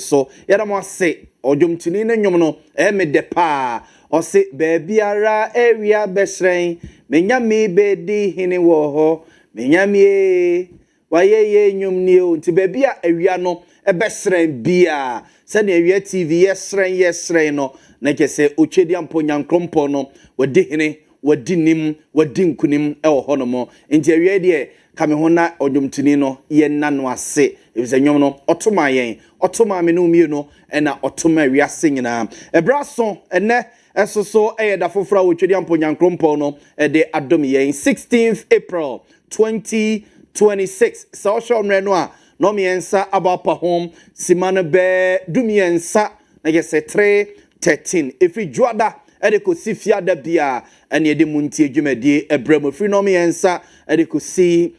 so yɛda mo ase odwomtini na nwom no me de pa ɔse baabiara awia bɛsrɛn menyame bedi hene wɔ hɔ menyame wayeye nwom nie o nti baabia awia no bɛsrɛn bia sɛne awia tv yɛsrɛn no na kyese otwedi ampo nyankrompo no wadi hene wadi nim wadi nkunim ɛwɔ hɔ no mo nti awia de kame ho na odwomtini no ye nano ase ebise nwom no otoma yen otoma me no mie no na otoma wiase nyina ebraso ene esoso da fofora wo twedi ampo nyankrompo no de adom yen 16th April 2026 social mre no a no miensa abapa home simane be dumiensa na yese 313 efi juada ede ko sifia da bia ene de Montie adwumadi ebramo free no miensa ede ko si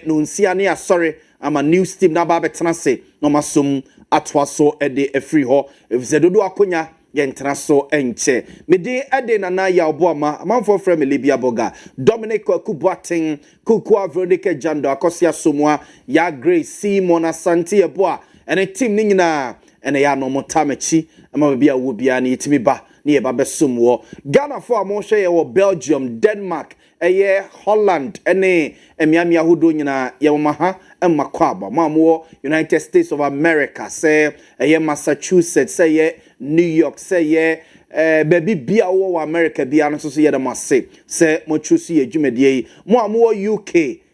no nsia ne asore ama news team na ba betena se no masom atwaso ede free ho efise dodo akonya yentena so enche mede ede na Yaw Boamah amanfo frɛ me Libia Boga Dominic Kubuaten Kukua Veronica Jando akosia somwa ya Grace Simon Asante eboa ene team ni nyina ene ya no motamechi ama bia wo bia na yetimi ba ni eba besom wo Ghana for amo hwe ye wo Belgium Denmark Holland ene emiamia hodo nyina ye wo maha emmakwaba mamwo United States of America say Massachusetts say New York say baby bia wo America bia no so ye da mase say mo chusi adwumadie mo amwo UK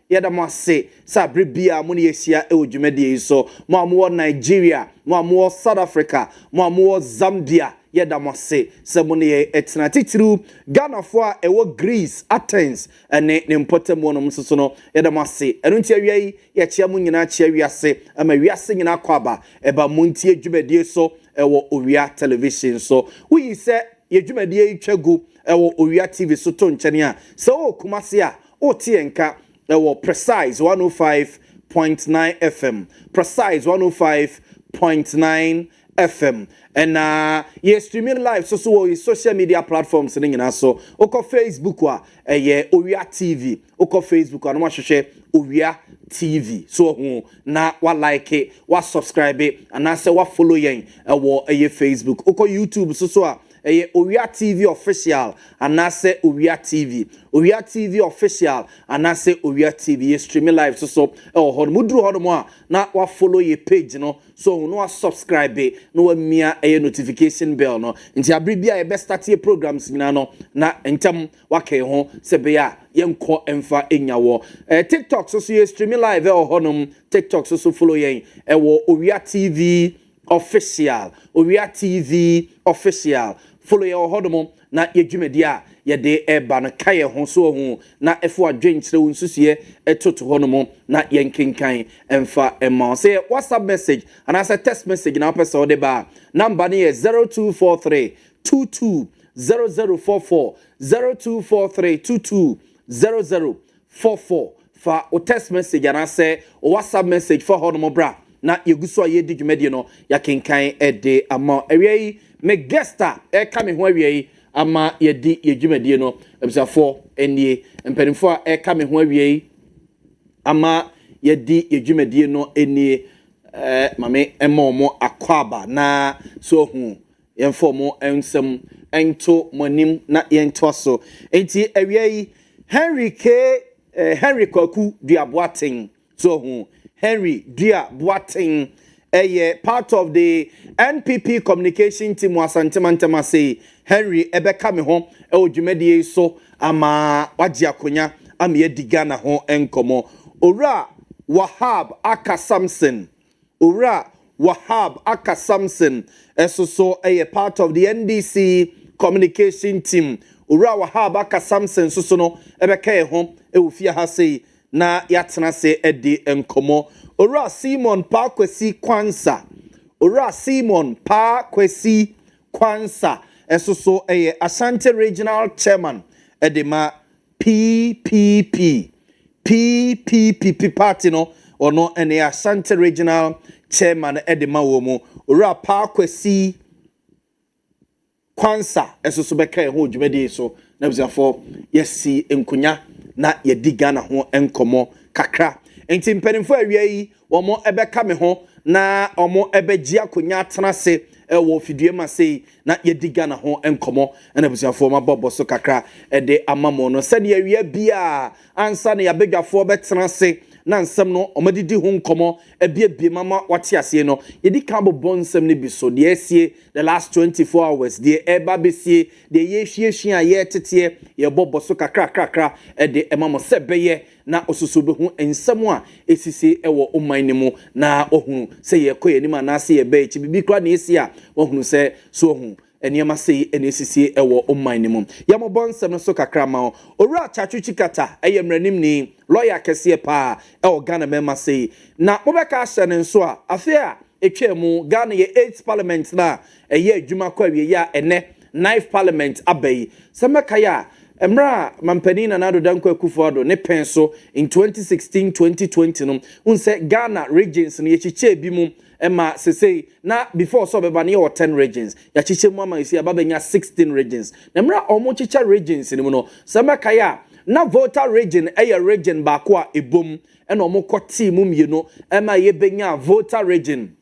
yeda mo ase sabre bia mo ne yesia e odwumadie so mo amwo Nigeria mo amwo South Africa mo amwo Zambia yeda mo ase se mo ne etena titiru Ghana for a ewo Greece Athens ene ne mpotem wo no msoso no yeda mo ase enu ntia wiai ye chia mo nyina chia wiase ama wiase nyina kwaba eba Montie adwumadie so ewo Owia television so we say ye adwumadie twagu ewo Owia TV so to nchene a se o kumase a o tie nka ewo precise 105.9 FM precise 105.9 FM and ye streaming live so social media platforms nyina so oko Facebook wa Owia TV oko Facebook wa no hwehwe Owia TV so na wa like wa subscribe and na say wa follow yen ewo Facebook oko YouTube so a Owia TV official and na say Owia TV official and na say Owia TV streaming live so ho mudru ho mo a na wa follow ye page no so no wa subscribe no wa mia notification bell no nti abribia ye best start ye programs nyina no na entem wa kai ho se be ya yenko emfa enyawo TikTok so ye streaming live ho no TikTok so follow yen Owia TV official follow your hodomo na yedwumadi a yede eba no kaye ho so ho na efo adwenkyere wo nsusuye etoto honomo na yenkenkan emfa emma say WhatsApp message and as a text message na person ode ba number ne 0243 220044 0243 220044 fa o text message and as a WhatsApp message for honomo bra na yeguso aye di dwumadi no yakenkan ede ama awie me guesta ka me ho awie ama yedi yedwumadi no ebisafo enie mpanimfo ka me ho awie ama yedi yedwumadi no enie mame emomo akwaba na so hu yemfo mo ensem ento monim na yento so enti awie Henry Kwaku Duaboaten so hu Henry Duaboaten part of the NPP communication team wasantema say Henry ebeka me ho dwumadie so ama wagye akonya ama yedi Ghana ho enkomo owura Wahab Aka Samson so part of the NDC communication team owura Wahab Aka Samson so no ebeka ho ewufia ha say na yatena se edi enkomo owura Simon Pakwesi Kwansa so Asante Regional Chairman edema PPP party no ono ene Asante Regional Chairman edema wo mu owura Pakwesi Kwansa so beka ho dwumadi so na bizafo yesi enkunya na yedi Ghana ho enkomo kakra enti mpanimfo awia yi omo ebeka me ho na omo ebeji akonya atenase ewo fidue ma sei na yediga na ho enkomo na busuafo ma bobo so kakra de amamo no sɛ de awia bia ansa na yabedwafo betenase na nsɛm no ɔmadidi ho nkomo ebiebie mama wate ase no yedi kan bobɔ nsɛm ne bi so de asie the last 24 hours de eba besie de yehwiehwia ye tete ye bobɔ so kakra de emamo sɛ bɛyɛ na osusu be ho ensɛm a esisi ɛwɔ ɔman ne mu na ohunu sɛ ye kɔ yɛnim anase ye bɛ echi bibi kra na esi a ohunu sɛ so ohunu eniema sei ene esisi ɛwɔ ɔman ne mu yamobɔ nsɛm no so kakra ma owura chachuchi kata ɛyɛ mranim ni lawyer kɛseɛ pa ɛwɔ Ghana mema sei na mobɛka ahyɛ ne nso a afi a etwa mu Ghana ye 8th parliament na ɛyɛ adwuma kɔ awie ya ene 9th parliament abai sɛ mɛka ya emra mampani na nado danko akufo ne pen so in 2016-2020 no unse Ghana regions no yechiche bi mu ema sesei na before so beba ne 10 regions yachiche mu ama isi ababenya 16 regions na emra omo chicha regions ni mu no semeka ya na voter region region ba ko a ebom ena omo kwoti mu mienu ema yebenya voter region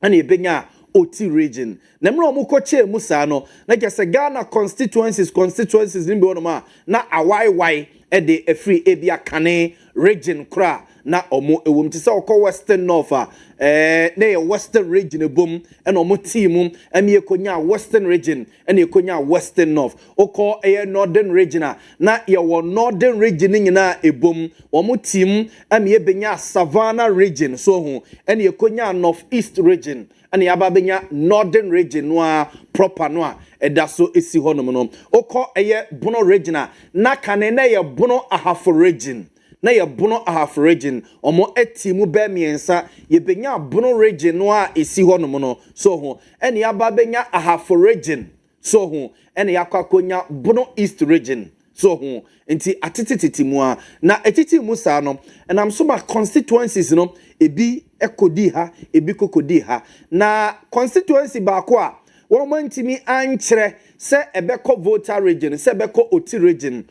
ena yebenya Oti region. Nemra omukoche musa no na kese Ghana constituencies ni bi wonoma na awai de free ebia kane region kra na omo ewum ti se okọ western north na ye western region ebom na omo team emi ekonya western region na ekonya western north okọ northern region na ye wo northern region nyina ebom omo team emi ebenya savannah region so ho na ekonya north east region and yababenya northern region no proper no eda so esi honom no okọ bono region na kane na ye bono ahafo region na ye bono ahafo region omo etimu be miensa ye benya bono region no esi honom no so ho ene yababenya ahafo region so ho ene yakwakonya bono east region so ho enti atetete mu na etiti mu sa no and am so ma constituencies no ebi ekodi ha ebi kokodi ha na constituency ba ko a won mantimi ankyere se ebeko voter region se ebeko oti region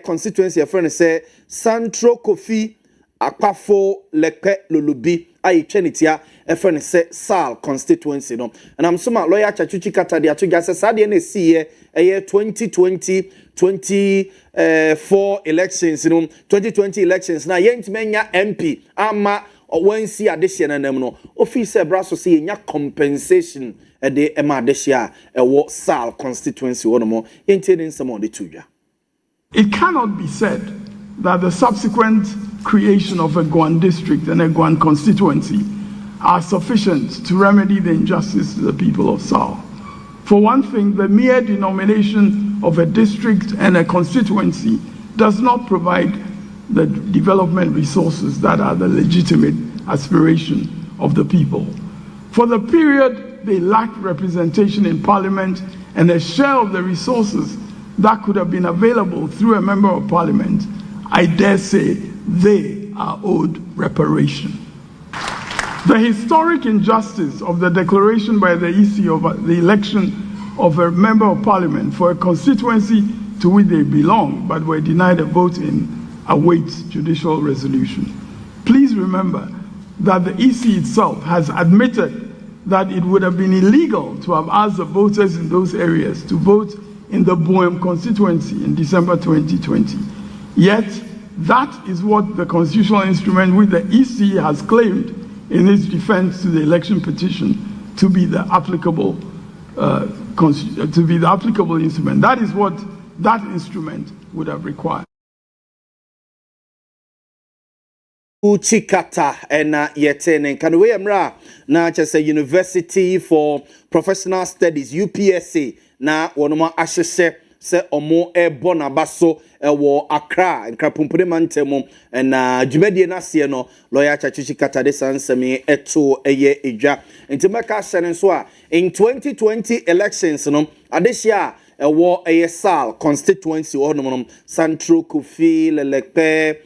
constituency e friend se Central Kofi Akpafo Lekpe Lulubi ayi twenitia e friend se Sal constituency no and am so ma lawyer Chachuchi Kata de atoga se sade na siye 2020 elections no 2020 elections na yentimenya MP ama when see addition and no officer brasso see nya compensation de ema addition wo Sal constituency one more intending some on the tuja. It cannot be said that the subsequent creation of a Guan district and a Guan constituency are sufficient to remedy the injustice to the people of Sal. For one thing, the mere denomination of a district and a constituency does not provide the development resources that are the legitimate aspiration of the people. For the period they lacked representation in parliament and a share of the resources that could have been available through a member of parliament, I dare say they are owed reparation. The historic injustice of the declaration by the EC of the election of a member of parliament for a constituency to which they belong but were denied a vote in awaits judicial resolution. Please remember that the EC itself has admitted that it would have been illegal to have asked the voters in those areas to vote in the Boamah constituency in December 2020. Yet, that is what the constitutional instrument which the EC has claimed in its defense to the election petition to be the applicable instrument. That is what that instrument would have required. Uchikata ena yetene kanwe emra na chese University for Professional Studies UPSA na wonoma ahyehye se omo ebo na baso ewo Accra nkrapumpure mantemu na dwumadie na se no lawyer Chachuchi Kata de sansemi eto eye edwa ntimaka hyene so a in 2020 elections no adehia ewo eye Sal constituency onom Central Kofi Lekpe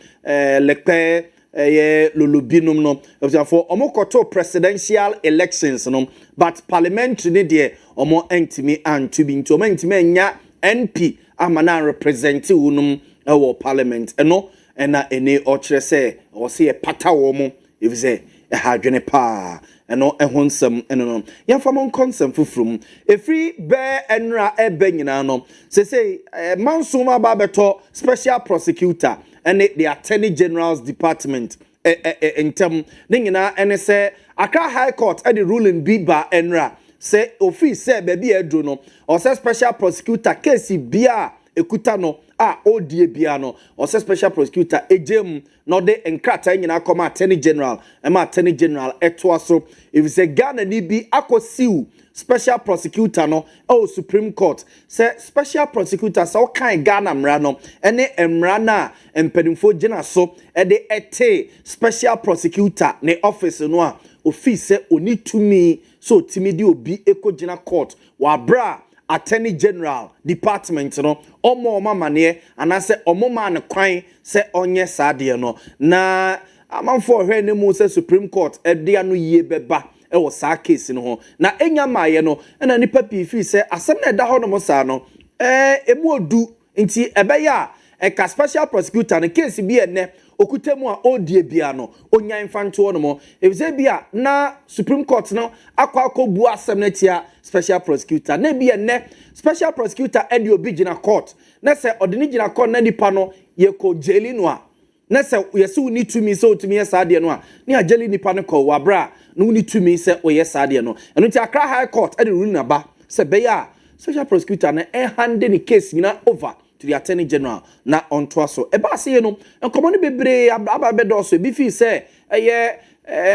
Lulubinum no for omokoto presidential elections no but parliamentary ne de omo entimi antubi ntoma ntimi nya NP amana represent unum ewo parliament eno ena ene ochre se o se pata wo mo if say ha dwene pa eno ehonsem eno no yamfa mon konsem fufrum efri be enra ebe nyina no say mansuma ba beto special prosecutor and the attorney general's department intem ne nyina ene say Accra High Court at the ruling biba enra say office say baby edro no or say special prosecutor case bia ekuta no odie bia no or say special prosecutor ejem no de enkrata nyina come attorney general attorney general eto so if say Ghana ni bi akosiu special prosecutor no Supreme Court say special prosecutor so kan Ghana mra no ene emra na empenimfo gina so de ete special prosecutor ne office no a office oni tumi so timidi obi ekogina court wa bra attorney general department no omo mane anase omo man kwan se onye sade no na amanfo hwe ne mu se Supreme Court de anu yie beba wo sa case no ho na enya maye no na nipa pifi se asem na da ho no mo sa no emu odu nti ebeya ka special prosecutor ne case bi ene okutemu a odie bia no onya infanto no mo ebize bia na Supreme Court no akwakobu asem na tia special prosecutor na bia ene special prosecutor edi obi gina court na se odini gina court na nipa no ye ko jeli no a na se yesi uni tumi so tumi yesa de no a ni ajeli nipa no ko wabra no uni tumi se oyesa de no eno ti Accra High Court edi rule na ba se beya special prosecutor na hand the case nyina over to the attorney general na onto so eba se no enkomo ne bebre aba bedo so bi fi se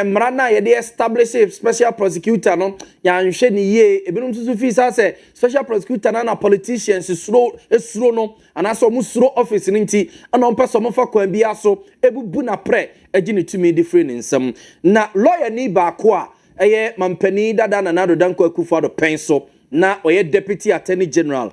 mrana ye dey establish a special prosecutor no ya nhwe ne ye ebinum tutu fi say special prosecutor na politicians esuro no anaso mu suro office nti ana on person mo fa kwan bi aso ebubu na pre agi ne tumi different nsem na lawyer ni ba ko a mampani dada na nado danko akufo do penso na oye deputy attorney general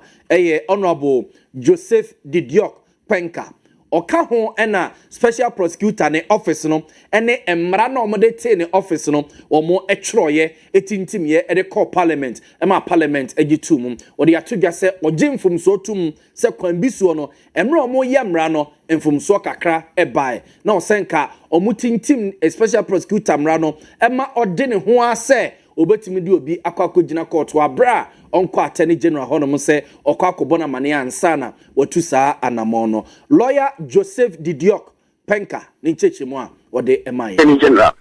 honorable Joseph Didiok Penka oka ho ena special prosecutor ne office no ene emra na omode te ne office no omo etwroye etintimye de call parliament ema parliament agitum odi atodwa se ogimfum so tum se kwambisuo no emra omo yemra no mfumso kakra ebae na osenka omutintim special prosecutor mra no ema ode ne ho ase obetimi di obi akwa court wa bra onko attorney general hono mo se okwa akobona mane ansana watu saa anamono lawyer Joseph Didiok Penka ni chechemu a wode emai attorney general.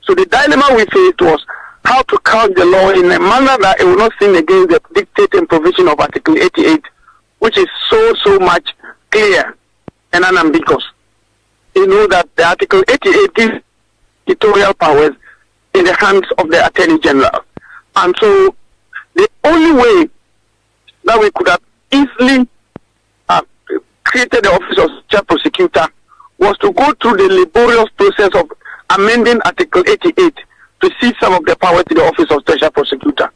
So the dilemma we faced was how to count the law in a manner that it will not sin against the dictating provision of Article 88, which is so much clear and unambiguous. You know that the Article 88 gives dictatorial powers in the hands of the Attorney General. And so the only way that we could have easily created the office of special prosecutor was to go through the laborious process of amending Article 88 to cede some of the power to the office of special prosecutor.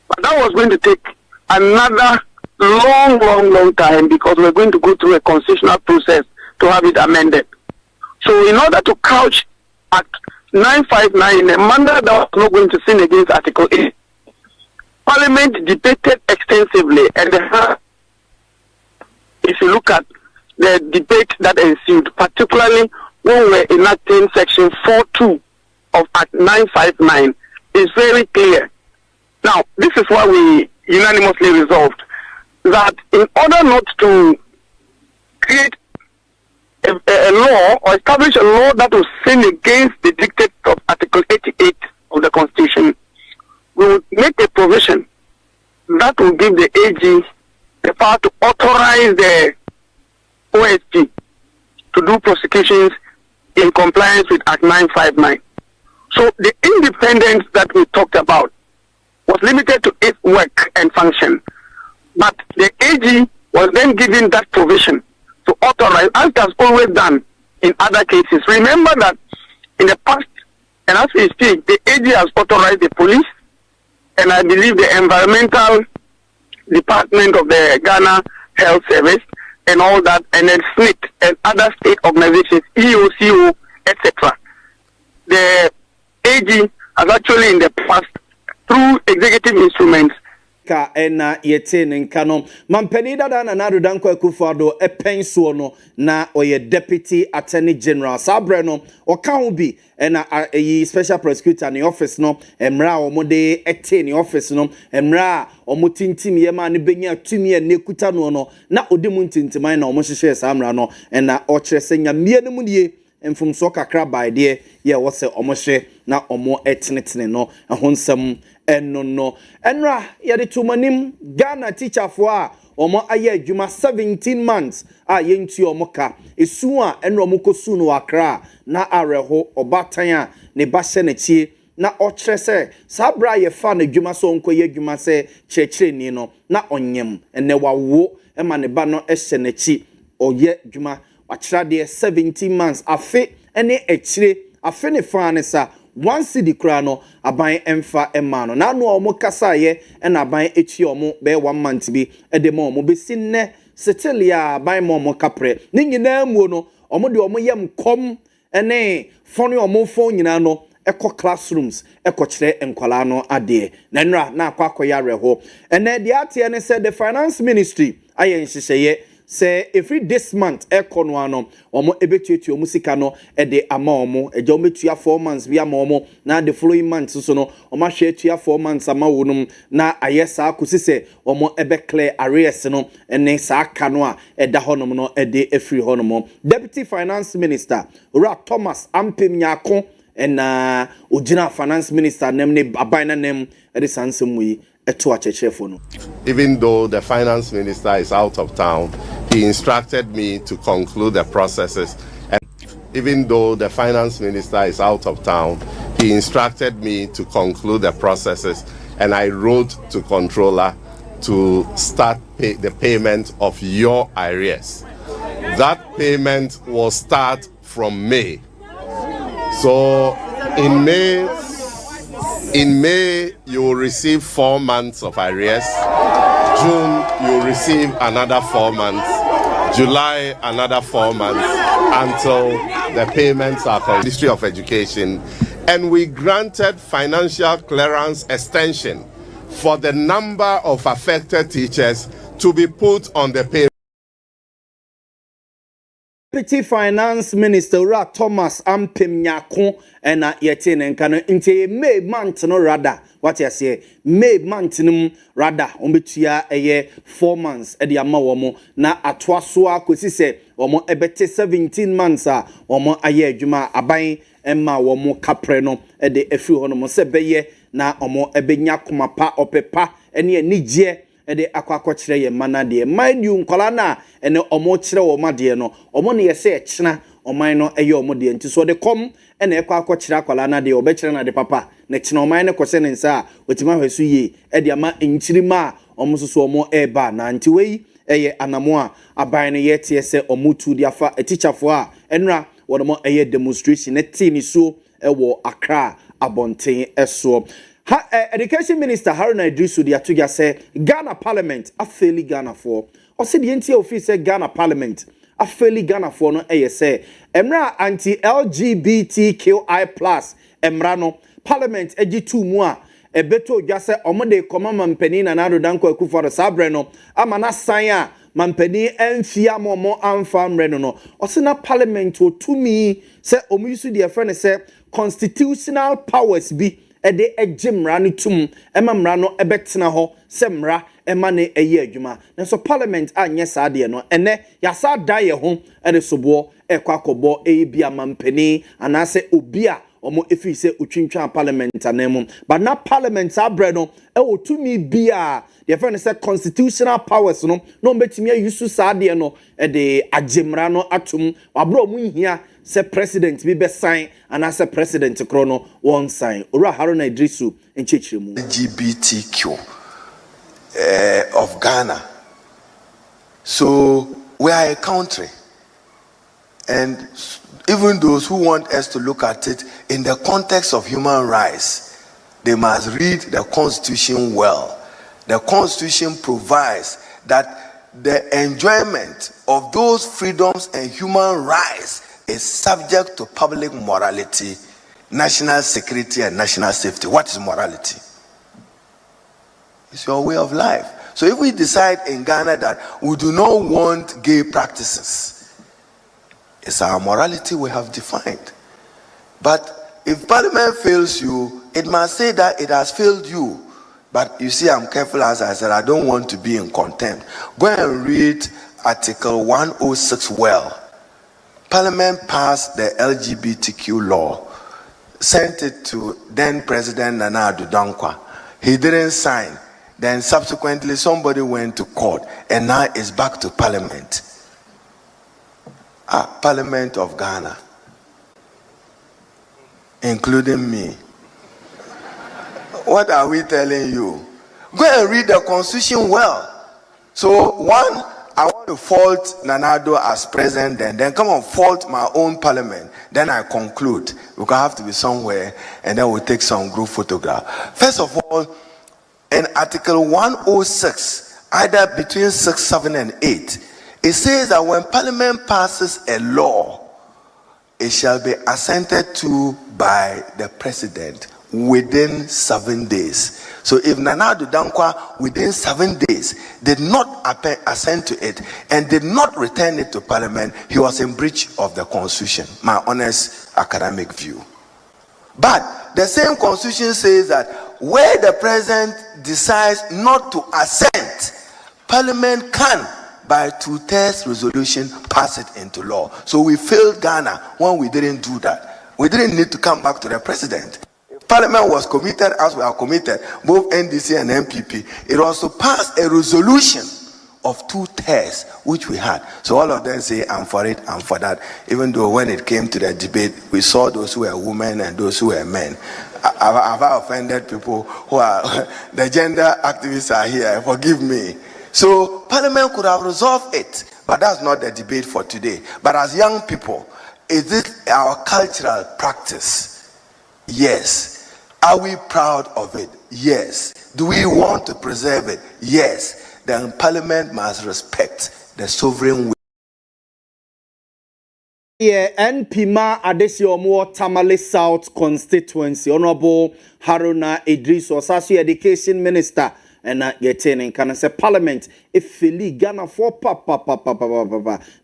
But that was going to take another long time because we're going to go through a constitutional process to have it amended. So in order to couch Act 959 in a manner that was not going to sin against Article 8, Parliament debated extensively, and if you look at the debate that ensued, particularly when we were enacting Section 4.2 of Act 959, is very clear. Now, this is why we unanimously resolved that in order not to create a law or establish a law that will sin against the dictate of Article 88 of the Constitution, we would make a provision that will give the AG the power to authorize the OSP to do prosecutions in compliance with Act 959. So the independence that we talked about was limited to its work and function. But the AG was then given that provision to authorize, as it has always done in other cases. Remember that in the past, and as we speak, the AG has authorized the police, and I believe the environmental department of the Ghana Health Service, and all that, and then SNIT and other state organizations, EOCO, etc. The AG has actually in the past, through executive instruments, ka ena yete ne nka no mampani dada na Nana Dankwa Akufo-Addo epenso no na oye deputy attorney general sabre no oka ho bi ena yi special prosecutor ne office no emra omode ete ne office no emra omotintim ye ma ne benya tumi e nekuta no na odi mu ntintiman na omohwehwe samra no ena okyerese nyamie ne mu die mfumso kakra by de ye wo se omohwe na omo etenetene no ehonsam eno no enra ye de tumanim Ghana teacher for a omo aye adwuma 17 months a yentu omoka esu a enra omokosu no akra na areho obatan a ne ba hye na chie na okyerese sabra ye fa na adwuma so onkoye adwuma se kyerkyereni no na onyem ene wawo ema ne ba no hye na chi oye adwuma wakyera de 17 months afe ene ekyire afe ne fa ne sa one city kura no aban emfa ema no na no omo kasa ye ena aban echi omo be 1 month bi ede ma omo be sinne still ya aban ma omo kapre ni nyina mu no omo de omo yem kom ene fone omo fon nyina no eko classrooms eko kire enkwala no ade na nra na akwa reho ene de ate ne said the finance ministry ayen hyehyeye say every this month ekono ano omo ebetuetu omo sika no ede ama omo eja omo tua 4 months bi ama omo na the following month so no omo hwe tua 4 months ama wonum na ayesa akosi se omo ebe clear arrears no ene sa aka no a eda honom no ede efiri honom deputy finance minister Owia Thomas Ampem Nyako ena ojina finance minister nem ne abana nem ede sansem yi eto achechefo no. Even though the finance minister is out of town, he instructed me to conclude the processes. And even though the finance minister is out of town, he instructed me to conclude the processes. And I wrote to controller to start the payment of your arrears. That payment will start from May. So in May, you will receive 4 months of arrears. June, you will receive another 4 months. July, another 4 months until the payments are from the Ministry of Education. And we granted financial clearance extension for the number of affected teachers to be put on the payroll. Deputy Finance Minister Owia Thomas Ampem Nyako ena yete ne nka no ntie May month no rather what you say May month no rather ombetua eye 4 months e de ama wo mo na atoa so akosi se wo mo ebete 17 months a wo mo aye adwuma aban emma wo mo kapre no e de afiri ho no mo se beye na omo ebenya komapa opepa ene anigye ede akwakokyere ye mana de mind you nkola na ene omo kyere wo ma de no omo ne yese ekyena oman no eye omo de nti so de kom ene akwakokyere akola na de obekyere na de papa na kyena oman ne kose ne nsa otima hwesu ye ede ama nkyirima omo soso omo eba na nti wei eye anamo a aban ne yete se omo tu de afa teacherfo a enra wono eye demonstration ne tini so ewo Accra abonten eso. Education Minister Haruna Idrisu de atuga say Ghana Parliament a fairly Ghana for. O say the NTA office say Ghana Parliament a fairly Ghana for no say emra anti-LGBTQI+ emra no Parliament eji2 mu a ebeto dwa say omode koma mampani na Nana Dankwa Akufo-Addo sabre no ama na san a mampani enfia momo amfa mre no o say na Parliament o tumi say omuyisu de friend say constitutional powers bi ede ejimra ni tum ema mra no ebetena ho se mra ema ne eye adwuma na so parliament anye saade no ene yasa da ye ho ede sobo ekwakobo bia mampani anase obi a omo efi se otwintwa parliament anemu but na parliament abre no e otumi bia the friend say constitutional powers no no betimi ayusu saade no ede ajimra no atum wabro mu hia se president bi be sign and as a president krono one sign Owia Haruna Idrisu enchechiremu LGBTQ of Ghana. So we are a country, and even those who want us to look at it in the context of human rights, they must read the Constitution well. The Constitution provides that the enjoyment of those freedoms and human rights is subject to public morality, national security, and national safety. What is morality? It's your way of life. So if we decide in Ghana that we do not want gay practices, it's our morality we have defined. But if Parliament fails you, it must say that it has failed you. But you see, I'm careful, as I said, I don't want to be in contempt. Go and read Article 106 well. Parliament passed the LGBTQ law, sent it to then President Nana Addo Dankwa. He didn't sign. Then subsequently somebody went to court, and now it's back to Parliament. Parliament of Ghana, including me. What are we telling you? Go and read the Constitution well. So one, I want to fault Nana Addo as president, then come and fault my own Parliament. Then I conclude. Because I have to be somewhere, and then we'll take some group photograph. First of all, in Article 106, either between 6, 7, and 8, it says that when Parliament passes a law, it shall be assented to by the President within 7 days. So if Nana Addo Dankwa within 7 days did not assent to it and did not return it to Parliament, he was in breach of the Constitution. My honest academic view. But the same Constitution says that where the President decides not to assent, Parliament can, by 2/3 resolution, pass it into law. So we failed Ghana when we didn't do that. We didn't need to come back to the President. If Parliament was committed as we are committed, both NDC and MPP, it also passed a resolution of 2/3, which we had. So all of them say, I'm for it, I'm for that. Even though when it came to the debate, we saw those who were women and those who were men. Have I offended people who are, the gender activists are here, forgive me. So Parliament could have resolved it, but that's not the debate for today. But as young people, is it our cultural practice? Yes. Are we proud of it? Yes. Do we want to preserve it? Yes. Then Parliament must respect the sovereign will. Yeah, NPMA Adesiomo Tamale South constituency, Honorable Haruna Idris, Osasu Education Minister, and getting in can say Parliament if Ghana for papa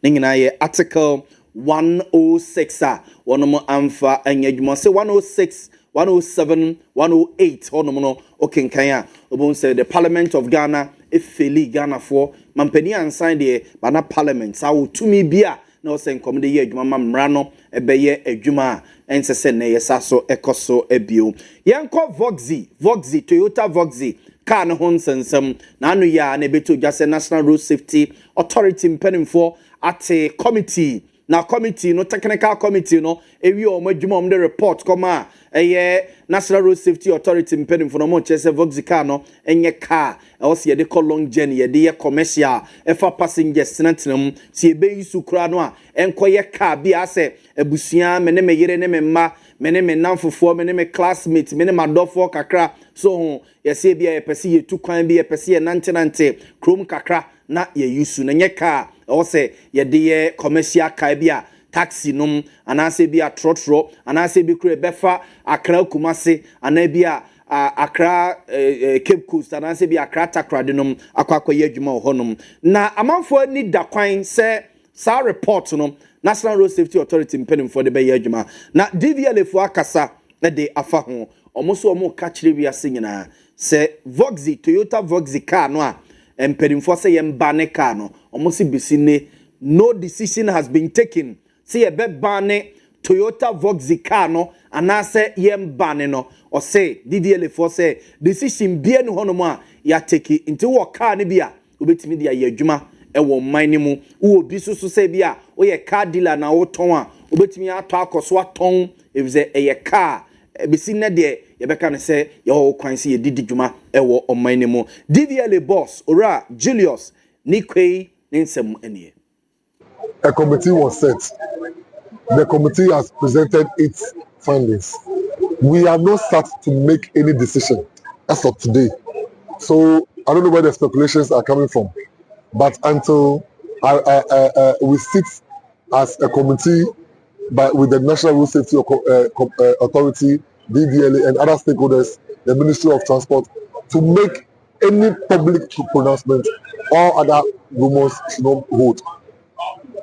Ningina Article 106 one more amfa and you say 106 107 108 honomono okenkanya obon say the Parliament of Ghana if Ghana for mampeni and sign the bana Parliament so to me bia no say come the year adwuma mamrano ebeye adwuma ense se ne yesaso ekoso ebio yenko Voxy Toyota Voxy car no honsensem na anu ya na beto just National Road Safety Authority mpenimfo at a committee na committee no technical committee no ewi o madwuma om the report come National Road Safety Authority mpenimfo no mo chese Voxy car no enye car e o se ye de long journey ye de commercial e fa passengers tenantenam se e be yisu kura no a enkoye car bi ase ebusua me ne me yere ne me ma me ne me namfofo me ne me classmate me ne madofo kakra so yesi bia yepese ye tu kwan bi yepese ye nante krom kakra na ye yusu na nye car o se ye de ye commercial car bia taxi num anase bia trotro anase bi kure befa akra kumase anabia akra Cape Coast anase bia akra takra de num akwakoye adwuma honum na amanfo ni da kwan se sa report no National Road Safety Authority mpenimfo de be ye adwuma na DVL fo akasa na de afa ho omoso omo ka kire wiase nyina se Voxy Toyota Voxy car no a mpenimfo se ye mbane car no omosi bisine no decision has been taken se ye be bane Toyota Voxy car no anase ye mbane no o se DVL fo se decision bia no hono mo a ya take into wo car ne bia obetimi dia ye adwuma ewo man mu wo obi susu se bia o ye car dealer na wo ton a obetimi ato akoso aton evize eye car bisine de ye beka ne se ye ho kwan se ye didi dwuma ewo oman mu DVL boss ora Julius Nikwei nsem enie. A committee was set. The committee has presented its findings. We are not start to make any decision as of today. So I don't know where the speculations are coming from. But until we sit as a committee with the National Road Safety Authority, DVLA, and other stakeholders, the Ministry of Transport, to make any public pronouncement or other rumors should not hold.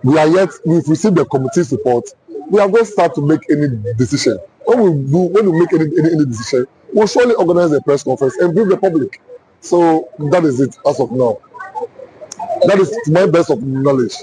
We've received the committee's report. We are going to start to make any decision. When we make any decision, we'll surely organize a press conference and brief the public. So that is it as of now. That is to my best of knowledge.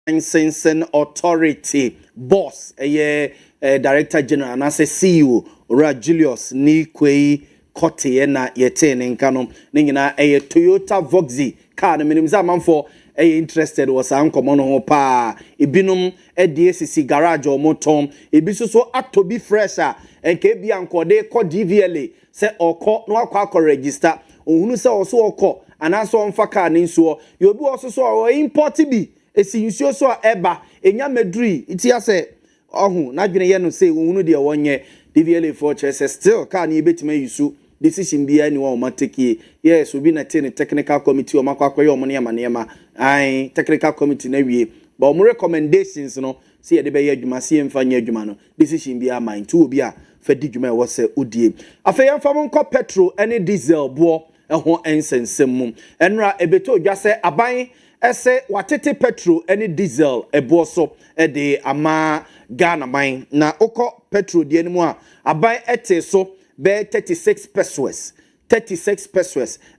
Licensing Authority boss, Director General, and as a CEO, Ora Julius Nikwe Kote na yete ne nkano ningina Toyota Voxy car na minimza manfo interested was ankomo no ho pa ebinum DSC garage o motom ebiso so atobi fresher enke bia ankode ko DVLA se okọ no akọ register ohunu se oso okọ anaso onfa car ne nsuo yobi oso so o import bi esi nsuo so eba enya meduri iti ase ohun na dwene ye no se ohunu de wonye DVLA for chese still car ni betima yusu decision bi ani wa mateki yes obi na ten technical committee o makwa ye omo ne ma ai technical committee na wie but omo recommendations no see ye de be ye adwuma see emfa nya adwuma no decision bi aman to obi a fa di dwuma e wo se odie afeya mfa mo nko petrol ene diesel bo ho ensensem mum enra ebeto odwa se aban ese watete petrol ene diesel ebo so e de ama Ghana man na okọ petrol die nimu a aban ete so be 36 pesos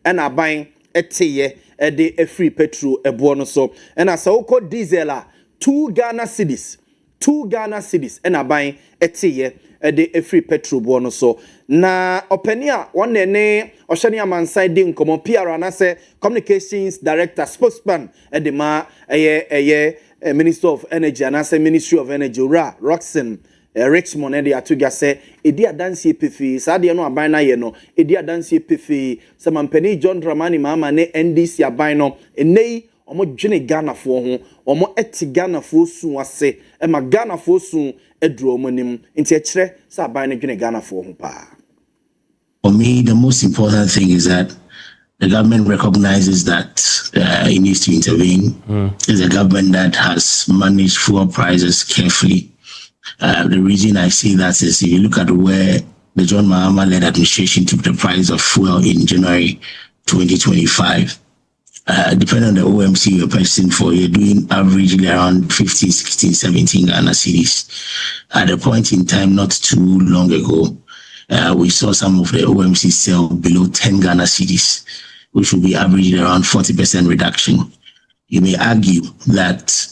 and aban eteye de a free petrol ebo no so and as okọ diesel a 2 Ghana cedis and aban eteye de a free petrol bo no so na openia one ne oshani amansan de nkomo PR anase communications director spokesman de ma Minister of Energy and as a Ministry of Energy Roxanne Richmond and the atuga say edia dance epifi sadia no aban na ye no edia dance epifi samampani John Dramani mama ne NDC aban no enei omo dwene Ghana fo ho omo eti Ghana fo sun ase e ma Ghana fo sun eduro omonim nti e kire sa aban ne dwene Ghana fo ho pa. For me, the most important thing is that the government recognizes that it needs to intervene. It's a government that has managed fuel prices carefully. The reason I say that is if you look at where the John Mahama-led administration took the price of fuel in January 2025, depending on the OMC you're purchasing for, you're doing averagely around 15, 16, 17 Ghana cedis. At a point in time not too long ago, we saw some of the OMC sell below 10 Ghana cedis, which will be averaging around 40% reduction. You may argue that,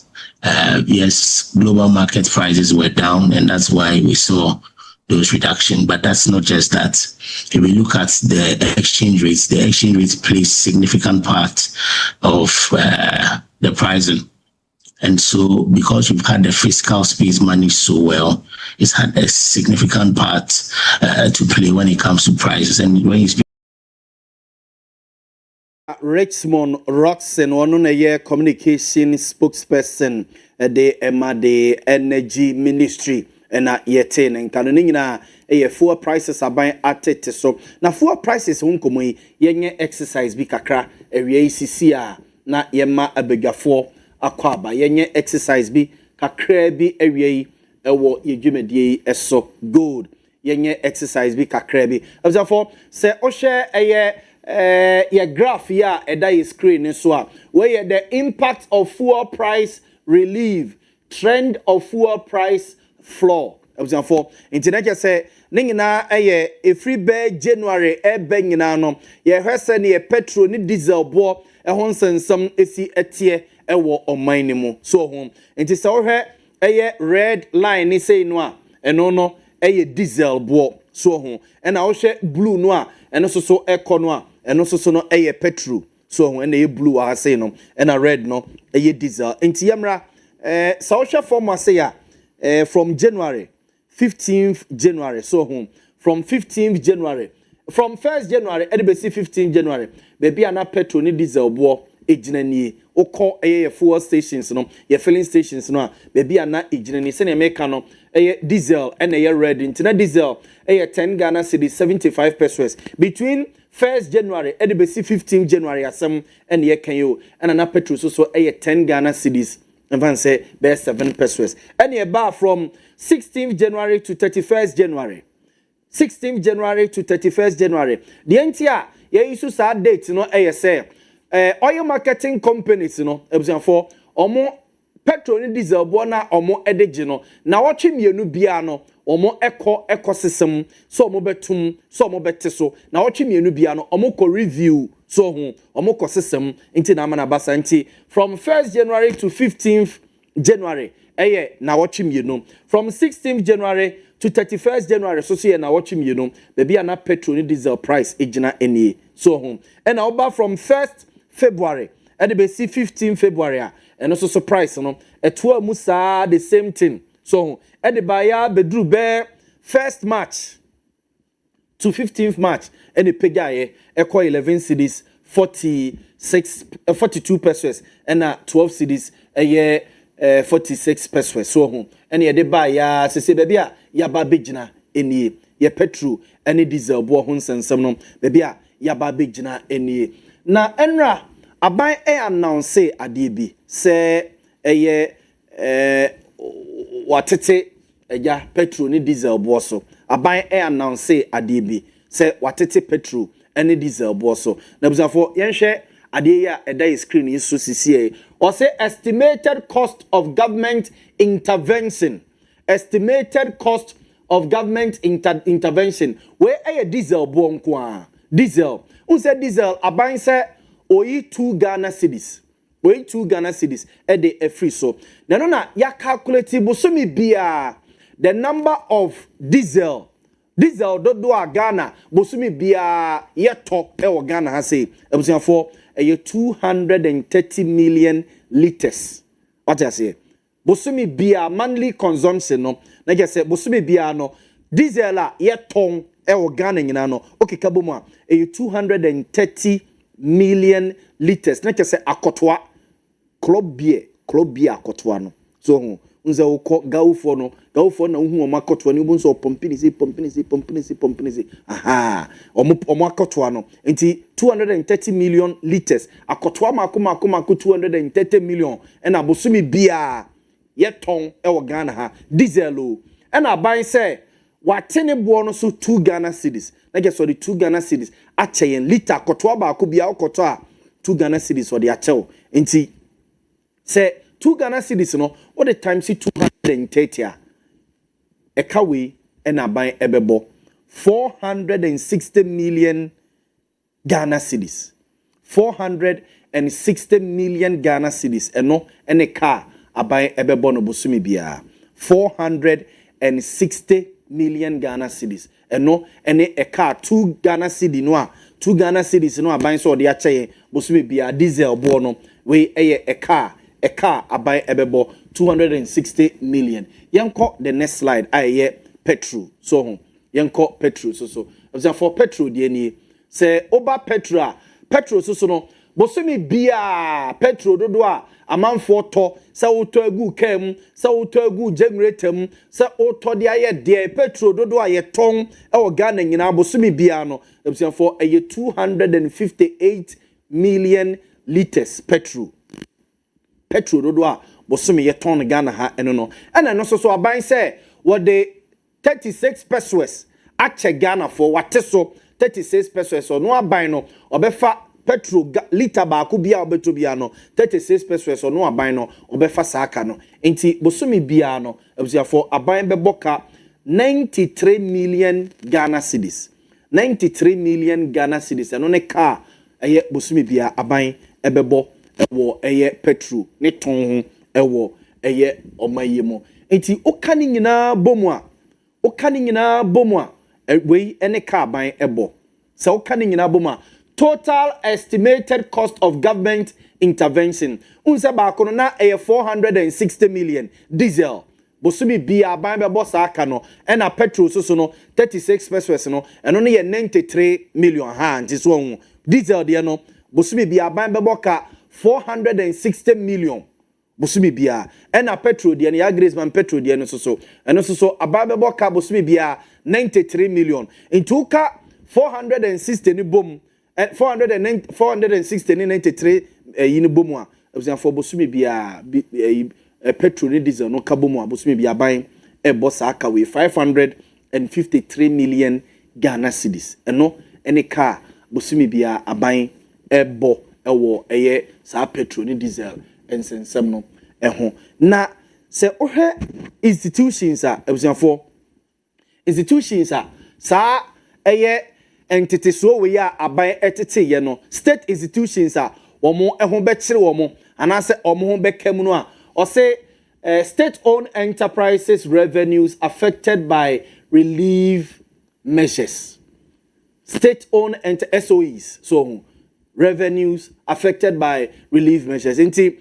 yes, global market prices were down, and that's why we saw those reductions. But that's not just that. If we look at the exchange rates plays significant part of the pricing. And so because we've had the fiscal space managed so well, it's had a significant part to play when it comes to prices. And when you speak Richmond Roxanne, one year communication spokesperson de the Energy Ministry and yeten and kanonina fuel prices are buying at it so now fuel prices unkomo yenye exercise bi kakra ewie CC na yema abegafo akwaba yenye exercise bi kakra bi ewie ewo yedwumedie eso gold yenye exercise bi kakra bi therefore say ohwe your graph here at that screen so where the impact of fuel price relief trend of fuel price floor for internet say ningina free be January be nyina no ye hwese ne petrol ni diesel bo ho nsensam esi etie ewo oman ni mu so ho nti se wo hwe red line ni say no a eno no diesel bo so ho na wo hwe blue no a eno so no a eno so no petrol so ho na blue a say no na red no diesel nti yamra so wo hwe form say ya from January 15th January so home from 15th January from 1st January edibesi 15th January baby ana petrol ni diesel bo ejinani okọ fuel stations no ye filling stations no baby ana ejinani se na make no diesel and red into diesel 10 Ghana cedis 75 pesos between 1st January edibesi 15th January asem and ye kan you and ana petrol so 10 Ghana cedis and say best 7 pesos and ye bar from 16th January to 31st January. 16th January to 31st January. The entire use that date, say oil marketing companies, for omo petrol ni diesel bona omo edege no na watch mienu bia no omo ecosystem so omo betum so omo beteso na watch mienu bia no omo ko review so ho omo ko system inti na mana basa nti from 1st January to 15th January na watch mienu from 16th January to 31st January so see na watch mienu baby na petrol ni diesel price ejina eni so ho and oba from 1st February and be see 15th February and also surprise etwa musa the same thing so at the buyer bedru be 1st March to 15th March and the pegaye equal 11 cedis 42 pesos and 12 cedis a year 46 pesos so and the buyer say baby ya ba bejina eni ye petrol and diesel bo ho nsensem no baby ya ba bejina eni na enra aban announce adebi say watete eja petrol ni diesel bo so aban announce adebi say watete petrol and diesel bo so na busafo yenhwe ade ya eda screen yi so sisi or say estimated cost of government intervention intervention where diesel bo nko a diesel say diesel aban say oyi 2 Ghana cedis de a free so na ya calculate bosomi bia the number of diesel dodo a Ghana bosomi bia yeto e Ghana ha say ebusia for 230 million liters what I say bosomi bia monthly consumption no na just say bosomi bia no diesel a yeton e Ghana nyina no okeka bomu a 230 million liters na kese akotwa club beer akotwa no so unza uko gaufo na uhu o akotwa ni bunso pompini aha omo akotwa no enti 230 million liters akotwa makoma 230 million and abosumi bia yeton e Ghana ha diesel o and aban say watene bo no so 2 Ghana cedis na get so the 2 Ghana cedis acheyen liter koto ba ko bia koto a 2 Ghana cedis or the achew enti say 2 Ghana cedis no what the times 230 e kawe na ban ebebo 460 million Ghana cedis 460 million Ghana cedis eno ene car aban ebebo no bosumi bia 460 million Ghana cedis eno ene a car 2 Ghana cedi no a 2 Ghana cedis no aban so de akyeye bosumi bia diesel bo no we eye a car aban ebebo 260 million yenko the next slide aye petrol so yenko petrol so for petrol de ni say oba petrol so no bosumi bia petrol dodo a amanfo to sa woto agu kam sa woto agu generator mu sa woto de aye de petrol dodo a ye ton e Ghana nyina bosumi bia no for 258 million liters petrol dodo a bosumi ye ton Ghana ha eno no ena no so aban say what the 36 pesos ache Ghana for wateso 36 pesos no aban no obefa petrol liter ba ku bia obeto bia no 36 pesos no aban no obefa saaka no enti bosumi bia no abusia for aban beboka 93 million Ghana cedis 93 million Ghana cedis no ne car eye bosumi bia aban ebebo ewo eye petrol ne ton ewo eye omayemo enti okani nyina bomu a we ene car aban ebo se okani nyina bomu a total estimated cost of government intervention unsa ba kono na 460 million diesel bosumi bia ban be boss aka no and a petrol so no 36 pesos no eno ne 93 million ha nti so hu diesel de no bosumi bia ban be boka 460 million bosumi bia and a petrol de ya grace man petrol de no so eno so aban be boka bosumi bia 93 million into ka 460 ni bom 460 93 yini bomu a ebusan for bosumi bia petrol ni diesel no ka bomu a bosumi bia ban boss akawe 553 million Ghana cedis eno any car busumi bia aban ebo ewo eye sa petrol ni diesel ensensem no eho na se ohwe institutions abusanfo institutions sa eye entity so we ya aban etete ye no state institutions omo eho be kire omo anase omo ho be kam no or say state-owned enterprises revenues affected by relief measures. State-owned SOEs, so revenues affected by relief measures. Inti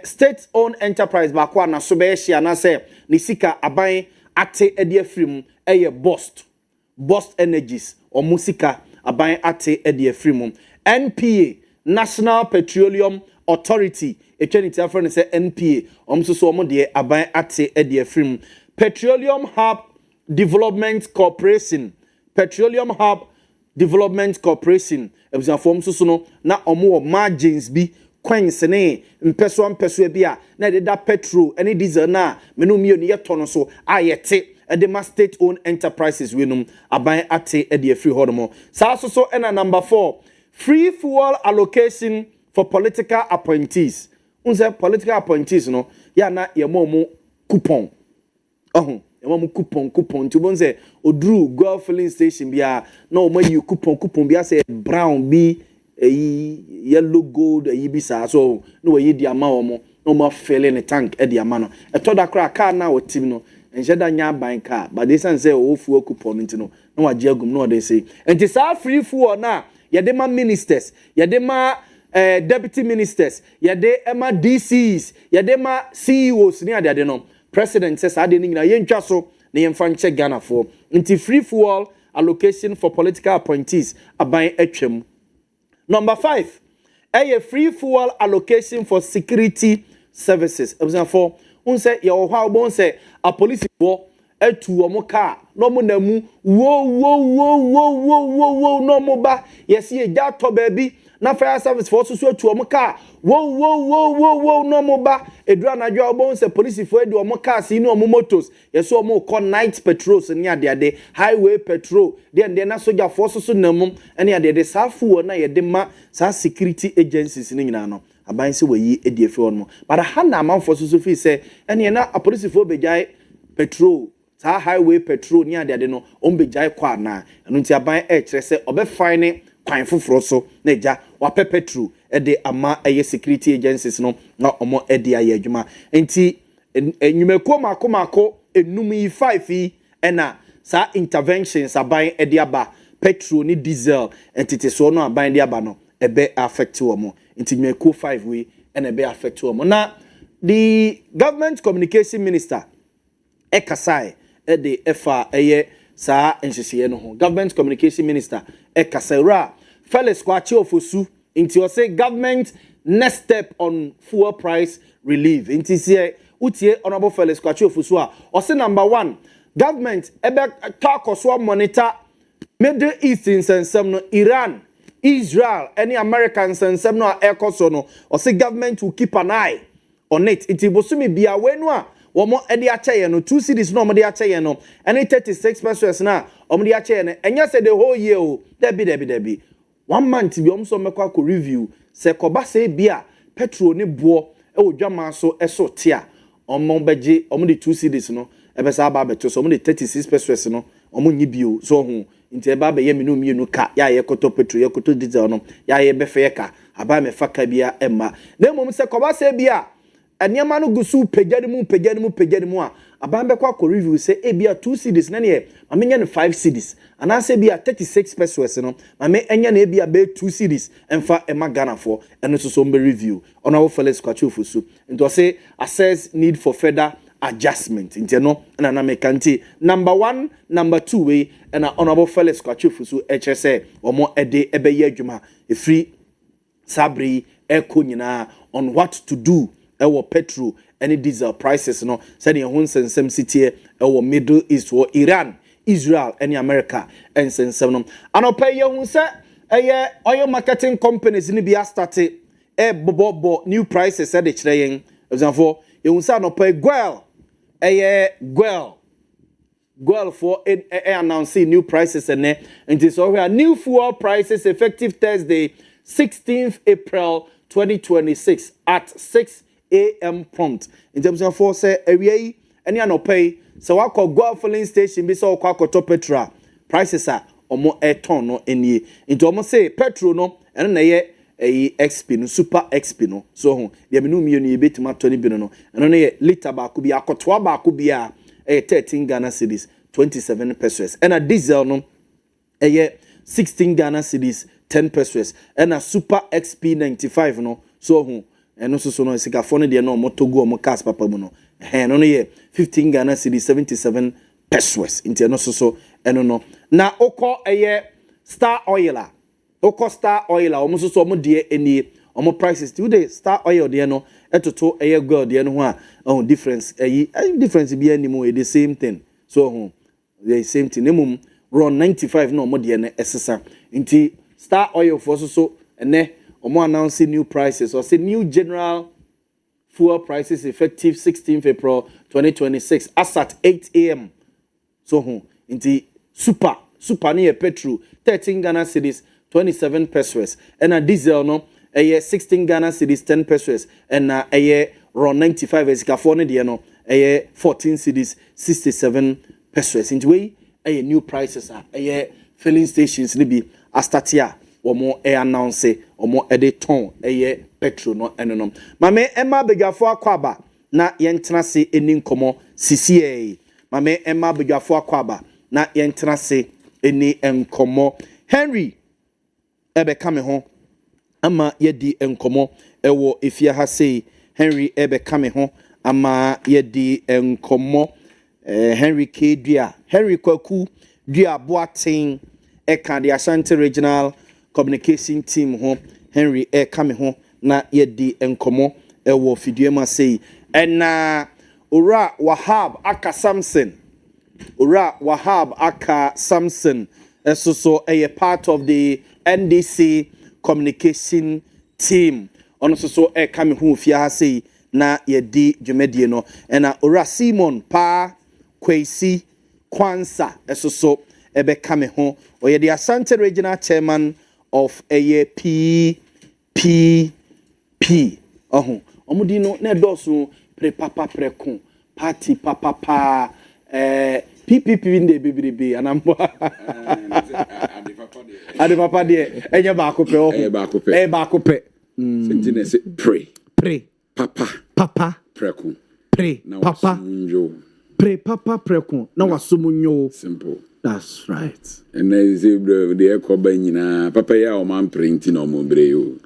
state-owned enterprise bakwa na sobeshi anase nisika aban ate ediafrim eye Bost Energies or musika aban ate ediafrim. NPA, National Petroleum Authority. Eternity friend say NPA so omo de aban ate e de afrim Petroleum Hub Development Corporation ebza form so no na omo margins bi coins ne mpeso bi a na de da petrol ene diesel na menu mie ne yeto so ayete e de ma state owned enterprises we num aban ate e de afri hodomo sa so na number 4 free fuel allocation for political appointees. Unse political appointees no ya na yemomu coupon yemomu coupon to bonse odru go filling station bia na o mayi coupon bia say brown bi yellow gold bi sa so no we di ama omo no ma fill in tank e di ama no e to da kra car na otim no enje da nya ban car but they say o fuel coupon nti no na wa agum no they say enti sa free fuel na ye de ma ministers ye de ma deputy ministers, yade ema DCs, yade ma CEOs ni ade no. President says ade ni na yentwa so na yemfa nche Ghana for. Nti free fuel allocation for political appointees aban atwam. Number 5, a free fuel allocation for security services. Example, unse ye wo ha obon say a police for etu omo car no mo na mu wo no mo ba yes ye ja to baby na fire service for so etu omo car wo no mo ba edura na dwa obon say police for edu omo car si no omo motos yes omo call night patrols ni ade highway patrol then na soldier force so na mum ene ade safu na ye de ma sa security agencies ni nyina no aban se wayi edi efe on mo but ha na amanfo so fi say ene na police for bejai patrol sa highway patrol ni ade no ombejai kwa na enu nti aban kire se obe fine kwan foforo so na ja wa petrol e de ama eye security agencies no na omo e de aye adwuma nti enyumeko mako enum yi 5 yi na sa interventions aban e de aba petrol ni diesel entity so no aban de aba no e be affect wo mo nti enyumeko 5 we na e be affect wo mo na the government communication minister ekasai e de efa eye sa nhyehyeye no ho government communication minister ekasai Felix Kwachi Ofosu inti o say government next step on fuel price relief inti say utie honorable Felix Kwachi Ofosu o say number 1 government ebe talk so monitor Middle East insensem no Iran Israel any American insensem no ekoso no o say government will keep an eye on it inti bosumi bia wenu a womo edi achaye no 2 cities no mo de achaye no any 36 pesos na omo de achaye no enya say the whole year o debi 1 month bi omso mekwa ko review se koba se bia petrol ni bo e odwama so eso tia omo beje omo de 2 cities no e be sa ba beto so omo de 36 pesos no omo nyi bio so hu nti e ba be ye menu mienu ka ya ye koto petrol ye koto diesel no ya ye be fe ka aba me faka bia emma na mom se koba se bia aniama no gusu pejanimu a aban be kwa ko review say e bia 2 cities na ne amenya no 5 cities ana say bia 36 pesos no mame enya na e bia be 2 cities emfa ema Ghana for eno so mbe review honorable Felix Kwachi Ofosu nto say assess need for further adjustment nti no na me kanti number 1 number 2 we na honorable Felix Kwachi Ofosu eche say omo ede ebe ye adwuma e free sabri eko nyina on what to do ewo petrol any diesel prices no said in hunsensem city ewo Middle East or Iran Israel any America and sensem no anopa ye hunse eye oil marketing companies ni bia start bobo new prices said e kire yen example ye hunse anopa Gwel Goal for announcing new prices and so we are new fuel prices effective Thursday, 16th April 2026 at 6 a.m. prompt. In terms of force, area any no pay. So I call Goal filling station be so called petrol prices are more a ton no any. Into almost say petrol no and a XP no super XP no. So the minimum you bit ma 20 billion no and on a liter ba could be a kotwa ba could be a 13 Ghana cedis 27 pesos and a diesel no 16 Ghana cedis 10 pesos and a super XP 95 no so and also so no sika phone de no motogo mo cars papa mu no no 15 Ghana cedis 77 pesos into no so and no na oko star oil oko star oil almost so mo de any omo prices today star oil de no etoto gold de no ho difference difference be anymore the same thing so the same thing nemum run 95 no omo de na esesa nti star oil for so ene omo announce new prices or say new general fuel prices effective 16th April 2026 as at 8 a.m. so nti super near petrol 13 Ghana cedis 27 pesos and a diesel no 16 Ghana cedis 10 pesos and run 95 as California no 14 cedis 67 pesos into way new prices are filling stations ni bi astatia or more announce or more ton petrol no enono mame emma begafo akwaba na yentena se eni nkomo CCA mame emma begafo akwaba na yentena se eni nkomo Henry ebe kame ho ama yedi nkomo ewo efia ha sei Henry ebe kame ho ama yedi nkomo Henry Kedua Henry Kwaku dua boaten eka the Ashanti Regional Communication Team ho Henry kame ho na yedi nkomo ewo fiduema sei ena ora Wahab aka Samson so a part of the NDC communication team ono so kame ho fia sei na yedi dwumedie no ena ora Simon pa Kwesi Kwansa so ebe kame ho oye the Asante Regional Chairman of PPP omudi no na doso pre papa preko party papa PPP inde bibiribi anambo ade papa de enye ba ko pe ba ko pe sentine se pray papa preko papa pre papa preko na wasomunyo simple. That's right. And then the ekoba nyina papa ya o man print na mo bre yo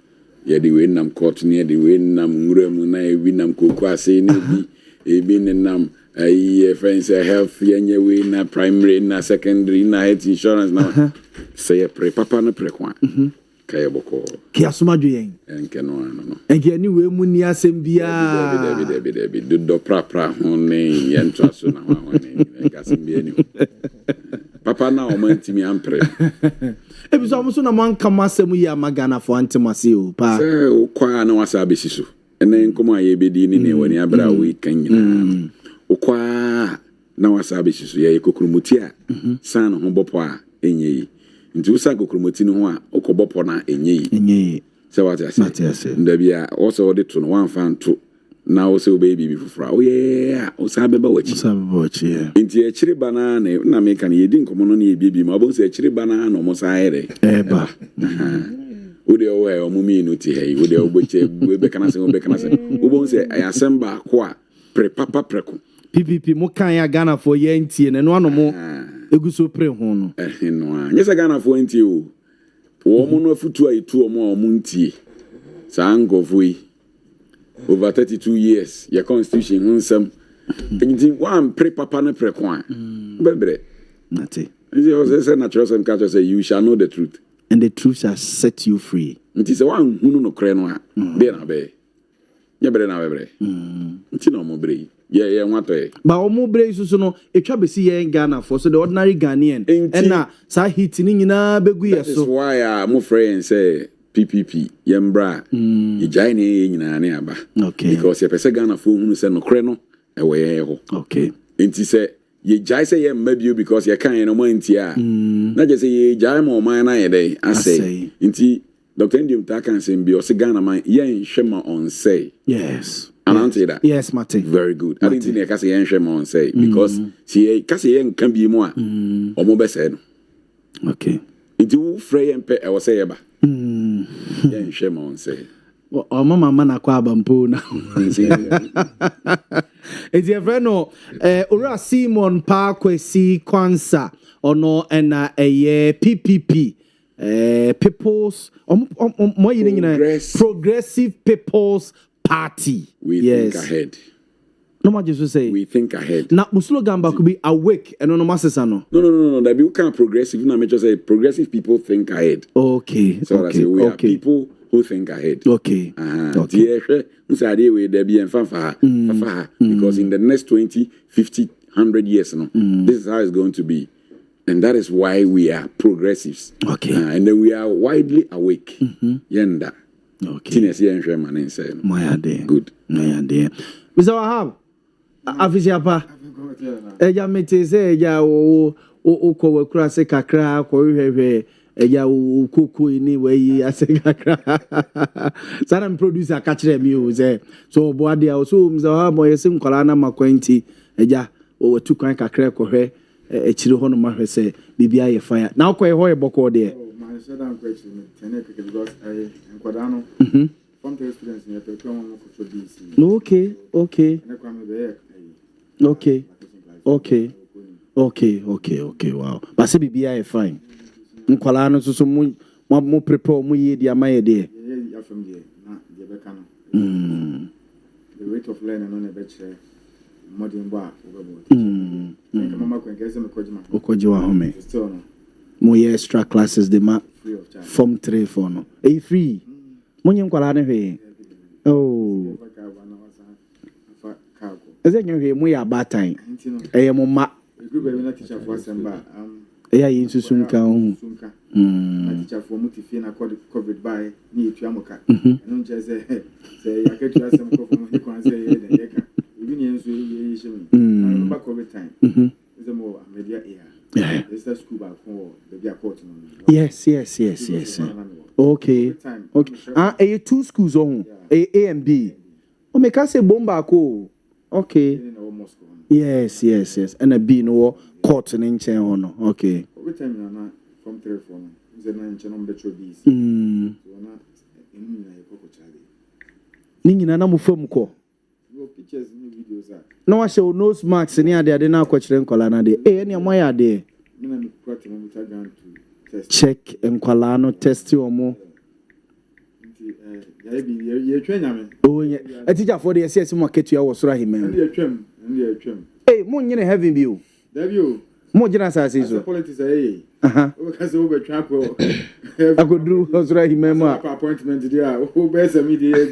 ye di we nam court ne di we nam nguremu na e wi nam koku ase ne bi e bi ne nam ai friends health yenye we na primary na secondary na health insurance na say pre papa na pre kwa kaya boko ki asomadu yen enke no no enke ni we mu ni asem bia Debi do pra ho ne yentwa so na ho ne enka asem bia ni papa na o man timi ampre ebiso amuso na man kama asem ya magana for antimase o pa o kwa na wasa abesi so ene nkomo aye bedi ni ne wani abra we kan nyina o kwa na wasa abesi so ye kokrumuti a san ho bopo a enyi nti usa kokrumuti no ho a okobopo na enyi se what I say ndabia o se odi to no wan fan to na o se o baby bi fufura o yeah o sa beba wachi nti e chiri banana na me kan yedi nkomo no na e bibi ma bo se e chiri banana no mo sa ere eba o de o he o mumi no ti he o de o boche we be kana se o bo se ayasemba ko a pre papa preko PPP mo kan ya Ghana for ye ntie ne no ano mo eguso pre ho no no nyesa Ghana for ntie o wo mo no afutu ayitu o mo ntie sa ngofui over 32 years your constitution hunsam anything one pre papa na pre kwa bebre nati is also say natural some culture say you shall know the truth and the truth shall set you free nti say one hunu no kre no a be na be nya bre na bebre nti no mo bre ye nwato e ba o mo bre so no etwa besi ye Ghana for so the ordinary Ghanaian and na sa hit ni nyina begu ye so that's why mo friend say PPP yembra ijai ne nyina ne aba okay because ye pese Ghana fo hunu se no kre no e we ye ho okay enti se ye jai say ye maybe because you can't no Montie na just say ye jai mo man na ye I say inti Dr. Ndium Takan say bi o se Ghana man ye nhwema on say yes and answer that yes Martin very good I didn't think you can say ye nhwema on say because see ka say ye nkan bi mu a omo be say no okay inti wo frey empe e wo say ye ba ye nhwema on say o mama na kwa abampo na ezi efreno ora Simon Parkwesi Kwansa ono na PPP People's Progressive People's Party. We think ahead. No more just say we think ahead. Now Musulo Gamba could be awake and no masesano. No. That we can't progressive. No, I just say progressive people think ahead. Okay. So okay. I say we are people who think ahead. Okay. Okay. Because in the next 20, 50, 100 years, this is how it's going to be. And that is why we are progressives. Okay. And then we are widely awake. Yenda. Okay. Good. Mr. Wahab, Afisiapa. Eja metese eja o kowekura se kakra ko hwehwe eja o kuku ni we ase kakra. Sana producer ka kire mi o say so boade a so Mr. Wahab yesi nkwala na makwanti eja o tu kwan kakra ko hwe echiri ho no mahwe se bibia ye fire. Na ko ye ho ye boko de. My second question because I nkwada no. From the experience in your Okay, wow. But say BBI fine. Nkwala no so mo prepare mo ye dia maye de. Yeah, from there. Na the beka no. The rate of learning on the betre modern bar overboard. Mama ko nkese me kojima. Okojiwa home. Still no. Mo ye extra classes de ma Free of charge. Form 3 for no. Free. Monye nkwala ne hwe. Oh. Eze nwe mu ya batan. Eye mo ma. Group be na teacher for Semba. Eya yin susu nka ho. Na teacher for mutifie na COVID by ni etua moka. No nche say ya ketu asem ko for mo kwan say ye den ye ka. Ibi ni enso ye shemi. Na remember COVID time. Eze mo media here. This school back for the court. Yes. Okay. A two schools on A and B. O me ka say bomba ko. Okay. Yes. And a B no court in chair on. Okay. Every time you are from 3 4 no. Is a 9 channel betro BC. So na enu na yeko chale. Ni nyina na mo fam ko. Your pictures in videos are. No wa show nose marks ni ade na akwachire nkola na de. Eni amoya ade. Me na me kwat thermometer gun to test. Check nkola no test omo. Ye twanyame. Oh yeah. A teacher for the SS market you was right man. Ye twem. Hey, mo nyine heaven bi o. There you. Mo jina asase so. Politics eh. O ka se o be twa ko. Agodru osra himema. Appointment there. O be se me there.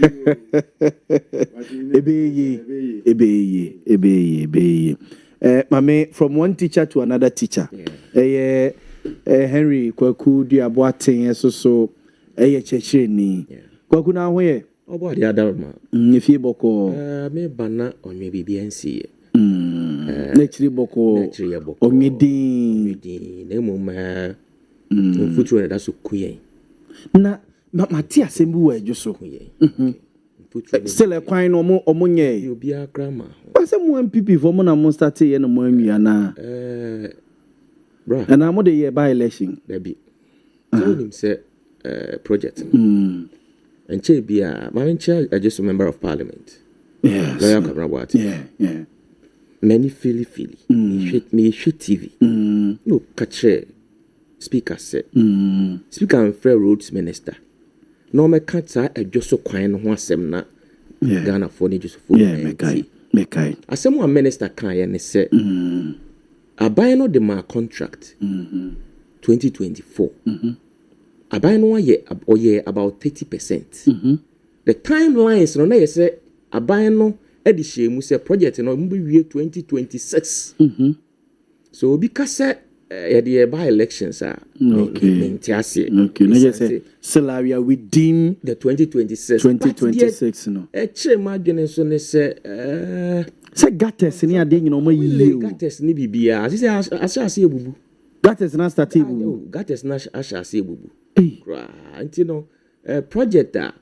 Ebeye. Mame, from one teacher to another teacher. Henry Kwaku Diaboating so chechire ni. Kwaku na ho ye. Obo dia darma. If boko. Me bana onwe BBNC. Nechiri boko. Onyedin. Na mum mfutu na da so kuyen. Na mati asembu wa ejo so. Still a kwine omo nye. You be a grammar. What's a more MPP for Mona Monstate and Moyana? Bra. And I'm the year by election. Baby. Told him, say, project. And Chebia, my chair, I just a member of parliament. Yes. Yeah. Many feely. Me shit TV. No, catch speaker said. Speaker and fair roads minister. No, my cats are just so quiet one semna. Ghana for ni just full. Yeah, mekai. Asem one minister can and say, I buy no the my contract 2024. I buy no year about 30%. The timelines no na say I buy no edition mu say project no mbe wie 2026. So because the by elections are okay. No just say salary within the 2026 no. Ma dwene so ne say Say gutters ni ade nyina o ma yiye. Gutters ni bibia. I say ashase ebubu. Gutters na start ebubu. Gutters na ashase ebubu. Kra, nti no project a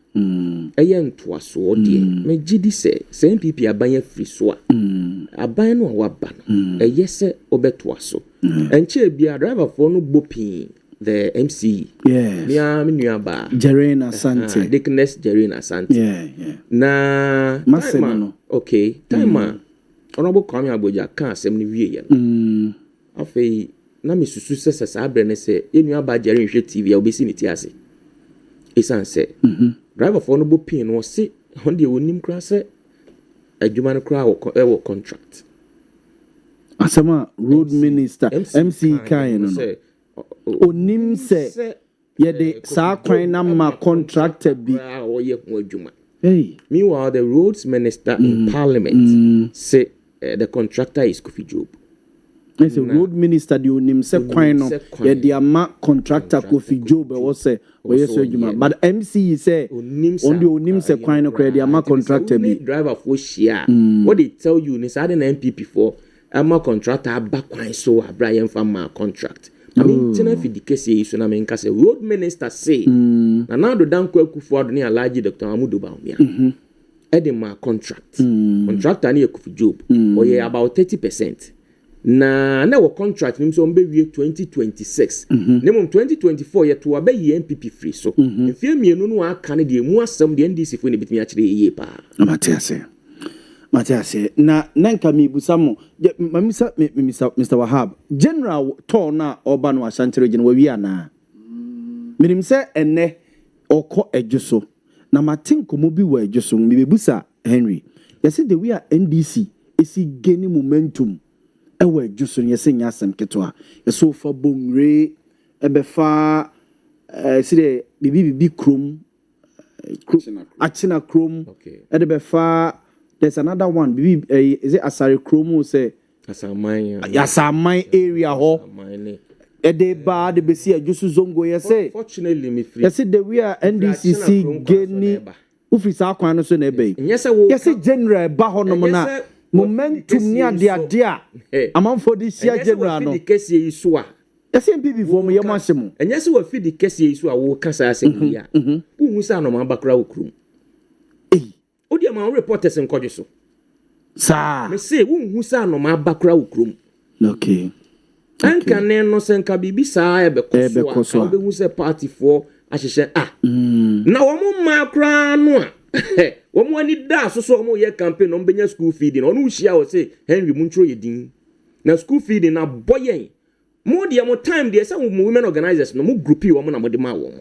eyen toaso de me gidi se MPP aban afiri so a aban no waba no eyese obetoaso enche bia driver for no bopin the MC yes me nuaba Jerena Asante Dickness Jerena Asante yeah na Masema no okay time honorable Kwame Agboja kan asem ni wie ye no afei na me susu se sa abre ne se enuaba Jerena hwe TV a obesi ni ti ase esan se driver for no bopin no se honde onim kra se adwuma no kra wo contract asama road minister MC kan no onim se ye de sa kwan na ma contractor bi o ye ko adwuma hey meanwhile the roads minister in parliament say the contractor is Kofi Job. Yes, a road minister the onim se kwan no ye de ama contractor Kofi Job we say we yes adwuma but MC say on the onim se kwan no credit ama contractor bi driver for share what they tell you ni say the MPP for ama contractor back kwan so Abraham farmer contract. I mean, Tina fi dikese isu na menka say road minister say na now do dan kwa kufu ni Alhaji Dr. Mahmoud Baumia. Edema contract. Contractor ni Kofi Job. Oye about 30%. Na wo contract nim so mbe wie 2026. Nemum 2024 ye to abe ye MPP free so. Mfie mienu no aka ne de mu asem de NDC fo ne bitimi a kire ye pa. Matiase na nanka mi busamo mamisa Mr. Wahab general tona oba no Ashanti region wa wi ana minim se enne okọ edwoso na matin komo bi wa edwoso mi bebusa Henry yesi the we are NDC esi gaining momentum e wa edwoso yesi nyasem ketwa yeso fa bomre ebefa sire bibi krom achina krom ebefa. There's another one. Is it Asari Kromo say Asamai area ho? Ede ba de besi ajusu zongo yese. Fortunately me free. Yese the we are NDCC geni ufisa akwan no so na ebe. Yese general ba ho no na momentum ni ade amanfo di sia general no. Kesi yiso a. Yese MPP for mo yema hyemo. Enyese wa fi di kesi yiso a wo kasa asem ya. Uhu sa no ma bakra wo krum. Odi ama reporters nkodwe so sa me say wonhu sa no ma bakra ukrum okay anka ne no senka bibi sa ebe koso a obehu se party for ahyehye na wo mo makra no a wo mo ani da so mo ye campaign no benya school feeding ono hia wo say Henry Muntro yedin na school feeding na boyen mo de mo time de say wo women organizers no mo group yi wo mo na mo de ma wo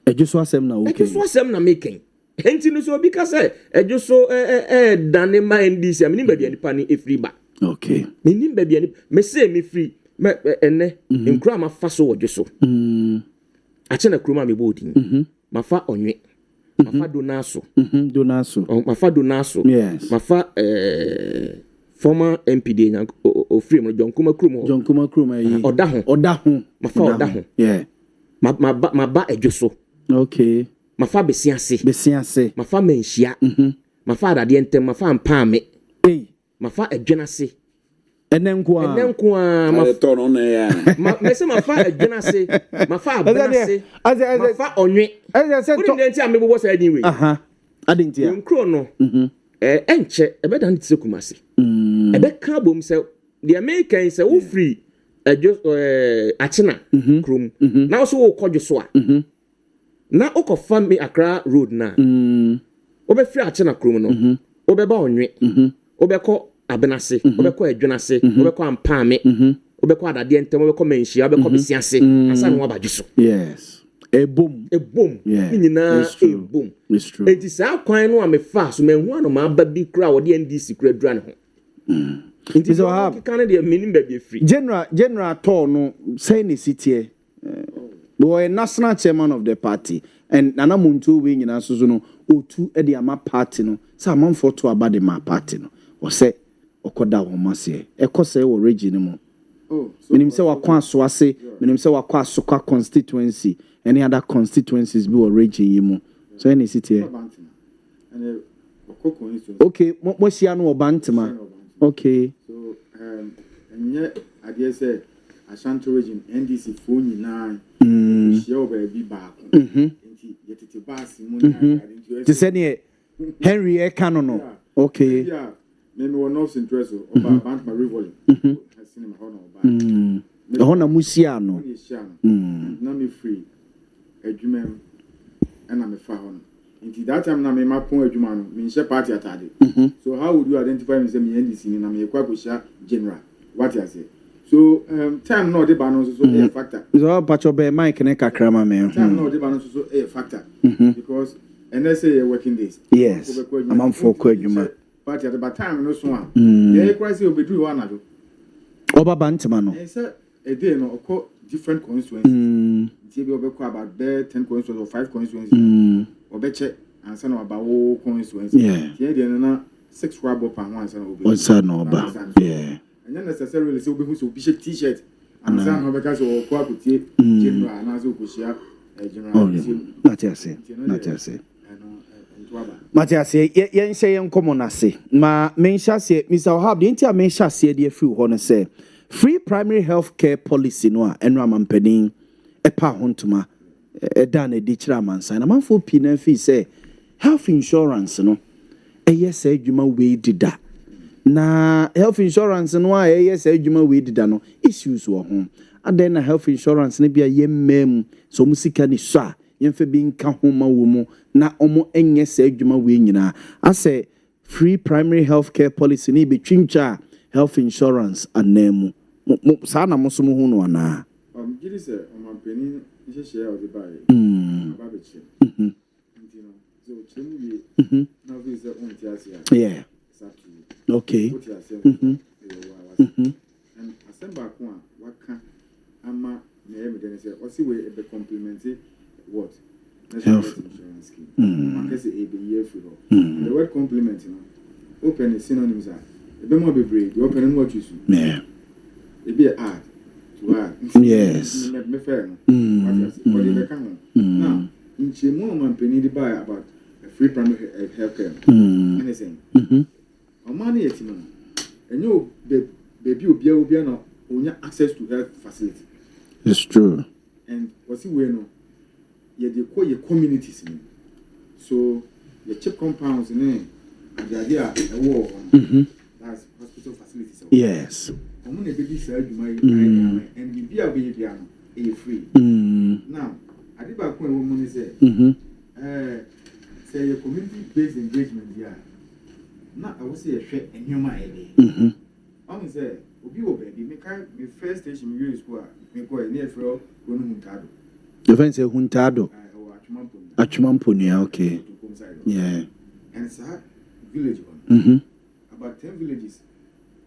ejuso asem na okay ejuso asem na making enti no so bi ka say ejuso dane ma NDC amini ba bia nipa ni efri ba okay mini ba bia ni me say me free me enne nkura ma fa so wojuso ache na kuruma me bodin ma fa onwe ma fa donaso ma fa donaso yes ma fa former MPD nyank ofri mo Jonkuma Krum oda ho ma fa oda ho yeah ma ba ejuso okay ma fa besiase ma fa menhia ma fa adade entem ma fa mpaame ma fa adwenase enenko a ma to no na ya ma se ma fa adwenase ma fa abenase ma fa onwe uri ndenti amebo sa adin we adinti a nkro no enche ebe dan tse kumase ebe ka bom se the American se wo free achina krom na so wo kodwo so a na okofa me Accra road na obefiri achina krom no obeba onwe obekọ abenase obekọ adwenase obekọ ampame obekọ adade entem obekọ menhia obekọ besiase asa no abadwiso yes ebom nyina ebom enti sa kwan no amefa so menhu ano ma aba bi kra wo de NDC kra dura ne ho enti so ha kan de menim ba bi free general tour no say ne sitie we national chairman of the party and Nana Muntu we nyina so no otu e de ama party no say amanfo to aba de ma party no o say okoda wo mase e ko say wo region mo minim say wakwa so ase minim say wakwa so kwa constituency any other constituencies be wo region yi mo so any city okay mo sia no obantima Okay. So and yet I dare say Ashanti region NDC phone nine. She over be back. Yet it bass to send it Henry E. Canon. Okay. Yeah. Maybe we're not interested about Bank Marivoli. Has seen him honor. The Honor Musiano. Not me free. A Juman and I'm a found. Until that time, I made my point, Juman, means a party at So, how would you identify me as a NDC and I'm a Quakusha general? What I say? So, time no, the balance is a factor. So, I'll patch up a mic and a crama, man. Time no, the balance is a factor. Because, and let's say working days. Yes, I'm on for Quajuman. Party at the time, no swan. The crisis will be do one of Oba Bantamano. It's a day no different constituencies. Maybe we talk about 10 constituencies or 5 constituencies. Or better, and some about all constituencies. Yeah. Here they are 6 rubber per one. What's that no about? Yeah. And then necessarily so who so bishop T-shirt and some of because or quality general and as we share general. Not I say. Not I say. Matias, yen say yen common ase. Ma mensha say Mr. Ohab, the entire mensha say the free one say free primary health care policy no a enra mampanin epa hontuma dan e dichira mansan. Man for pina fi say health insurance no eye say adwuma we dida. Na health insurance no a eye say adwuma we dida no issues wo ho. Aden na health insurance ne bia yemmem so musika ni so a yemfe bi nka homa wo mu na omo enye sa adwuma we nyina ase free primary health care policy ni betwincha health insurance anemu sa na mo so mu hu no ana gidi se omampeni ihe share of the buy aba be che ntino so chemi bi na visa on ti asia yeah okay and asemba ko a waka ama na evidence o si we be complemented what national health insurance scheme market say a year for the word complement open synonyms are e be more be breed you open what you yeah e be add to add yes me fair what you be can now in chemo man penny the buy about a free primary health care anything o man yet no and you baby obi na onya access to health facility it's true and what's we no they call your communities. So the chip compounds and the idea a war that's hospital facilities. Yes. I'm going to be surgery and the beer baby are free. Now, I did back when woman say, say your community based engagement here. Now I will say a share and human idea. I say, Obi Obedi, make my first station use school, make go near for going to the fence say Huntado. Achumampunia, okay. Yeah. And it's a village one. About 10 villages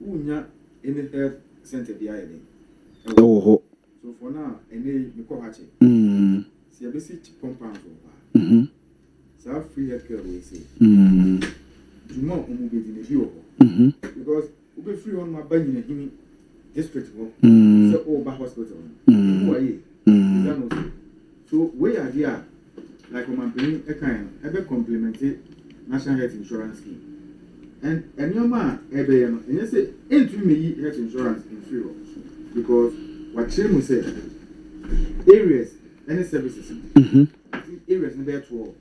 who nya in the health center behind it. Oh. So for now, any Mikohachi. See a basic compound over. So free healthcare we say. Do not move in the view. Because we be free on my body in a district. So over hospital. Who are you? So where are they? Like when I'm bringing a kind, ever complemented national health insurance scheme, and your man ever and you say into me health insurance in free because what Chim will say areas any services areas in there 12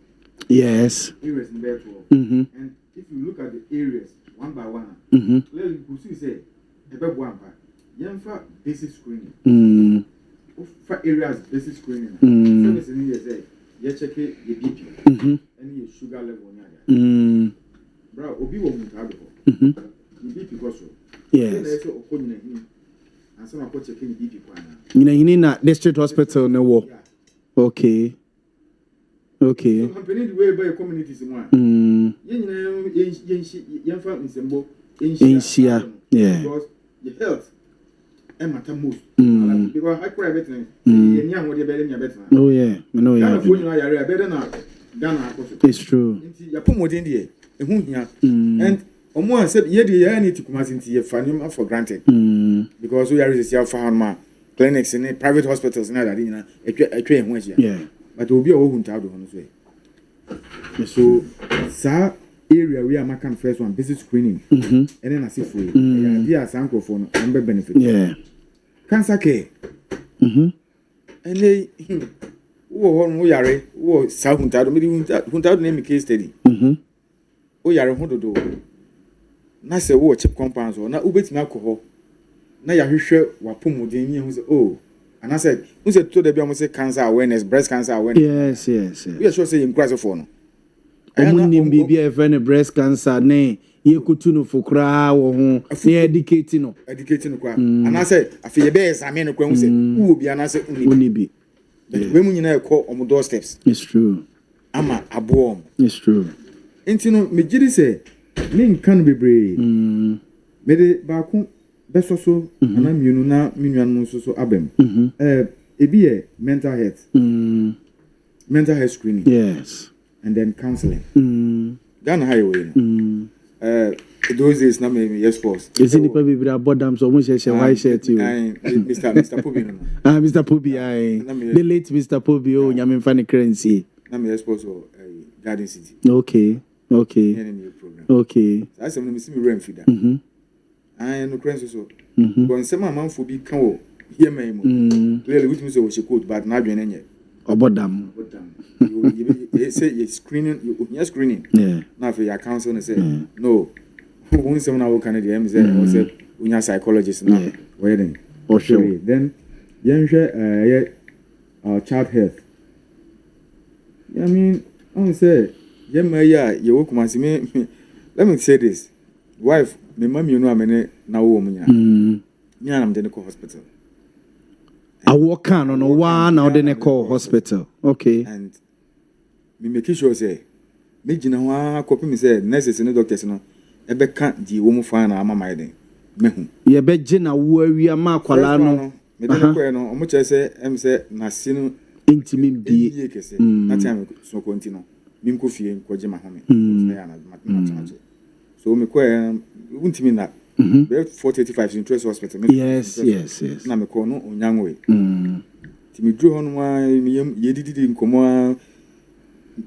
yes areas in there 12 and if you look at the areas one by one clearly you could see say ever one by yamfa basic screening. For areas basic screening service in here say you check your BP and your sugar level bro obi wo muntado your BP goes yes so okoni na and some are checking BP kwana you na district hospital no wo okay so company the way by communities mo yen fa nsembo enshia yeah because the health matter most because I cry better oh yeah I know it's true and omo said ye dey need to come into your family for granted because we are resist for ma clinics in private hospitals na that na etwa ehun yeah but obi o hu ntado ho so sa area we are making first one basic screening. And then I see free. Yeah, dear Sanko phone number benefit. Yeah. Cancer care. And they who are who South name case study. Oh, yare ho dodo. Na se wo chip compounds na ubetimi alcohol. Na ya hwehwe wapomodin ni hu se oh. And I said, who said to the be say cancer awareness, breast cancer awareness. Yes. We are sure say in Christ for no. Omunim bibia e friend breast cancer ne ye kutu no fokra wo ho ne educating no. Educating kwa. And I said, afi ye be examine no kwa hu se wo bi ana se unibi. We mu nyina e call on doorsteps. It's true. Ama abo. It's true. Enti no me gidi say me nkan bebre. Me de ba ku besoso ana mienu na minuan no so abem. Ebi e mental health. Mental health screening. Yes. And then counseling. Ghana highway. Those days na me yes boss. Is it people be about them so much share white shirt you. Mr. Pobi no. Mr. Pobi the late Mr. Pobi oh nyame fa ne currency. Na me yes boss Garden City. Okay. Okay. I say me see me rent feeder. I no currency so. But some amanfo bi kan o hear me mo. Clearly which means we should code but na adwene nye. Obodam. You say you screening, you screening. Yeah. Now for your counsel and say no. When someone will Canada, I say we are psychologists now. Where then? For sure. Then child health. I mean, I say you work me. Let me say this. Wife, my mom, you know, I'm in now woman. Me and I'm in the hospital. I walk on one now then call hospital. Okay. And me make sure say me jina wa copy me say nurses and doctors no e be kan di wo mu fa na ama mai den me hu ye be jina wo awia ma kwala no me dey ko no o mo che say em say na si no intimi bi kese na time so continue me ko fie ko je ma home na na matematic so me ko untimi na be 435 interest hospital yes na me ko no onyanwe ti me dru ho no wa ye didi nkomo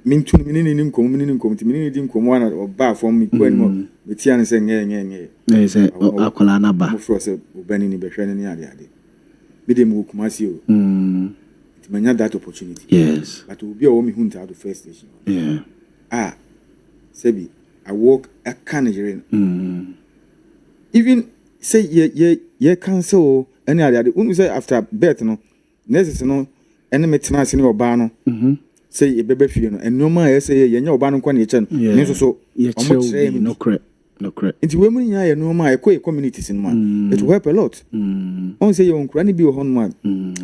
mintu minini nkomo ti minini di nkomo na oba form mi ko animo me tia ne se nye say akwala na ba mo fro se obani ni be hwe ne ade me dem wo kumasi o ti manya that opportunity yes but obi o mi hunta at the first station sebi I work a Canadian even say ye cancel any ade unu say after birth no nurses no ene metena se ne oba no say ye bebe fie no enoma ye say ye nya oba no kwa ne che no ne so omo chere no correct nti we mu nya ye enoma ye ko communities no ma it will help a lot on say ye onkura ne bi wo ho no ma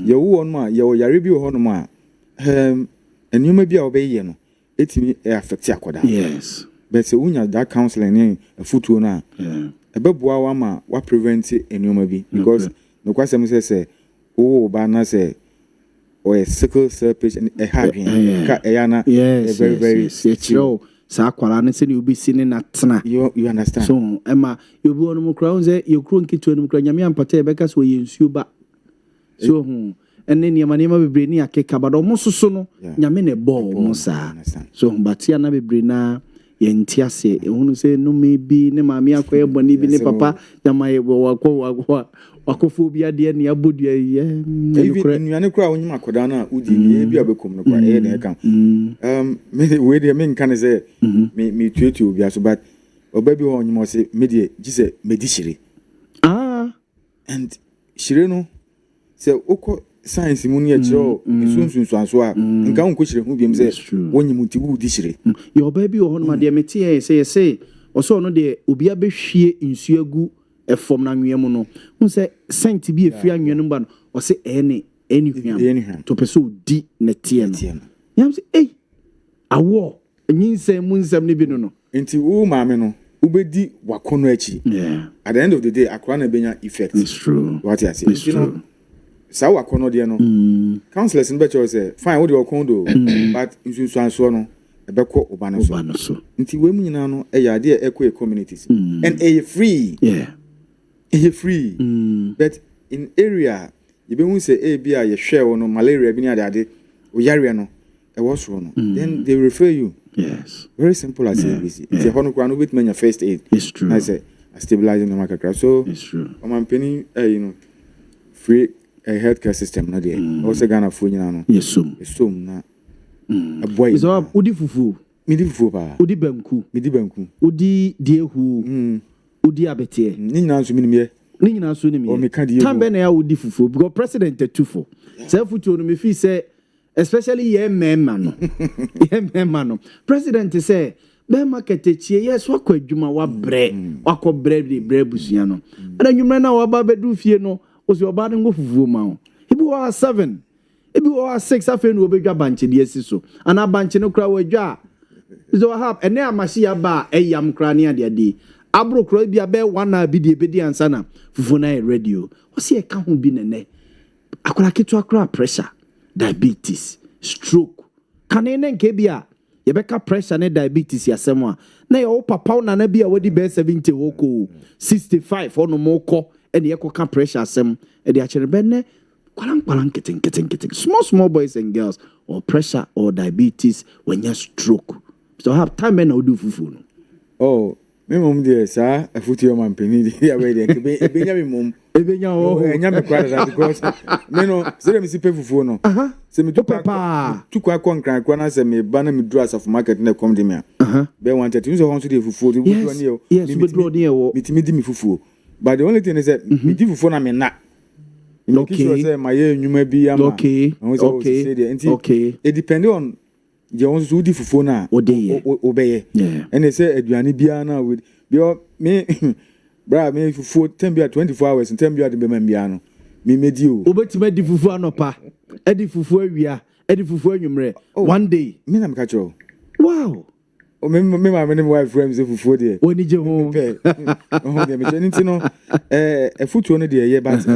ye wo no ma ye wo yare bi wo ho no ma enoma bi a obe ye no etimi affect akoda yes but say unya that counseling ne afutuo na ebeboa wa ma wa prevent enoma bi because no kwasem say o ba na say or a sickle cell patient a having Ayana very show sa kwala ne se ne obi sine na tena you understand so Emma you be on mo crown say you kro nkitu no kro nyame ampata e beka so ye nsuo ba so enne ne ma bebre ni akeka ba do mo soso no nyame ne ball mo sa so batia na bebre na ye ntiase ehunu se no maybe ne maami akoye boni bi ne papa nyama ye wakofo bi ade ne abodua ye nnuane kura wonyima akoda na udi ni bi abekom no kwa e na eka me we de me nkan se me tuetu obi aso but oba bi ho onyima se me de gise medi shire and shire no se oko science mu ne akiro esunsun anso a nka won ko shire hu biem se wonyim nti wu di shire ye oba bi ho no ma de meti e se oso no de obi abehwie nsu agu efom na nwea mu no hu se sent bi efia nwea no ba no o se ene hwam to peso di ne tie no yam se awo nyinsem mu nsem ne bi no nti wo maame no ubedi wakono achi at the end of the day akwa na benya effect it's true what you say you know sa wakono de no counselors nbe cho say fine wo de wakono but nsunsu anso no ebekọ oba no so nti we mu nyina no eyade ekọ communities and free free but in area you be hu say bia ye hwe wo no malaria bi ni ade o yare no e wo so no then they refer you Yes. Very simple as ABC. It's a honor crown with many first aid. It's true. I say stabilizing the market crash. So it's true. I'm penny, free healthcare system. Not there. Also Ghana phone, you know. Yes, so. It's so na. A boy. So udi fufu. Midi fufu pa. Udi benku. Midi benku. Udi diehu. Udi abete. Ni na nso minimye. Ni nyina so ni me. O me ka diehu. Tambe na ya udi fufu because president tufo. Say futu no me fi say especially ye memma no. Ye memma no. President say be market chie yes wakọ adwuma wa bre. Wakọ bre busua no. Ana nwumre na wa ba bedu fie no. Osi oba de ngo fufu ma o. Ibi wa 7. Ibi wa 6 afen wo bedwa banche de asi so. Ana banche no kra wa dwa. So have ene amashi ya ba eyam kra ne ade ade. Abro kra bi abe wana bi de bedi ansa na fufu na radio. Osi e ka ho bi nene. Akola ketu akra pressure, diabetes, stroke. Kanene nke bia ye beka pressure ne diabetes yasem a na ye o papa na na bia wadi be 70 woko 65 ono moko ene ye koka pressure asem e de akere be ne kwalan keten small boys and girls or pressure or diabetes when you stroke so have time na odu fufu no. Oh, me mom dey sa afuti o man peni dey we dey be nya me mom ebenya o nya me kwara because me no say me si pe fufu no se me tukwa konkran kwa na se me ba na me dru as of market na come dey me be wanted to use hon so dey fufu dey fufu ni o yes be dru ni o me timi di me fufu but the only thing is that me di fufu na me na okay say my nyuma bi ama okay it depend on the ones who di fufu na obeye and they say aduane bia na with me bra me fufu 10 bia 24 hours and 10 bia de be man bia no me medi o obetima di fufu anopa edi fufu awia edi fufu anwumre one day me na me ka cho wow o me my wife friends fufu de oni je ho oh de me nti no futu no de ye but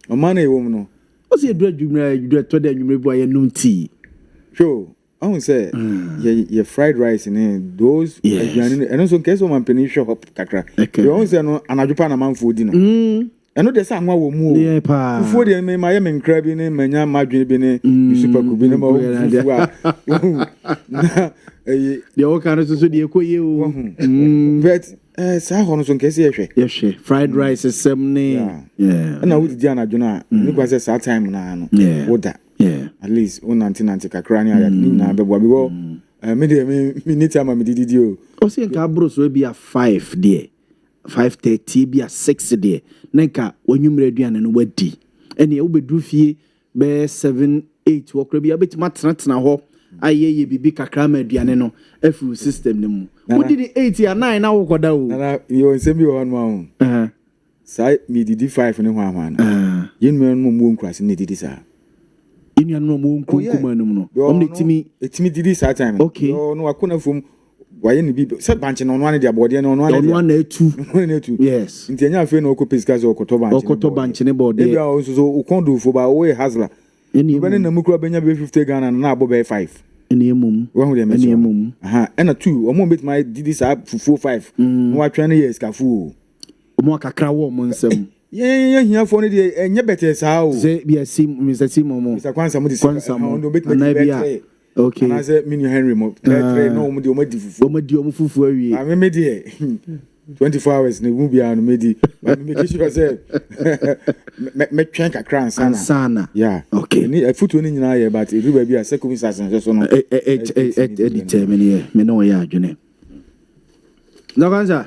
o man e wo no o se edu adwumre to de anwumre bu aye num tea sure I won't say your fried rice and those and also in case of my penny shop kakra. You won't say no anajupa na man food no. I know there's someone will move. Yeah, pa. Before they may my men crabbing in manya margin bene super kubina mo. The all kind of so the equal you. But sa hono so nkese yehwe. Yehwe. Fried rice is semne. Yeah. Na wudi dia na jona. Ni kwa say sa time na no. Oda. Yeah. At least 190 kakra ni aya ni na bebo bebo me dey me need time me didi o. O se nka bro so be a 5 there. 5:30 be a 6 there. Nenka wonwumre aduane no wadi. Ene e wo bedu fie be 7 8 wo kra bi abetima tena ho ayeye bibi kakra ma aduane no afu system ne mu. Wo didi 8 ya 9 na wo koda o. Na yo nsem bi ho no ma. Sai me didi 5 ne ho ama na. Yenu no mo nkrase ne didi sa. Inu anu mo nkunkum anu no om etimi didi sa time okay no akona fom waye ne bi se banche no anu de abode no anu etu yes nti anya afi no okopes kaze okoto banche ne bode e bia so ukondo fo ba we hasla eni be na mukura benya be 50 Ghana na abo be 5 eni emum wo de eni emum ena 2 omo bet my didi sa 4 5 no watwa na yes kafu omo kakra wo mo nsem yeah here for the enye better sa o say be sim Mr. Simomo Mr. Kwansa mo di no bet me okay and I say Mini Henry mo no mo di omo fufu awie I me di 24 hours ne mu bia no me di but me make sure say me twen kakra sana yeah okay ni futu ni nyina ye but every baby a circumstance so no determine here me no ya adwene no kansa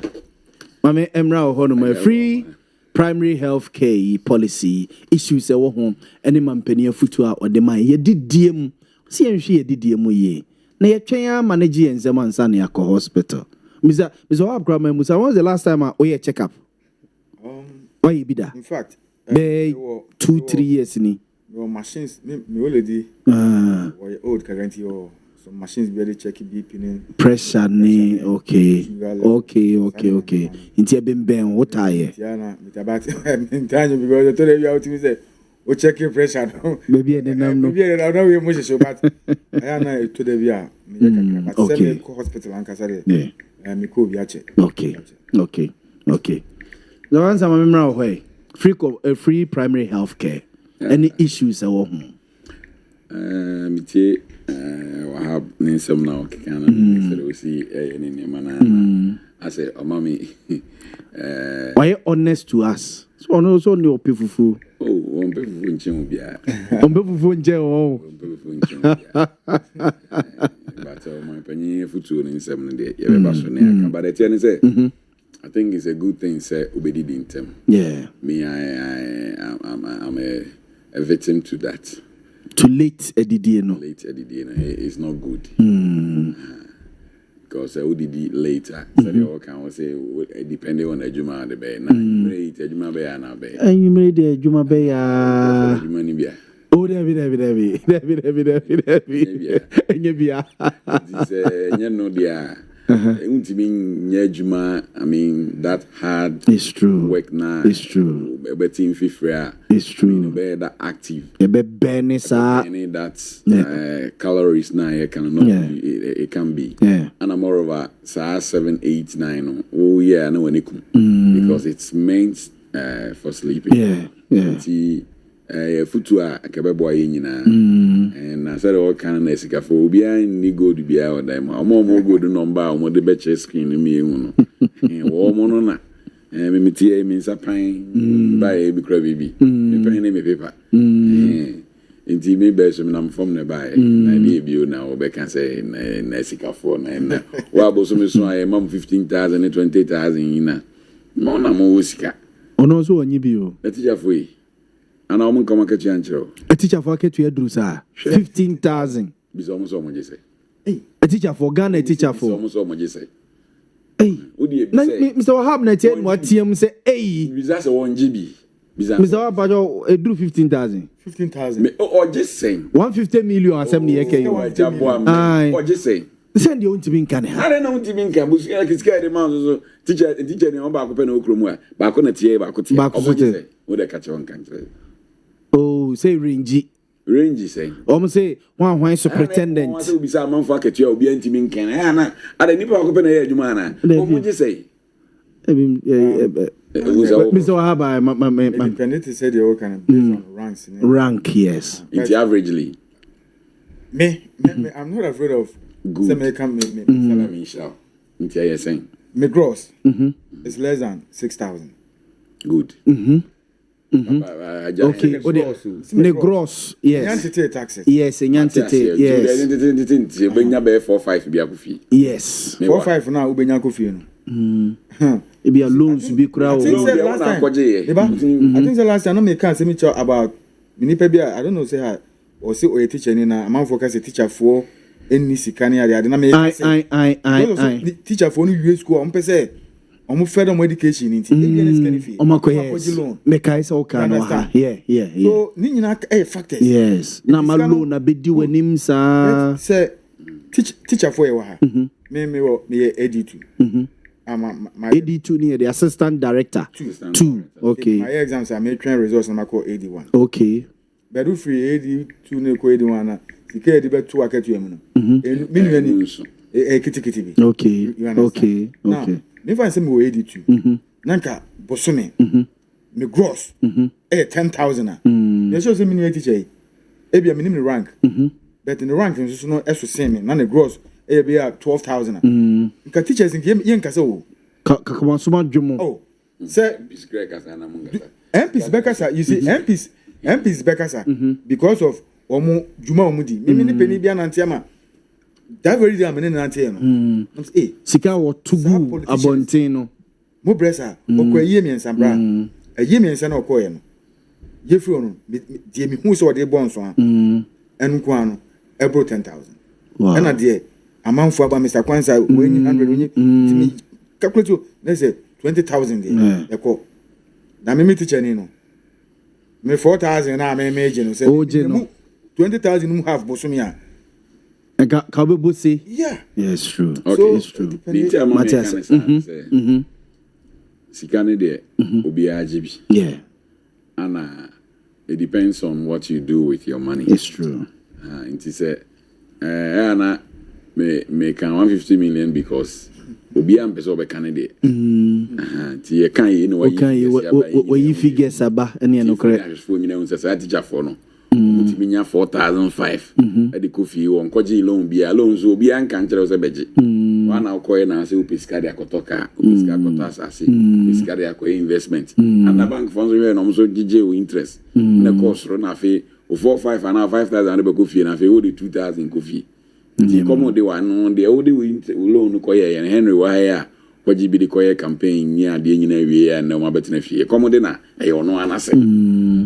mame emra ho no my free primary health care policy issues e wo ho ene mampani afutu a ode man ye didiem si enhwe ye didiem ye na ye twen a manage enzem ansa na yakọ hospital Mr. Abgrama Musa, when was the last time I check up? Why you be that? In fact, 2-3 years ni. Your machines, me already. Or your old guarantee or some machines be able to check BP ni. Pressure ni, okay. Inti ben what are you? Tiana, me tabati. Intanyo because I told you how to say. O check your pressure. Maybe I no. Maybe I don't know we much so but I am to the via. But send hospital and kasare. Yeah. Me ko bi ache. Okay. The ones I'm remember why free primary health care. Any issues at home? Me tie Wahab Ninsam now can we see any man. I say, oh, mommy, why you honest to us? So, no, so no people. Oh, one people in Chimbia. On people for jail. But my penny foot in 7 days. But I tell you, say, I think it's a good thing, say, obedi dintem. Yeah. Me, I'm a victim to that. Too late, Eddie, no. Late Eddie, it's not good. Because I would later. So the all can say, depending on the Juma the bay. Now, you made the Juma bay and a bay. And you made the Juma bay. Oh, David. I mean, that hard it's true. work now. It's true. Team FIFA. It's true. That active. That calories now. It cannot. It can be. Yeah. And I'm more of a 7, 8, 9. Oh yeah, I know when it come because it's meant for sleeping. Yeah. Futua akabeboa nyina and I said all kind of sika for obi an ni gold bia o dai ma mo gold number o de be che screen mi hu no wo mo no na me tie mi sapan ba e bi kra bibi me pen me paper enti me be so me nam form ne ba na di bi o na o be kan say na sika for na wa bo so me so ay mam 15,000 and 20,000 na mo na mo sika ono so onyi bi o e teacher for yi and I'm going to catch you. A teacher for get to your 15,000. Be almost almost just say. A teacher for Ghana, a teacher for almost almost just say. Hey, Mr. Wahab, what TM say, hey, that's a 1 GB. Mr. Wahab, a drew 15,000. 15,000. Or just saying 150 million and 70 or just saying. Send you to be in Canada. I don't know what you mean. Can we scare the mouse? Teacher, no back up in Okromwa, back on a TA, back on what I catch on country. Oh, say Rangy. Rangy say. Almost say one why so pretendent. I will be some man for at your be anti-min can. I don't need to open a Jumana. What would you say? Mr. Wahab, independent said you can based on ranks. Rank, yes. It's averagely. Me, I'm not afraid of good. Some can make salary. Shall. Until you're saying. My gross is less than 6,000. Good. Okay. The gross, yes. Entity taxes. Yes, entity, yes. Benya 4-5 be a fee. Yes. 4-5 now ubenya kofi. It be a loans to be crowd. I think the last time I make can say me about minipa bia I don't know say how or say o teacher ni na man focus a teacher for any sikani ade na make I teacher for no US school on pese omo further education ni nti any scan fee omo ko yes make I say okay no ha yeah so ni nyina factors yes na ma loan na be di wanim sa say teacher for you ha me AD2 my AD2 near the assistant director 2 okay my exams are my train results na call AD1 okay but do free AD2 ne ko AD1 na sika edi betu aketu emu no menu ani kitikiti bi okay me find say me we AD2 nanka bosome me gross 10,000 na you show say me teacher e bia me rank but in the rank nso no eso same na the gross e bia 12,000 nka teachers nke yen kasa o ka so ma dwemo oh say MPs Greg kasa na munga MPs bekasa you see MPs bekasa because of omo juma omo di me ni peni bia nantia ma that very day am na nantia no sika wo tugu abontin no mo bresa okoye miensa bra aye miensa na okoye no ye free no die mi hu so de bon so a enu ko ano ebro 10,000 na de amanfo aba Mr. Kwanza wenyi 100 wenyi timi calculate na say 20,000 de eko na me teacher ni no me 4,000 na me meje no say 20,000 mu half bosomi a ka be bosi yeah yes true okay so, it's true Matthias sikane de obi ajibi yeah and it depends on what you do with your money. It's true. It is a me can 150 million because obi am person be Canada. Ti e kan you know what you figures aba ene no correct. For me na unsa sa teacher for no. mutimi nya 4,005 e de kofi won koji loan bia loan so bia nka nkyere so beje wana ukoye na se upiska de akotoka upiska akotasa se upiska de akoye investment and the bank funds we no so gije o interest na cost ro na fe o 4,500 and 5,000 be kofi na fe o de 2,000 kofi nti komo de wa no de o de loan ko ye Henry wa ya kwaji bi de koye campaign ni ade nyina wie ya na o mabetena fie komo de na e ono anase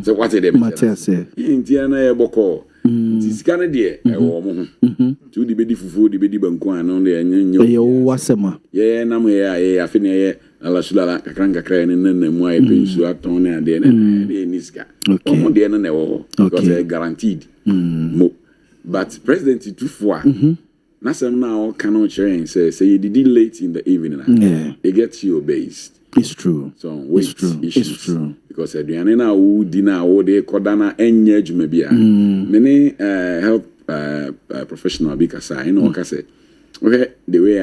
so what e dem nti ana e boko nti sika ne de e wo mo ho tu di bedi fufu di bedi banku ano de enyo ye wo wasema ye na mo ye afi ne ye ala sulala kakra ne na mu ai pensu aton ne ade ne de niska omo de ne wo because guaranteed mo but president tufua na some now cannot change say you did late in the evening it gets you based. It's true. So wait, it's true. Because aduane na wo di na wo de kodana enye adwuma bia. Many health professional bi kasa I know kasa. Okay, the way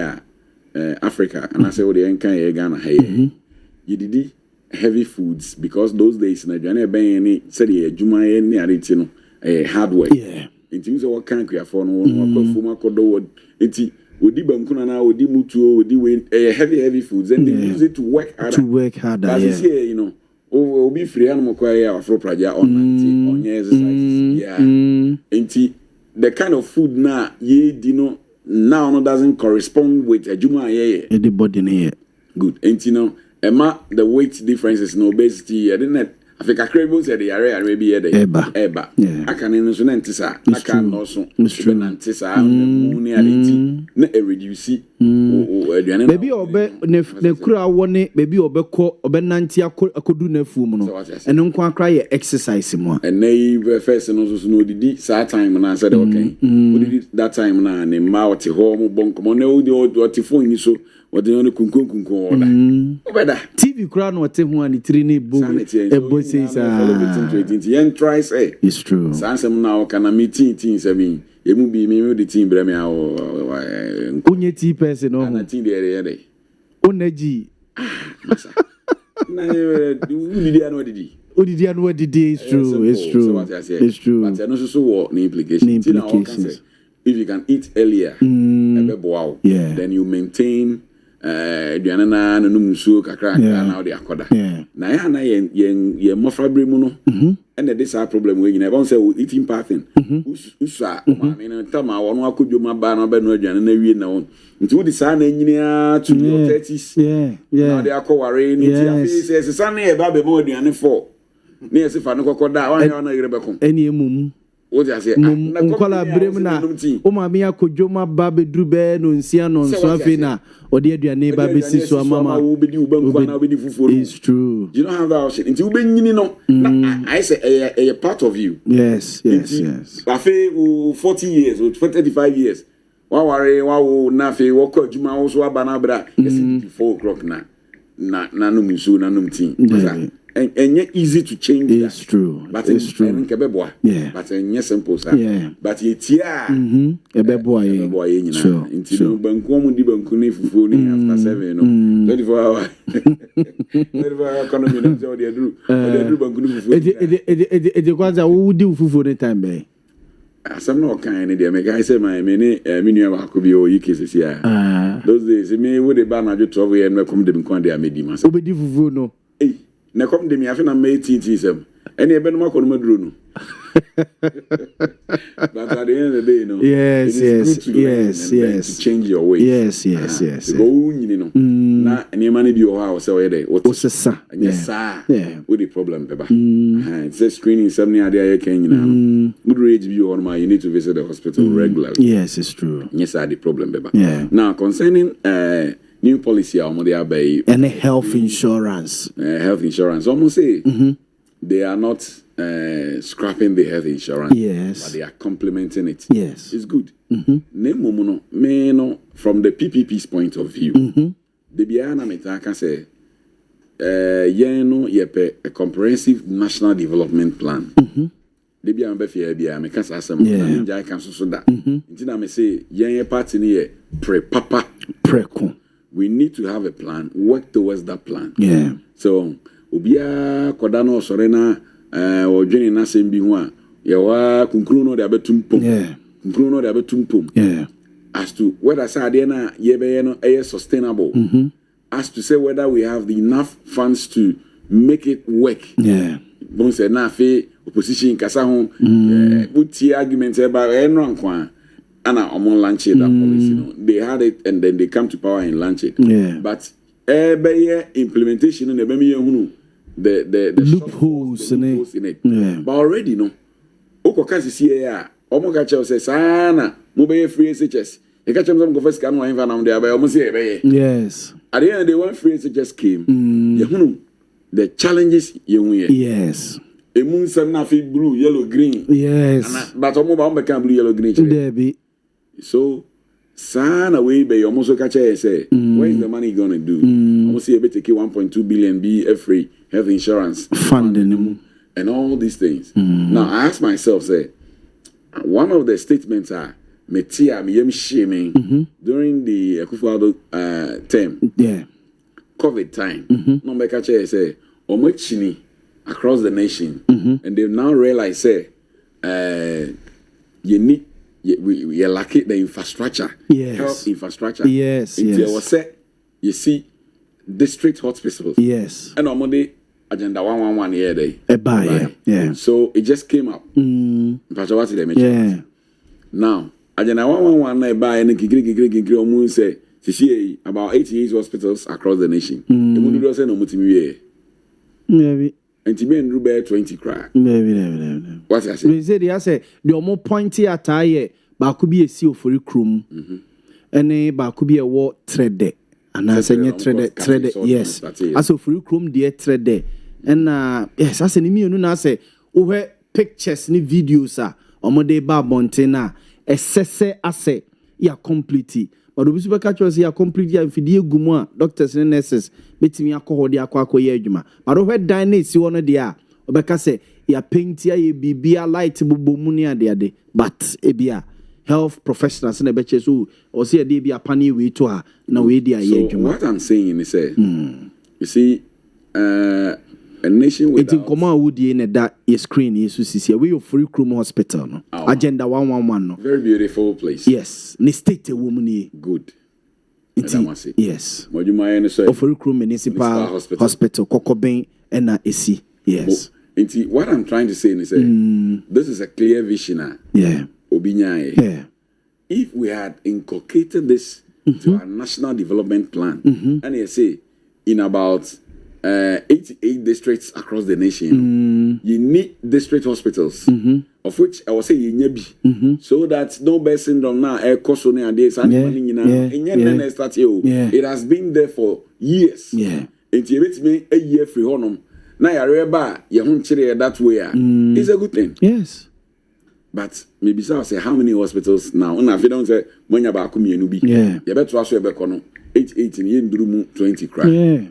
Africa and I say what the enkan ye Ghana hey. You did heavy foods because those days na aduane ben ni say the adwuma ye ni areti no hard work. Yeah. It means what can create for no akofuma kodo enti odi bankuna na odi mutuo odi we heavy foods and they use it to work harder. But this year, you know, obi free animal kwaya afro praja on exercise. Yeah. Enti the kind of food na ye dino now no doesn't correspond with ejuma ye. The body ne. Good. Enti no ema the weight differences no obesity I didn't Africa credible said the area maybe eba I can in so ntisa I can also ntisa muni ariti na reduce aduane baby obe ne kura woni baby obekọ obenanti akodu na fu mu no eno nkwa akra ye exercise mu and na first no so no didi saa time na said okay didi that time na ne ma oti ho mu bonko na oti phone ni so what the only kunkun oda obeda TV kura no te ho ani tiri ne bo says try say it's true sansem now kana meeting 7 emu bi me the team bre me onye tea person no na team there onaji na udidi anu odidi is true it's true but no so what implications if you can eat earlier then you maintain aduane na num suo kakra na odi akoda na ya na ye mofra bre mu no and this our problem we nyina bon say eating pattern usa ma me no tama wono akodwo ma ba na ba no aduane na wie na won nti wodi sa na nyina to your 30s na odi akoware ni ti afi say sa na e ba be mo aduane for na ye se fa no kokoda wa ya na yire bekom eni emum o ja say na kola brem na o ma me akodwo ma ba be dru be no nsia no nso afi na odi aduane ba be si so mama wo be di ubanku na wo be di fufuru it's true you don't have that shit nti wo be nyini no I say a part of you yes afi 40 years or 35 years wa ware wa wo na afi wo ko adwuma wo so aba na bra 4 o'clock na no musu na no mtin and easy to change it's that. True but it's true yeah but yes simple sir but yetia ebeboa ye nyina nti banku mu di banku ni fufu ni after 7 no 24 hours 24 hour economy na so dey do banku ni fufu e kwaza wo di fufu ni time be asam no kan ni dey make I say my me ni menu ba ko bi o yike sisi those days me wo dey ba na jo 12 year no come dey nko dey amedi ma so obedi fufu no na come de me afi na me TT7 ene ebe no makọ no maduro no but at the end of the day no yes to change your ways yes go nyini no na ene ma ne bi o ha o se o ye dey o sesa yes with the problem beba it's a screening something ade aye kan nyina no maduro age bi o no ma you need to visit the hospital regularly yes it's true yes the problem beba now concerning new policy almost they are by and health insurance almost say they are not scrapping the health insurance but they are complementing it it's good no from the PPP's point of view the biana meta can say a comprehensive national development plan the biana be fear bia me can say asem na nja kan so da ntina me say yen party ni preko we need to have a plan, work towards that plan. Yeah. So, ubia kodano sorena odwene na sembi ho a yawa kunkuru no de abetum pom kunkuru no de abetum pom as to whether say ade na ye be no sustainable as to say whether we have the enough funds to make it work bon say na fe opposition kasa ho buti argument about enro nkwa ana omon launch that policy no they had it and then they come to power and launch it but implementation in the the loopholes in it but already no okoka sisi ya omo ka che say sana mo be free SHS e ka chem go first can one na dey omo say be yes at the end the one free SHS came you know the challenges you yes emun sem na fi blue yellow green yes but omo ba can blue yellow green there be so sana we be almost so catch say where is the money gonna do almost see a bit take 1.2 billion be a free health insurance funding and all these things now I ask myself say one of the statements are metia me yem shaming during the Akufo-Addo term COVID time no make catch say omochini across the nation and they now realize say you need we are lucky the infrastructure, health infrastructure. Yes, Until was set, you see, district hospitals. Yes. And on Monday, agenda 111 here day. Yeah. So it just came up. Yeah. Now, agenda 111 buy and gigri almost say see about 88 hospitals across the nation. The money does say no mutimi. Maybe. And to be in Rube 20 crack. Maybe. What I say? They say the more pointy attire, but could be a seal for a crum. And a bar could be a war thread. And I say, thread, yes. As a free crum, dear thread. And yes, as an immune, I say, over pictures, ni videos, or more day bar Montena, a sese assay, ya complete. But the super catchers here completely and Fidia Guma, doctors and nurses, betting me a cohort de aquaco yejuma. But over diners, you wanna dear, Obeka say, ya paintia, ye be a light bumunia de day, but ebia health professionals in the betches who or see a day be a panny way to her. No way, dear yejuma. What I'm saying is, you see, a nation with in command would in that screen is to see we free Chrome Hospital. No? Agenda 111. No? Very beautiful place. Yes. Ni state a woman. Good. Yes. What you mind say? Free Chrome Municipal Hospital. Kokoben and AC. Yes. What I'm trying to say is this is a clear vision. Yeah. Obinyai. Yeah. If we had inculcated this to our national development plan, and you say in about 88 districts across the nation, you need district hospitals, of which I will say so that no bad syndrome now it has been there for years. A year free honum. Now that way it's a good thing. Yes. But maybe so I say how many hospitals now? And if you don't say when you're back you better also be 18 20 cry. Yeah.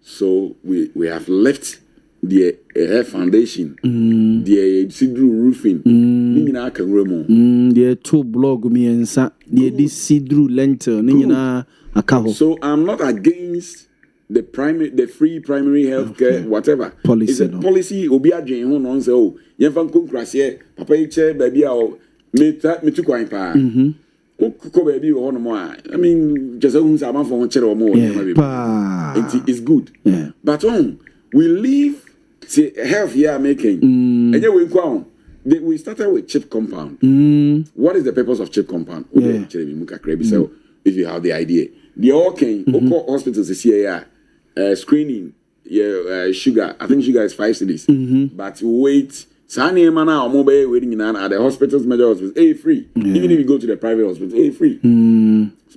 So we have left the air foundation, the see-through roofing. The two blog me and the see-through lantern. So I'm not against the free primary health care, whatever. Policy. It's a policy. Obia Jane who knows you have a papa chair baby me too quite pa. Baby or no more. I mean, just a man for chair or more. It's good. Yeah. But we leave health here making. And then we started with chip compound. What is the purpose of chip compound? So if you have the idea, the all came hospitals this year screening sugar. I think sugar is 5 cities. But wait. Sani mana or mobile waiting at the hospitals, major hospitals, free. Even if you go to the private hospitals, free.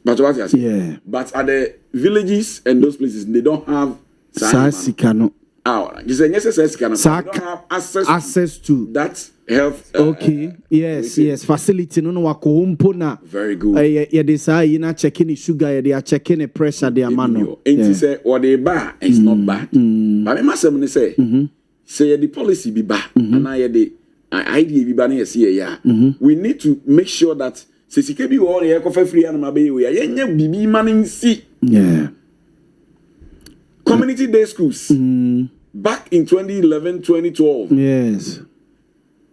But what I say, but at the villages and those places, they don't have Sasikano. Just a necessary scan. They don't have access to that health. Okay. Yes. Facility no wakohumpona. Very good. Yeah, they say you're not checking the sugar, they are checking the pressure, they are manual. And he say what they buy is not bad. But I must say. Say the policy be bad, and I the idea be bad. We need to make sure that CCKB or the eco free animal be we are BB manning see. Yeah. Community day schools back in 2011, 2012. Yes.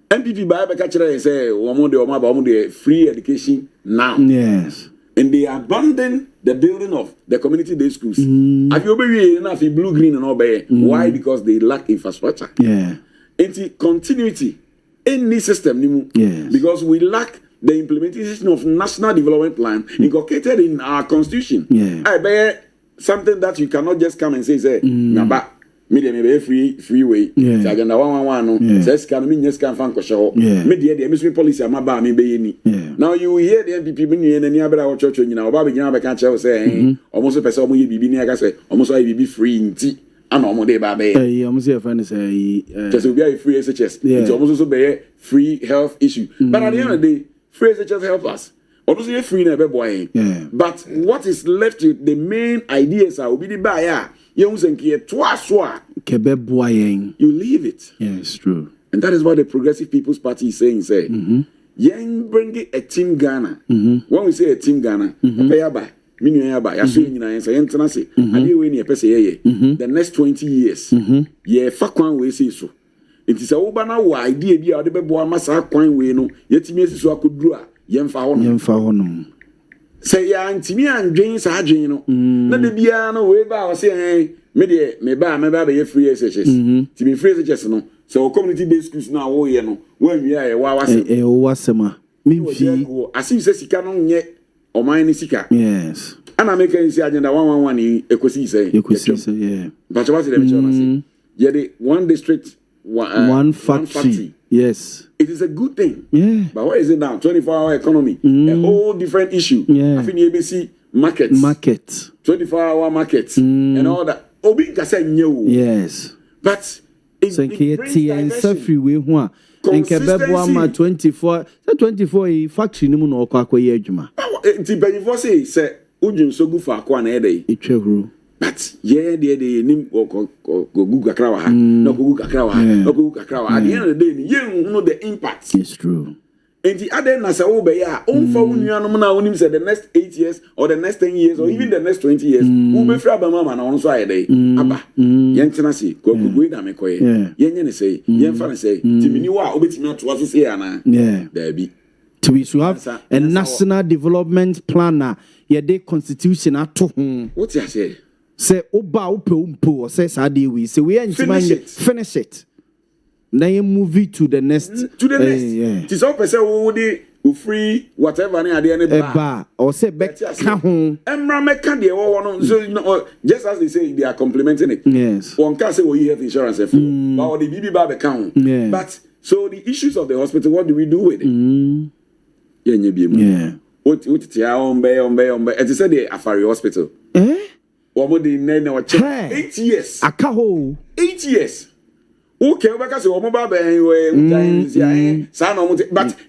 MPP by Bakachara say Omo free education now. Yes. And they abandon the building of the community day schools. Have you obeyed enough in blue, green, and obey? Why? Because they lack infrastructure. Yeah. And continuity in this system. Yes. Because we lack the implementation of national development plan inculcated in our constitution. Yeah. I bear something that you cannot just come and say, Naba. Media freeway. Yeah. Agenda 111 says can mean yes can fan kosho. Media the emission policy amaba me be ni. Now you hear the MPP be ni any abra church nyina oba be nyina be kan che say almost person omo ye bibi ni aka say almost ay bibi free nti ana omo dey ba be. Almost your friend say just we be free SHS. It's almost so be free health issue. But at the end of the day free SHS help us. Almost you free na be boy. But what is left with the main ideas are obi di ba ya. You leave it. Yeah, it's true. And that is what the Progressive People's Party is saying. Yen bring a team Ghana. When we say a team Ghana, the next 20 years, yeah, fakwan we say so. It is a ubana idea be the bebo massa kwan we no, yet me so akudru yen fa hono. Say ya ntimi andwen sa adwen no na de bia no we ba o say me ba be free SHS ti me free SHS no so community based schools na wo ye no wan wi aye wa wase wo wasema me fi asim se sika no nye oman ni sika. Yes. Ana make can see agenda 111 ekosi say yeah. But what the mention say yeah the one district one factory. Yes. It is a good thing. Yeah. But what is it now? 24-hour economy. A whole different issue. Yeah. I think the ABC markets. 24-hour markets. And all that. Obi can say no. Yes. But it brings diversion. Freeway one. Consistency. 24 factory ni mu na okwa akoye adwuma. Nti before say ujun so gu fa akwa na ede. Etwehuru. But yeah, the nim go Google Krawa, no Google Krawa, no Google Krawa. At the end of the day, you know the impact. It's true. And the other Nasa Obeya, say the next 8 years, or the next 10 years, or even the next 20 years, who be free Mama and on Friday. Abba, Yantanasi, go with Amekoye, Yen say, Yen Fan say, Timiniwa, Obitima to us say, Anna, there be. To be to have a national development plan, yeah, the constitution at home. What's I say? Say oba umpo says we say we finish it. Now you move it to the next It is all person who free whatever any idea bar or say back home. So just as they say they are complimenting it. Yes. One can say you have insurance but the BB bar account. But so the issues of the hospital, what do we do with it? Yeah. What it is said the Afari Hospital. 8 years. Akaho. 8 years. Okay, because but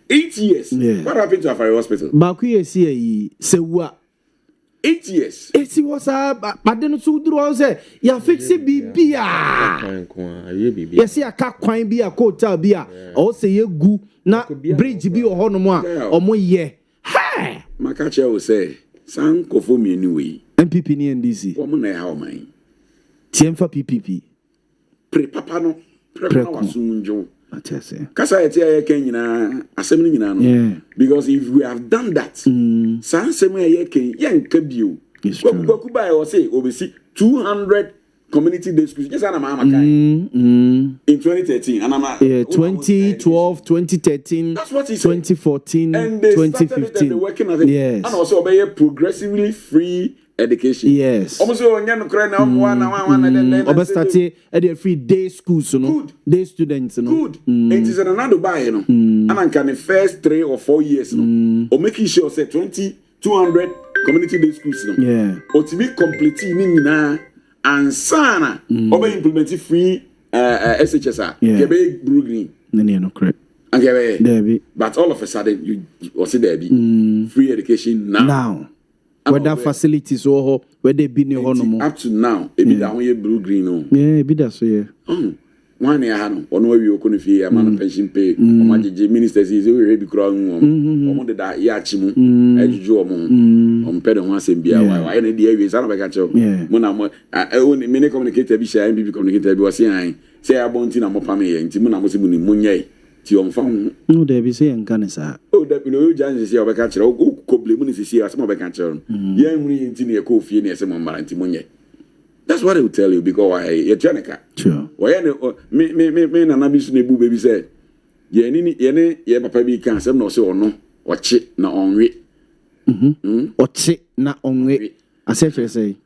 8 years. What happened to Afari Hospital? Baku say what? 8 years. It was but then so do say ya fix it bibi yes ya ka kwan bi a hotel bi a o say ye gu na bridge bi o hono mo a omo ye ha makache o say san kofo mi anyway MPP ni NDC omo na how man tiemfa PPP pre papa no pre wasunjo atese kasa ete ya ken nyina asem ni nyina no because if we have done that san asem ya ken yenka bio kwaku ba o say obesi 200 community day schools just ana mama kai in 2013 and I'm 2012 2013 that's what he said 2014 and they 2015 working at it. Yes. And also be progressively free education. Yes. Almost onye no kra na one and then obestate e dey free day schools no good. Day students no good it is another buy no and can the first 3 or 4 years no or making sure say 200 community day schools no or to be complete ni nyina ansana obe implement free SHS kebe blue green no correct and kebe there but all of a sudden you see there be free education now whether facilities or where they be near hono up to now e be that one blue green no e be that so one ya ha no ono wi okonu fie ya man pension pay o ma jeje ministers is we be kura nwo o mo de da ya chimu ejuju o mo o mpe de ho asem bia wa ya na de awie sa na be ka che mo na mo me ne communicator bi sha MPP communicator bi o se an say abonti na mo pam ye nti mo na mo se mo ni mo nyai ti on fa no there be say enka ne sa oh that you know you just say obeka kire o ko blame ni sisi asem obeka kire no ye nwuri enti na ko fie na ese mo mara enti monye. That's what they will tell you because you're Janica. Sure. Why me na na bisu na ebu baby say ye ni ye papa bi kan sem no say ono oche na onwe. Oche na onwe. Ase chere say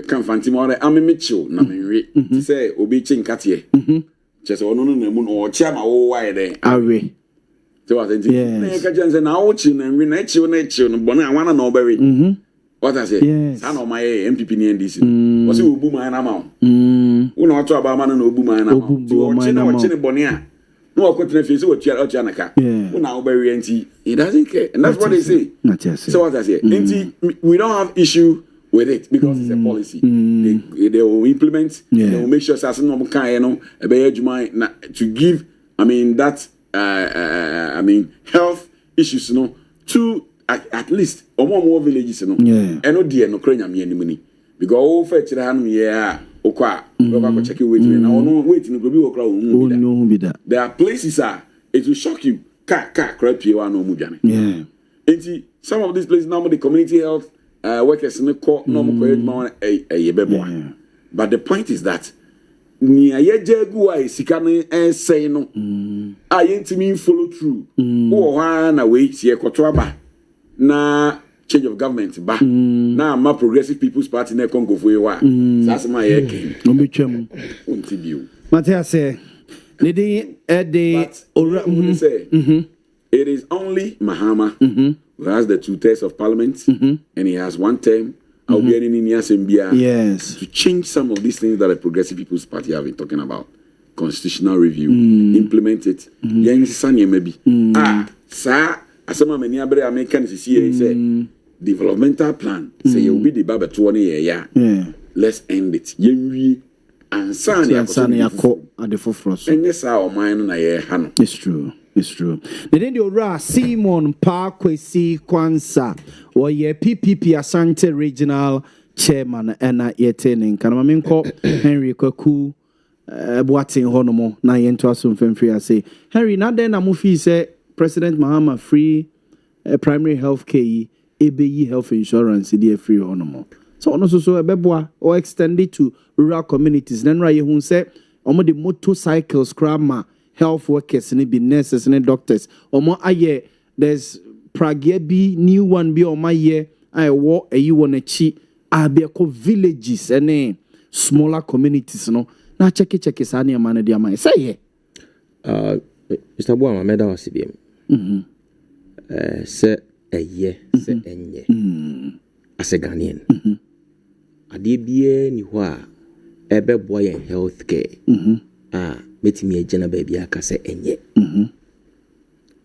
kan fanti mo re amemicho na menwe. Ti say obi chi nkate e. Chese ono no na mu no oche ma wo why there. Awe. So what enti na ka jense na oche na nwe na echi no bona anwana na obewe. What I say? Yes. I know my MPP ni NDC. What's you Boamah na ma? Una watu Obama na Boamah na ma. Watching Bonia. No akotena fi say otua na ka. Una obere enti. He doesn't care. And that's what they say. So what I say? Enti we don't have issue with it because it's a policy. They will implement. They will make sure say no kan no e be adwuma na to give that health issues no to at least more villages no eno de no kra nyame anim ni because o fa kire hanum ye a okwa go check wait na ono wait no go bi wo kra wo bi da there are places it will shock you kra pie wa no mu dwane enti some of these places now the community health workers no call no mo koye ma ye bebo but the point is that ni ayejegu a sika no say no ayentimi follow through wo ha na we sie koto aba na change of government ba na ma progressive people's party na Congo for you that's my king no be twam unti biu Matia say ne dey ora say it is only Mahama who has the 2/3 of parliament and he has one term. I'll be in Asembia to change some of these things that the progressive people's party have been talking about. Constitutional review, implement it. Maybe asema many other Americans say developmental plan. Say you will be the Baba 20 year. Let's end it. Yenwi ansani yako at the forefront. And yes, our mind na ye hano. It's true. It's true. The day the Simon Parkwesi Kwansa or ye PPP Asante Regional Chairman and yetening. Kanamaminko Henry Kwaku Boating Honomo na yento asum femfree say Henry na den amufi say President Mahama free primary health care EBE health insurance the free honomo. So ono so ebeboa or extend it to rural communities. Then right you say omo the motorcycles grandma health workers ni be nurses and doctors. Omo aye there's Prague new one be on my year I walk a you want a chi abeko villages and smaller communities no na check sani amane dia mai say ye Mr. Boamah meda wasibiem se eye se enye as a Ghanaian ade bie ni ho a ebe boy en health care metimi agena ba bia ka se enye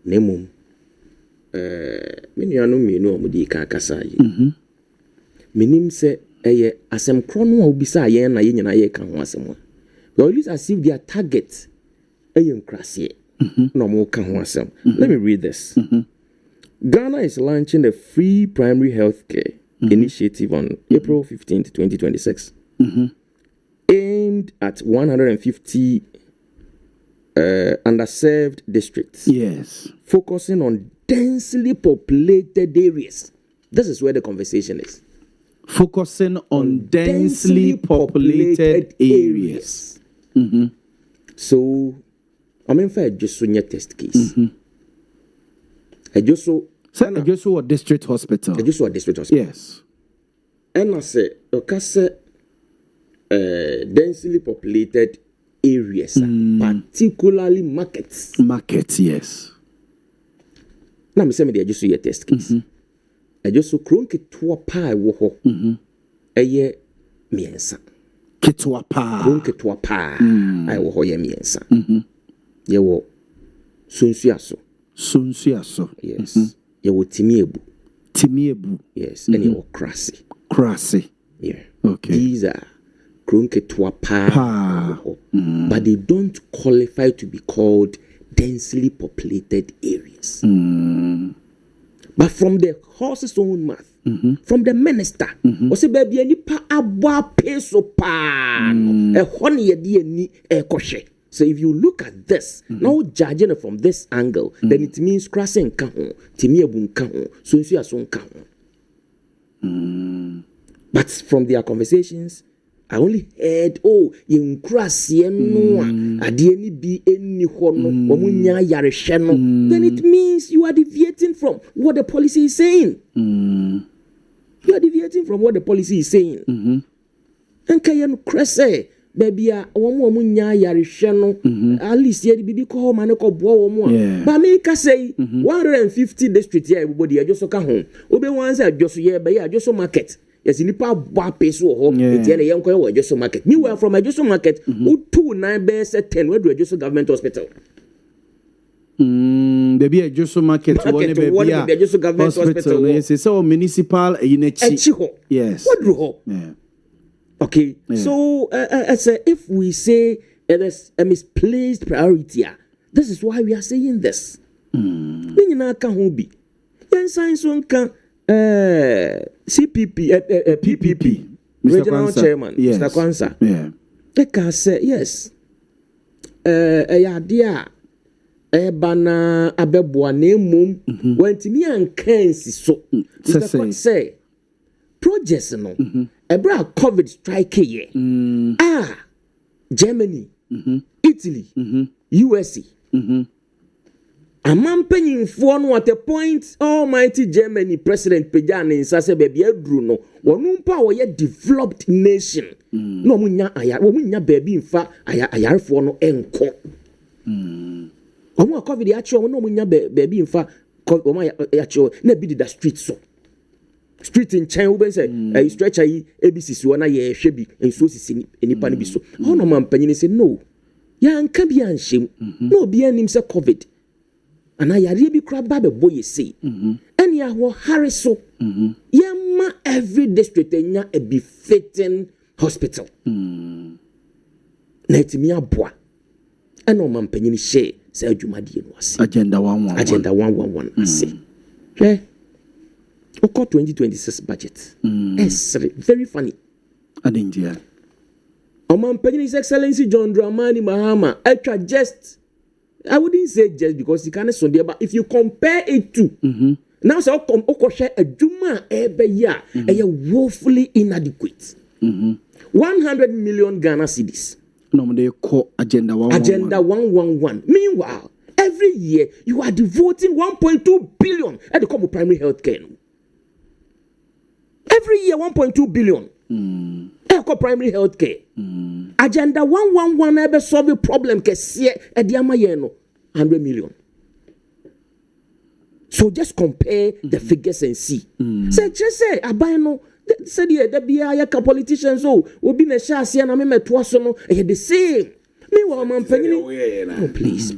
nemum menuanu mienu omudi ka kasa yi menim se eye asem krono a obisa yen na yenyina ye ka ho asem but at least as if their target eye nkrase no mo ka ho asem. Let me read this. Ghana is launching a free primary health care initiative on April 15th, 2026 aimed at 150 underserved districts. Yes. Focusing on densely populated areas. This is where the conversation is. Focusing on densely populated areas. So, I mean, for just so test case. I just so a district hospital. I just saw a district hospital. Yes. And I say, okay, densely populated areas, particularly markets. Markets, yes. Now, me say me dey just so a test case. I just so kronke toa pa wo ho. Eye miensa. Ketua pa. Kronke toa pa. Ai wo ho ye miensa. Ye wo sunsuaso. Sunsuaso. Yes. Ye wo timiebu. Timiebu. Yes. And ye wo krasi. Krasi. Yeah. Okay. These are kronke toa pa. But they don't qualify to be called densely populated areas. But from the horse's own mouth, from the minister, ose baby any pa abwa peso pa, e honi ye di ni e koshe. So if you look at this, now judging it from this angle, then it means crossing kaho, timiebu kaho, so you are so kaho. But from their conversations, I only heard, you cross no, I didn't be any hono, omunya yaresheno. Then it means you are deviating from what the policy is saying. You are deviating from what the policy is saying. And kayan krese. Baby, omunya yaresheno. At least ye bibi ko man ko bo omo. But me ka say 150 district here everybody just ka home. Obe wan say just here be ya just market. Yes, nipa bwa peso ho. Eti na yen ko ye just market. Meanwhile from just market, 29 be 10 we do just government hospital. Baby just market one baby just government hospital. Yes, so municipal inechi. Yes. What do ho? Yeah. Okay, so if we say there's a misplaced priority, this is why we are saying this. PPP, Regional Chairman, Mr. Kwanzaa. They can say yes. Idea bana abebwa nemum when to me and Kensi so. Mr. Kwanzaa say projects no. Ebra COVID strike here. Germany, Italy, USA. A man penning for no at a point, almighty Germany President Pejan in Sase baby Bruno, one power yet developed nation. No munya aya, womunya baby in fact aya for no enco. Omo COVID actual no munya baby in fact actual ne be the street so. Street in China, we say, a stretch ABC, so na ye shebi, and so is any panic so. Oh, no, man, penny say, no. Yan can be shame. No, be an himself COVID. And I really crab baby boy say. And ya will hurry so. Yama every district and ya a befitting hospital. Let me a boy. And no man penny share, say Jumadi was. Agenda 111. I say. Okay. Oko 2026 budget. Very funny. Adindia. Oman His Excellency John Dramani Mahama. I wouldn't say just because he can't Sunday, but if you compare it to now, so Oko share a Juma every year, woefully inadequate. 100 million Ghana cedis. No, they call Agenda 111. Meanwhile, every year you are devoting 1.2 billion at the common primary health care. Every year, 1.2 billion. Eco primary health care. Agenda 111 ever solve a problem. $100 million. So just compare the figures and see. Just say, Abano, said there be a politicians, will be a chassis and I mean, the same. Meanwhile, man, please.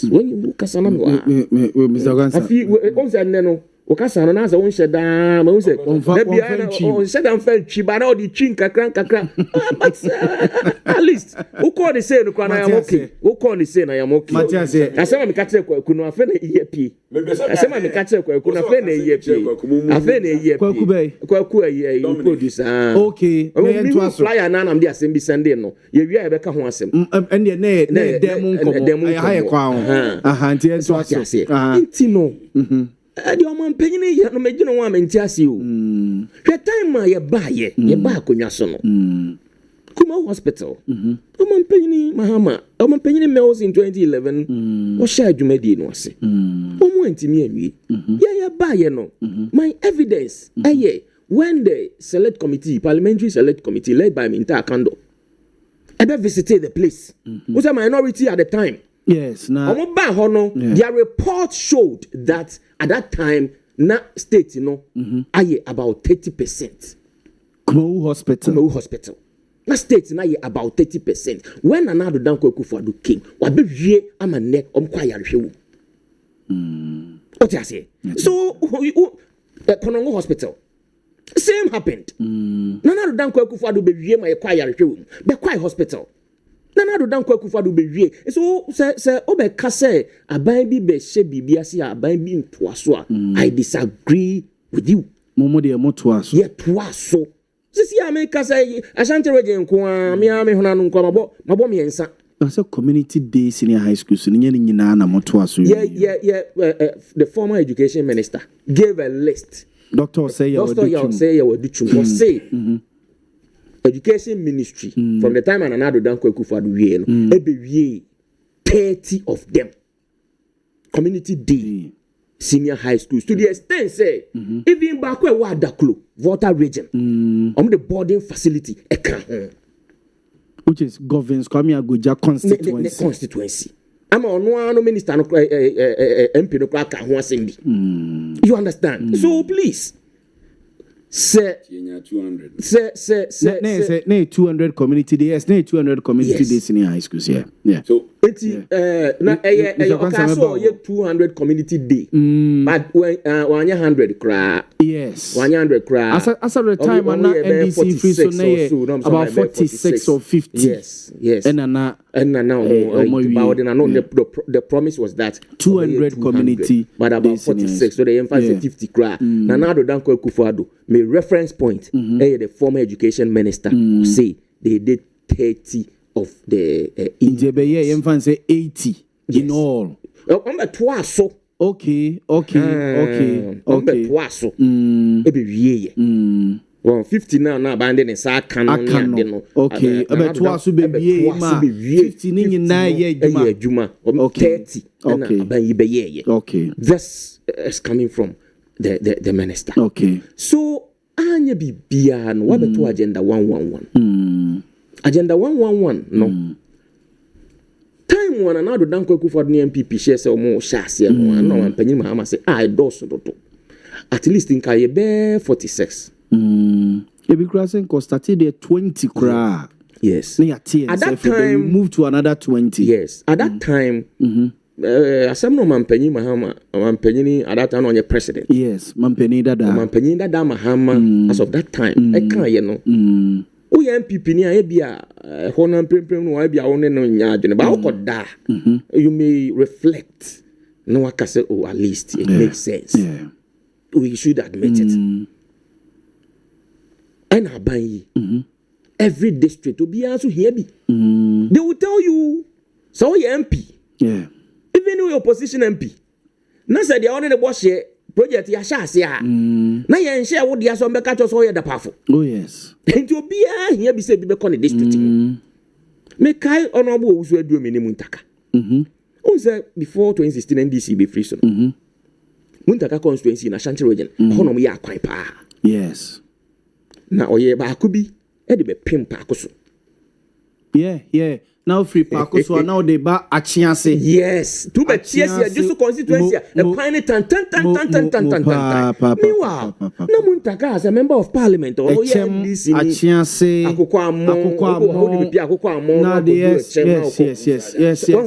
When you look at some Mr. Gansa, Okasa na za wonhye da ma wonse on dan fa chiba na odi chin kakran but at least who call the say no kwa na yamoke who call the say na yamoke asema me kache kwa kuno afa na EAP asema me kache kwa kuno afa na EAP afa na EAP kwa ku producer okay me to flyer na am dey asem bi Sunday no ye wi a be ka ho asem ende na demo nkomo ya kwa ho aha nti enso ase nti no Adi oman penini ya no megino wa menti ase o. Hwe time ya ba akonwa so no. Kuma hospital. Oman penini Mahama, oman penini Mel's in 2011. O sha adwumadi no ase. Omo antimi anwie. Ya ba no. My evidence when the parliamentary select committee led by Minta Akando ever visited the place. Was a minority at the time. Yes, now their report showed that at that time, na state, about 30%. Kumawu Hospital. Na state na about 30%. When another Danko Kufuadu came, wabe vie amane omkwa yarewu. What you say? So, Konongo Hospital. Same happened. Nana Danko Kufuadu be vie ma yakwa yarewu. Be kwai hospital. Nana do dan kwakufa do bewie so say obeka say aban bi be hye bibia se aban bi ntoaso a I disagree with you momo de motoaso ye toaso sisi America say Ashanti region ko a me hona no nko mabo me ensa That's a community day senior high school. So the former education minister gave a list. Doctor say you say education ministry from the time Ananado Danko Kufuor 30 of them. Community day senior high schools to the extent say even back where Wadaklo, Volta region, on the boarding facility, which is governs Kwame Agoja constituency. I'm on one minister MP no crack you understand? So please say 200. Say 200 community days. 200 community days in high schools. Yeah. So 200 community day. But when 100 cry. Yes. 100 cry. As at the time, I'm not NDC free, so about 46 or 50. Yes. And now the promise was that 200 community, but about 46. So they emphasize 50 cry. Now the Danko Kufuor my reference point, the former education minister say they did 30 of the infant say 80 in all. Okay. Well, 50 now abandoned in sa canon. Okay, about twice be 50 juma. 30. Okay. This is coming from the minister. Okay. So anya bibia no wa beto agenda 111. Agenda 111 no. Time one another Danko Kufuor the MPP share say omo shase no no ampanyin mahama say I doso dodo. At least in Kaye be 46. Ebi crossing constated there 20 cra. Yes. At that time move to another 20. Yes. At that time asem no mampanyin mahama mampanyin at that time on your president. Yes, mampanyin dada mahama as of that time I can you know. Oya MPP ni bia honam prempem no bia won no nya adwene ba okoda you may reflect no waka say oh at least it makes sense. Yeah. We should admit it. And aban every district will be also here be. They will tell you so you MP. Yeah. Even your opposition MP. Na say they only the boss here project ya shase a. Na ye share wo dia so mbeka to so ye da pafo. Oh yes. Enti obi a here be say bi be the district. Me kai honorable Owusu aduo me ni Muntaka. On say before 2016 NDC be free so. Muntaka constituency na Ashanti region. Honom ya kwan pa. Yes. Na oye ba akubi e de be pimpa akoso. Yeah. Now free parko so now they ba achiase. Yes. To be chiase just constituency e kwan tan. Meanwhile, na Muntaka as a member of parliament or NDC achiase akoko amon na yes. When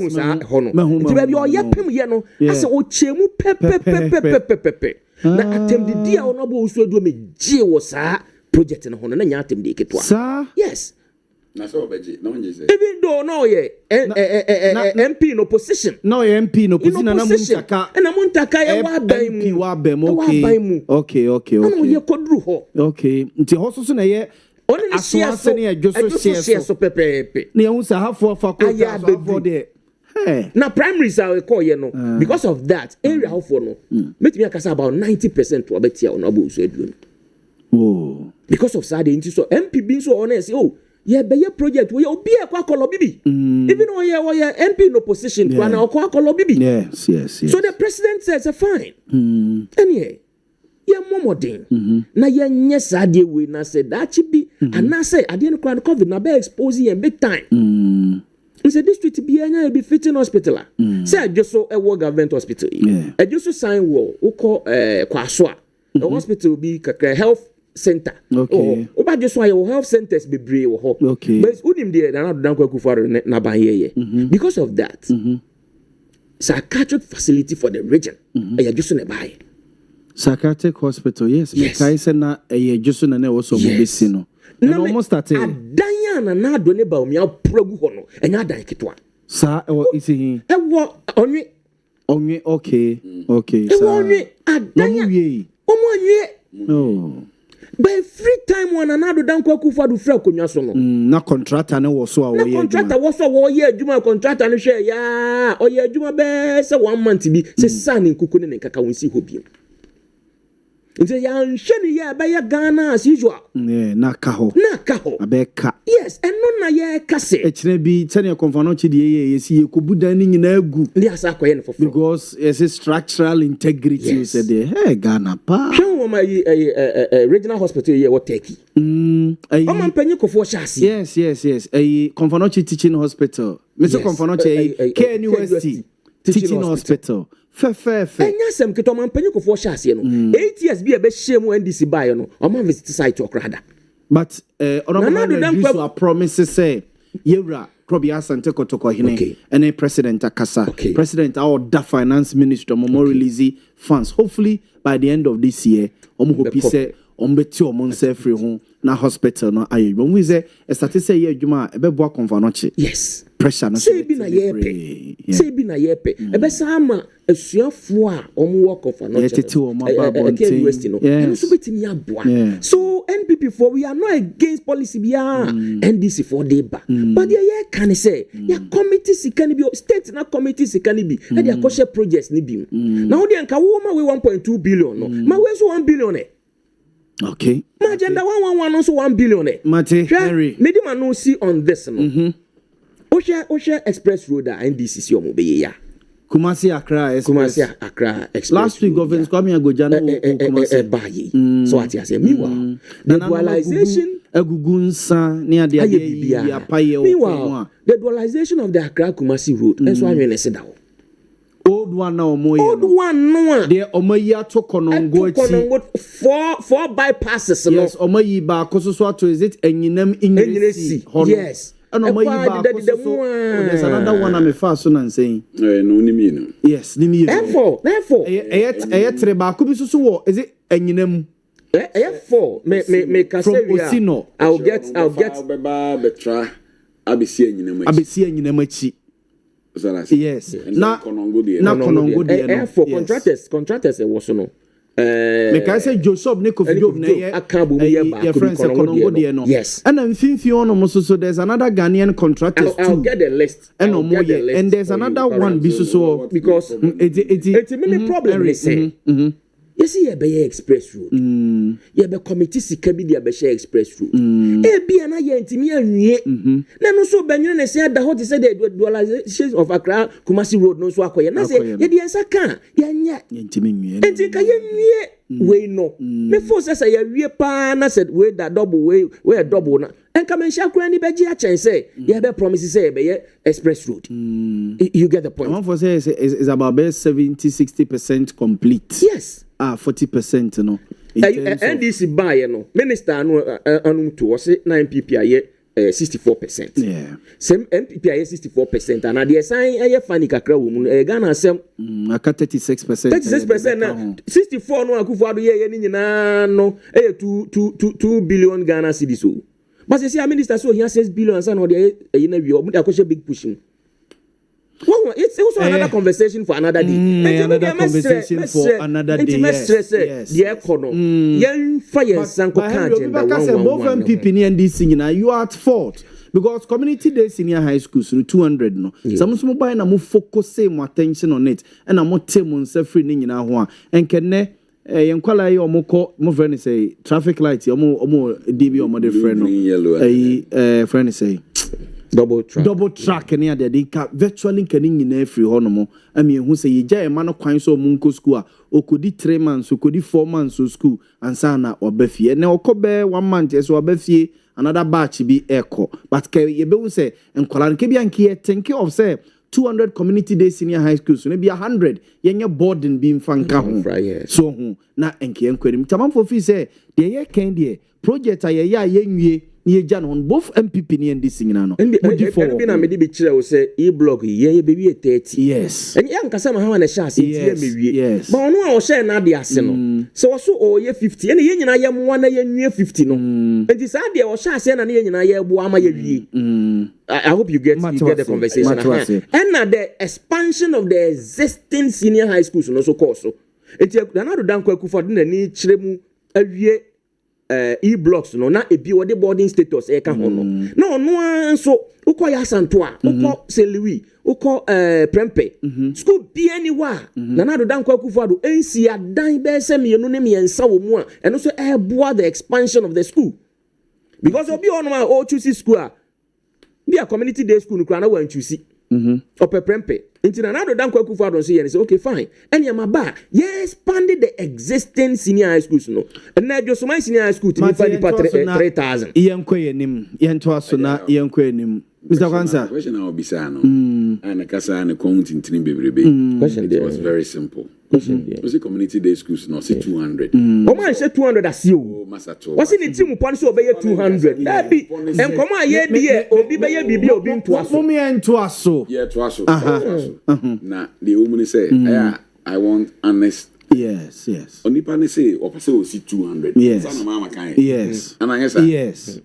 say hono. Ti be oye pem ye no as o chemu pepe. Na attempt the dia ono bo Owusu aduo me gie wo saa project no hono na nya attempt de ketwa. Sir? Yes. Na so beji na wonje say even though no ye MP in opposition. No MP in opposition na Muntaka. Na Muntaka ye wa ban mu. MP wa ban mu. Okay. Na ye kodru ho. Okay. Nti ho so na ye aswase na ye so pepe. Na ye hu sa hafo faculty for there. Hey. Now primaries are call you know because of that area how for no make me akasa about 90% to abetia on Owusu aduo. Oh. Because of sad into so MPB so honest oh yeah be your project we obi e kwa kolo bibi even though we MP in opposition kwa na kwa kolo bibi. Yes. So the president says fine. Anyway yeah momodin na ye nye sade we na say that be and na say ade no kwa COVID na be expose him big time. It's a district be be fitting hospital. Say just so a government hospital. I just so sign wall uko kwaswa. The hospital be health center. Okay. Oba just why health centers be brave ho. Okay. But unim there na Danko Kufuor na ban here. Because of that. Psychiatric facility for the region. I just na buy. Psychiatric hospital, yes. Kai say na just na also be no. And almost started. Adanya na do ne ba omi apragu ho no. Enya dan ketwa. Sa isi. Ewo onwe. Okay. Ewo onwe adanya. Omo wie. Omo onwe. Oh. by free time one another dan kwaku fa do fra konwa so no na contractor ne wo so a wo ye contractor wo so wo ye adwuma contractor no hwe ya o ye adwuma be se 1 month bi se sa ne nkuku ne nkaka won si hobiem nti ya nhwe ya ba ya Ghana as usual na ka ho abeka yes eno na ye kase ekire bi tene konfano chi de ye si ye kobudan ni nyina agu ndi asa koye ne fofo because it's a structural integrity you said there hey Ghana pa hwe wo ma regional hospital ye wo Turkey o man panyi kofo shasi yes konfano chi teaching hospital Mr. konfano chi K University teaching hospital fe enya sem keto man panyi kofo shasi no 8 years bi e be shemu NDC buy no o man visit site okrada but honorable promises say yewra Krobi Asante Kotoko hine and president akasa president our da finance minister mo release funds hopefully by the end of this year hope say ombeti omonse free ho na hospital no ayo but we say start say ye adwuma e be boa konfanoche yes pressure no say bi na yepe e be sama asuafo a omo konfanoche tete o ma ba University no and so betimi aboa so NPP for we are not against policy bia NDC for dey ba but the year can say ya committee sikani bi state na committee sikani bi e dey akoshe projects ni bi na wo dey nka wo ma we 1.2 billion no ma we so 1 billion okay my agenda 111 also 1 billion Mate Henry medima no see on this no Osha Express Road NDC si omo be ya Kumasi Accra Express last week governors come here go jano Kumasi bayi so ati ase meanwhile the dualization agugunsa ni ade ya paye o the dualization of the Accra Kumasi Road enso anwe se da old one now moye old one no de omayi to konongo four bypasses no yes omayi ba kososo ato is it enyinam ingresi yes and omayi ba kososo there's another one I'm fast so nan saying no ni me no yes ni me therefore tre ba ko bi so wo is it enyinam four me kasevia I'll get beba betra abesi enyinam achi yes na konongo de for contractors was no me can say Joseph ne Kofi Job na your friends konongo de no yes and mfimfi ono so there's another Ghanaian contractors I'll get the list and there's another one so because it's many problem they say yes ye be express road ye be committee sika bi dia be share express road e bia na ye ntimi anwie na no so banwene na say da hot say the dualization of Accra Kumasi road no so akoye na say ye dia nsa kan ye nya ntimi nwie enti ka ye nwie we no me force say ye wie pa na said we da double we double na enka men sha kura ni be gi a chen say ye be promise say be express road you get the point one for say is about 70-60% complete yes 40% no NDC buy no minister no anu to was 9 PPI 64%. Yeah. Same MPP 64% and the sign aye fani kakra wo mu Ghana asem aka 36%. 36% na 64 no Akufo-Addo ye ni nyina no 2 billion Ghana cedis so. But you see minister so he has 6 billion and no dey na wi o mu dey akoshe big push. Well, it's also another conversation for another day. Another conversation for another day. Yes. The economy. Yen fire sanko kanjen. Both MPP and NDC, you are at fault. Because community day senior high school, so 200 no. Some mobile na mo focus more attention on it. And I'm not telling free ni na ho. And can yen kwala yi omo ko mo friend say traffic light omo DB omo de friend no. Friend say double track near the dinka virtually can in every honomo. I mean, who say ye jay man kwan so munko school or could 3 months or could 4 months of school and sana or befi and now cobe 1 month yes or befi another batch be echo but ye be say and kolan kebian ki think of say 200 community day senior high school so maybe 100 yenya boarding being fanka so na enke enkwerim tamam for fi say the ye ken the project aye yenwie ye jan on both MPP ni NDC nyina no be na me di be kire wo say e block ye be wie 30 yes and yan kasa ma ha na sha ase tie me wie but ono a wo share na de ase no so wo so o ye 50 and ye nyina ye mo na ye nwie 50 no enti sa de wo sha ase na ye nyina ye bo ama ye wie I hope you get the conversation and now the expansion of the existing senior high schools no so course so enti na do dan Akufo-Addo na ni kire mu awie e-blocks no na ebi wo de boarding status e ka ho no na ono anso ukọ ya santo a ukọ seliwi ukọ prempe school bi anywhere na na do dan kwakufu ado ensi adan be se me no ne me ensa wo mu a eno so boa the expansion of the school because obi ono a o choose school a be a community day school no kra na wan choose ope prempe nti na do dan kwakufu ado so ye say okay fine enya maba expanded the existing senior high schools no na jo so my senior high school to 3000 yenkweyenim yento aso na yenkweyenim Mr. Kwanza. Question I will be saying, and Kasa and account in Bebrebe. Question it was very simple. Question was it community day schools? No, say 200. Oh man, say 200 as you. What's in the team upon so obey 200? That be and come on, yeah, be obi be bibi obi to us. Mommy and to us so. Yeah, to us. Now the woman say, I want honest. Yes. Only pan say, or person will see 200. Yes. Yes. And I guess yes.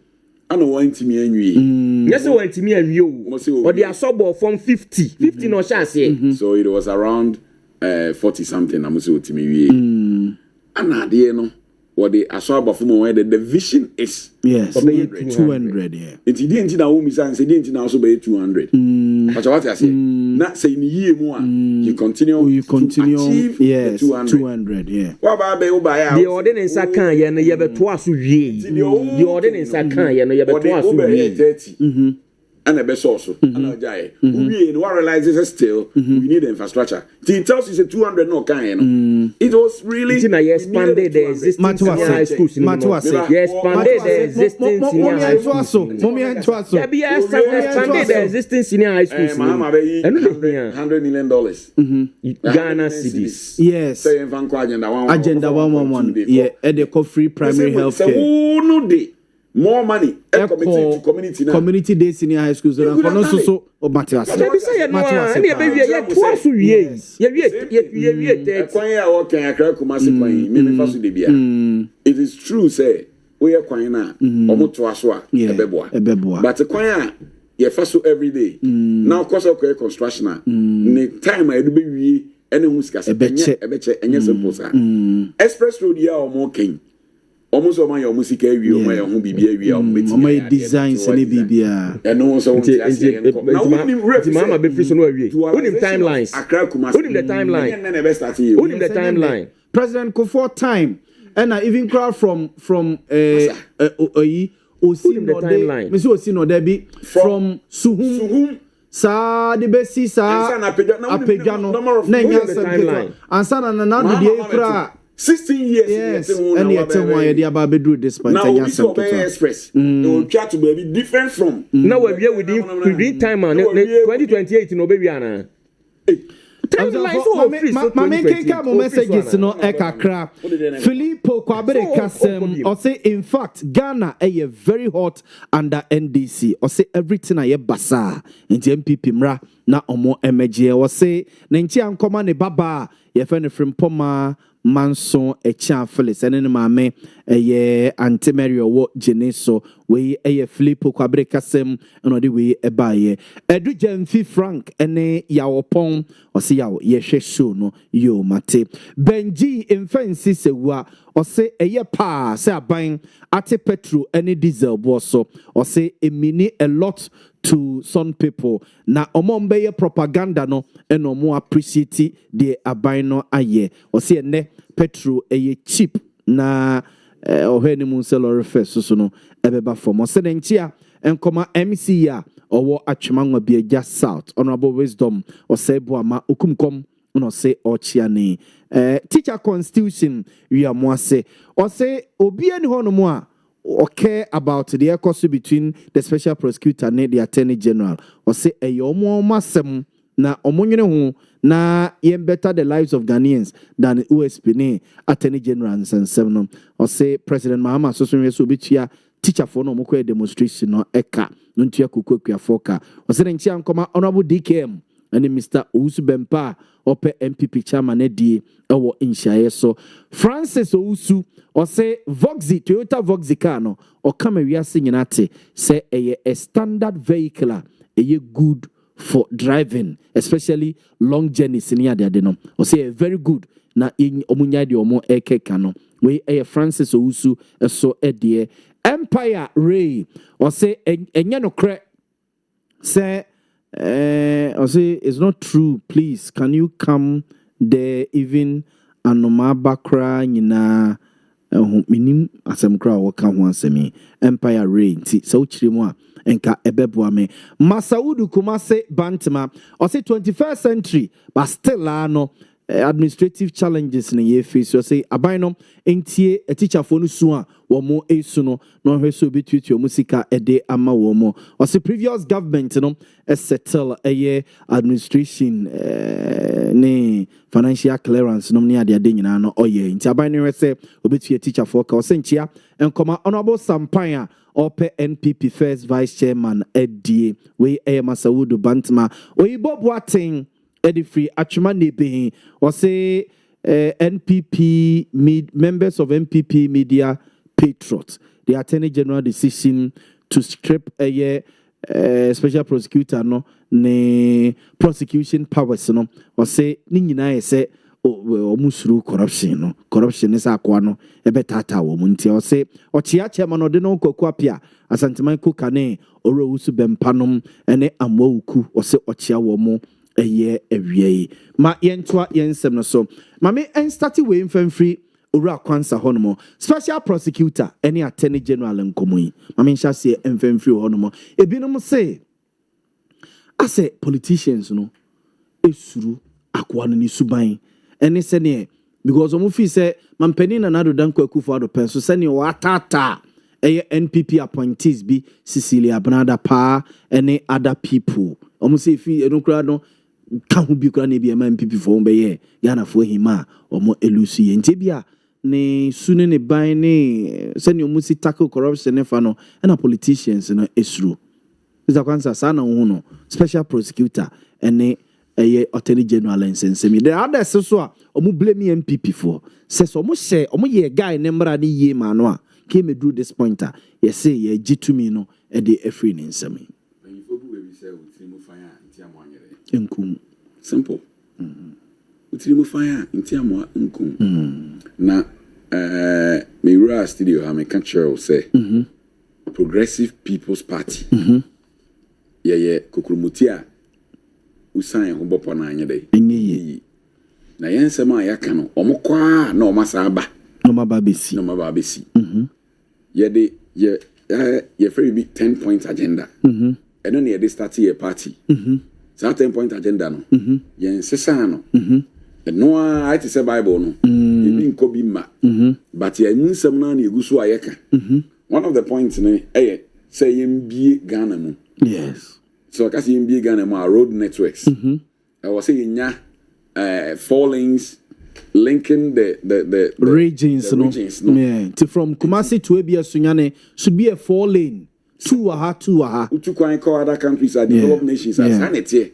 I don't want to me and you. Yes, I want to me and you. Or they are sub from 50 no chance here. So it was around 40 something. I'm saying to me, and at the end, what the aswaba from where the vision is. Yes, 200. Yeah. It didn't know me and say didn't also be 200. But what I say, not saying year more. You continue. Achieve yes, 200. Yeah. What about the ordinance I can't. You have twice the ordinance I can't. You have twice 30. And a best also. And we realizes still we need infrastructure. It tells you 200 no kind. It was really expanded the existing senior high schools. Expanded the existing senior high schools. Expanded the existing senior high schools. $100 million. Ghana cedis. Yes. Agenda 111. Yeah. At the free primary health care. More money to community now. Community day senior high schools. So Matthias. It is true, say we are quite now. But the choir, you fast every day. Now, cause of construction, the time I do be any who's got a betcha and yes, express road, yeah, or more king. Almost all my music area, my own BBA, my designs and BBA. And also, Mama be free so no way. Who him timelines? Who him the timeline? President Kufuor time, and I even crowd from Oyi Osino de Mr. Osino Debi from Suhum. Sa de besi sa apejano na timeline. Ansana na na de kra 16 years. Yes, and yet why they about do this point. Now we express. They will try to be different from. Now we're here within time, 2028 in Obebiana. Messages no ekakra. Filippo Kwabere Kasem or say in fact Ghana a very hot under NDC or say everything I basa in MPP mra na omo emeje or say na nchi ankoma ne baba ye fe ne frimpoma Manson Echan Phyllis and in my me a Antimario what Geneso we a Filippo Kwabere Kasem and the way a buyer. Edu Jenfi Frank and a Yaw Boamah or see yaw yeshe show no yo mate. Benji in fancy se wa or say a year pa say a buying ate petrol any diesel bosso or say a mini a lot to some people na omombe propaganda no and no more appreciate the abino aye or say ne petrol a cheap na oheni munselo refer so no ebeba for mo senentia enkoma MC ya owo atwemanwa bia just south honorable wisdom or say boama okumkom no say ochiane teacher constitution we are mo say or say obi ani ho no mo a okay about the cost between the special prosecutor and the attorney general or say a yomo masem na omonwene ho na yem better the lives of Ghanaians than the USP ne attorney general and seven or say President Mahama so so bitia teacher for no moko demonstration no eka no ntua kokokua foka or say ntia nkoma honorable DKM and Mr. Owusu Bempa ope MPP chairman edi ewo inshaye so Francis Owusu or say Voxy Toyota Voxy car no or come we are singing at say a standard vehicle a good for driving especially long journeys in ya de no or say very good na in omunya de omo eke kano we Francis Owusu so edie Empire Ray or say enye no kre say or say it's not true, please can you come there even anoma bakra nyina minim asem kra wo ka ho asemi Empire Ray nti so chiri mu a enka ebeboa me Masaudu Kumase Bantama or say 21st century but still no administrative challenges in ye face so say abino entie a teacher for no so wo mo esu no hweso betwit your musika ede ama wo mo or say previous government no settle a year administration ne financial clearance no ne ade nyina no oye nti abino say obetwi teacher for ka o senchia enkoma honorable Sampanya Ope NPP first vice chairman Eddie we Masaudu Bantama oyibo boating Eddie Free Achuma Nebe or say NPP members of NPP media patriots. The Attorney General decision to strip a year special prosecutor no ne prosecution powers no or say Nina say musuru corruption is akwa no ebetata wo munti or say or chia chairman or de no kokwapia asanteman kokane or usu bempanom ene amwuku or say ochia wo mo eye ewie ma yentoa yensem no so ma me start we mfamfiri owura kwansa honomo special prosecutor any attorney general nkomo yi ma me ncha se mfamfiri honomo ebinom say ase politicians no esuru akwa no ni suban ene se ne because omo fi say mampani na nado danko akufo ado penso se ne watata NPP appointees be Cecilia Bernarda Pa any other people omo say fi enokra no kan hu bi kra na bi NPP for be ye Ghana for hima omo elusu ye ntebia ne sune ne ban ne se ne omo si tackle corruption ne fa no na politicians no esuru is a kwanza sana hu no special prosecutor ene attorney general nsensemi the other so a omo blame NPP for says omo share omo ye guy ne mra ne ye ma no a came do this pointer ye say ye gitumi no e de afri ne nsemi nkum simple utirimu fire ntiamwa nkum na me ra studio ha me can share say Progressive People's Party ye kokrumutia usan ho bopo na anye dey enyi na yensem a yaka no omokwa na omasa aba no maba besi ye de ye very big 10-point agenda eno ne ye de start ye party so 10-point agenda no yensesa no no I say Bible no ebi nko bi ma but ye nsem na eguso ayeka one of the points ne say yembie Ghana mu yes. So, because you be Ghana, my road networks. I was saying, 4 lanes linking the regions. The regions, no? Yeah. From Kumasi to Abia Sunyane should be a 4 lane. 2 aha. Utu kwa call other countries are developed nations as sanity.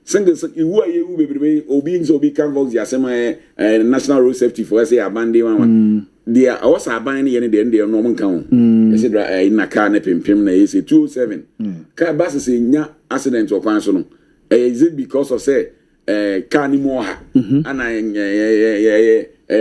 Singles you are you baby obedience obi can vox ya sema national road safety for say abandon one. There I was abandon any the normal count. I said in a car na pimpim na say 207. Car bus say nya accident or kwan so no. Is it because of say car ni mo ha and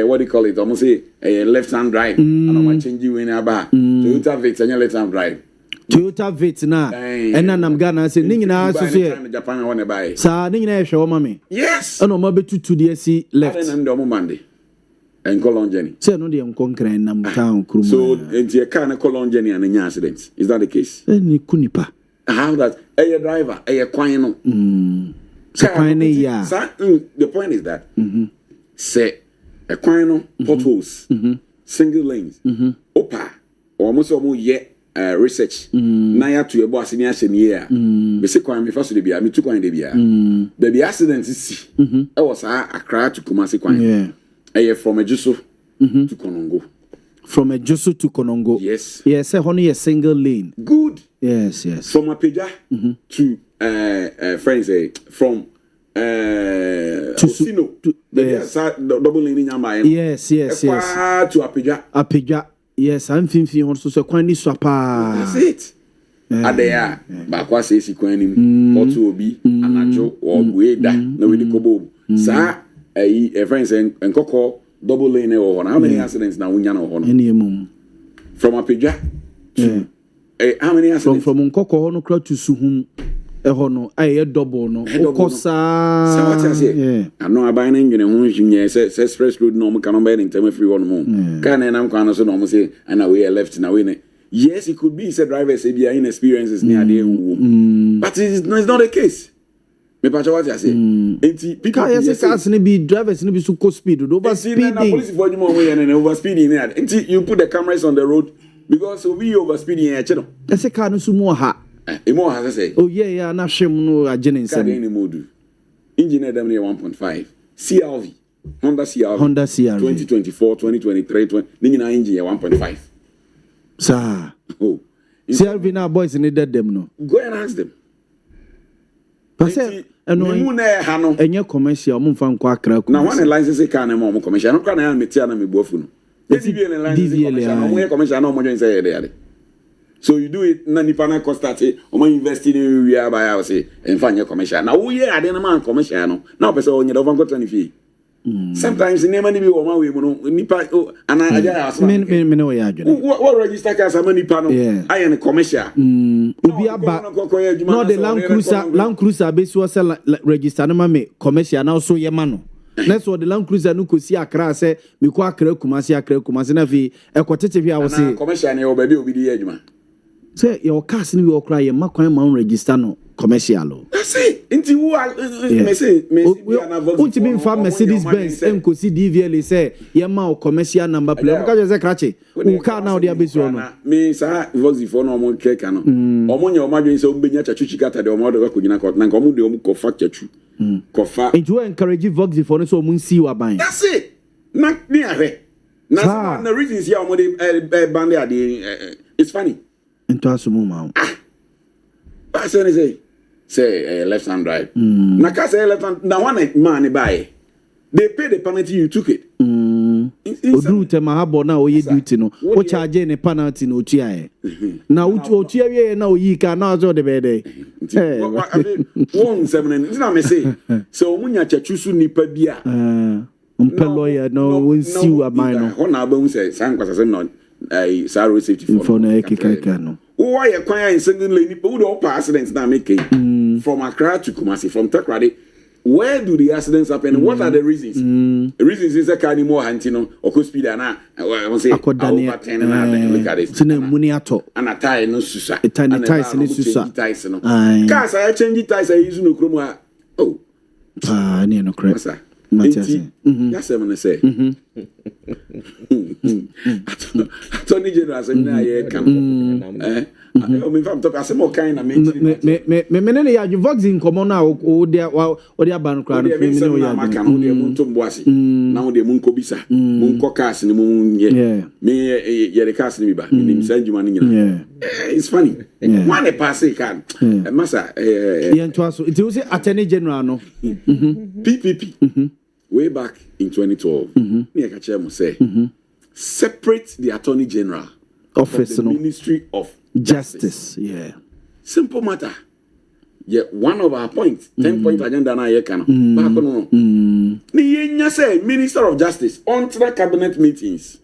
what do you call it? Almost say left hand drive and I'm changing when aba. Toyota Vitz and left hand drive. Toyota Vitz na enanam Ghana say ni nyina so so Japan I want to buy. Sa ni nyina ehwe o mame. Yes. Eno ma betu to the see left. And ndo mo mande. En Colon Jenny. Say no dey enkonkran nam town krumo. So enti car na Colon Jenny and nya accident. Is that the case? Ni kunipa. How that driver kwan no. So kwan na ya. The point is that say a kwan no potholes single lanes. Opa almost ye research na ya to ebo asini aseni ya me se kwan me fa so de bia me tu kwan de bia the be accident si e was Accra to Kumasi kwan from Ejuso to Konongo. From Ejuso to Konongo. Yes. Yes, only a single lane. Good. Yes. From Apeja to friends from Osino to double lane in Yamba. Yes. To Apeja. Yes, I'm thinking also so kwan ni swapa. That's it. Adea bakwa say si kwan nim otu obi anajo or weda na we di kobo sa friends enkoko double lane or how many accidents now unya no hono any mum from Apija to how many accidents from Nkoko no kra to Suhum hono aye double no okosa so what I say I know aban engine ho hwinye say express road no mo kan be in time free one mo kan na nkwa no so no mo say and we left na we ne yes it could be say drivers say be inexperiences near there but it's not the case. Me pacha what you say. Enti people yes cars ni be drivers ni be so co speed over speeding. Na police for you we and over speeding there. Enti you put the cameras on the road because we over speeding here cheno. Ese car no so mo ha. E mo ha say. Oh yeah na hwem no agene nsem. Car ni modu. Engineer dem near 1.5. CRV. Honda CRV 2024, 2023, 20 ni na engine 1.5. Sir. Oh. CRV now boys needed them no. Go and ask them. Parce enye commercial mo mfa nkwa akra ku na one license car na mo commercial no kwa na me tia na me boafu no DVL license mo commercial na mo join say there so you do it na nipa na cost at o mo invest in we buy house en fa nye commercial na wo ye ade na man commercial no na o pese o nye do van ko tani fi sometimes in name ni bi o ma we mo no nipa ana aja asma me no ya adwene what register car sama nipa no I am commercial obi aba no the Land Cruiser be so sell register no ma me commercial na so ye ma no na so the Land Cruiser no kosi akra se me ko akra kumase na fi ekotete fi a wo se commercial ne o ba bi obi di adwuma say your cars ni we okra ye makwan ma register no commercial. That's it. Inti who me say unti be fa Mercedes Benz enkosi DVL say ye ma commercial number plate. Mo ka je say krache. U car now dey abesu no. Me sa Voxy for no mo keka no. Omo nya omo adwen say ombenya chachu chikata de omo de ko nyina ko na omo de omo ko fa chachu. Ko fa. And you encourage Voxy for no so omo nsi wa ban. That's it. Na ni ahwe. Na the reasons here omo de band there it's funny. Into asumu ma. But say left hand drive. Na ka say left hand na one man buy. They pay the penalty you took it. Odu te ma habo na oye duty no. O charge ne penalty no otua e. Na otua wie na oyi ka na ozo de be dey. One seven na me say so omunya chachusu nipa bia. Umpe lawyer no won siu aban no. Ho na ba hu say san kwasasem no sa road safety for na ekeka no. Why you kwanya in single lane people who don't pass accidents now making from Accra to Kumasi from Takrade. Where do the accidents happen? What are the reasons? The reasons is that car more hunting or could speed and I say over 10 and look at it. And a tire no susa. A tiny ties in susa. Cars I change ties I use no chroma. Oh, I need no crap. That's what I say. Attorney General said, "I come." Me fam talk as more kind of me ya you Vox in common now o dia ban kra no me no ya maka no dia munto mboase na wo dia munko bisa munko cars ni mun ye me ye the cars ni ba ni sanjuma ni nyina it's funny one pass can massa ye nto aso it was Attorney General no PPP way back in 2012 me ka chair mo say separate the Attorney General office no Ministry of Justice. Yeah. Simple matter. Yeah, one of our points, 10-point agenda na ye kana. Back no. Ni yenya say Minister of Justice on to cabinet meetings.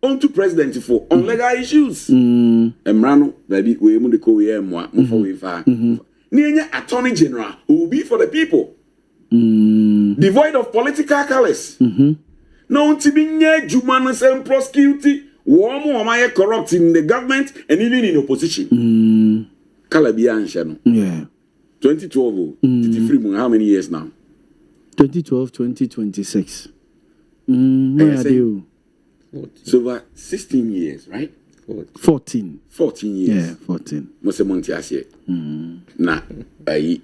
On to president for on legal issues. Emrano, baby, we mu de ko we mo for we fa. Ni yenya Attorney General who will be for the people. Devoid of political callous. No ntibinya juma no say prosecute Woman corrupt in the government and even in opposition. Kalabia and yeah. 2012. How many years now? 2012, 2026. So over 16 years, right? 14. 14 years. Yeah, 14. Mose Montie ase. Na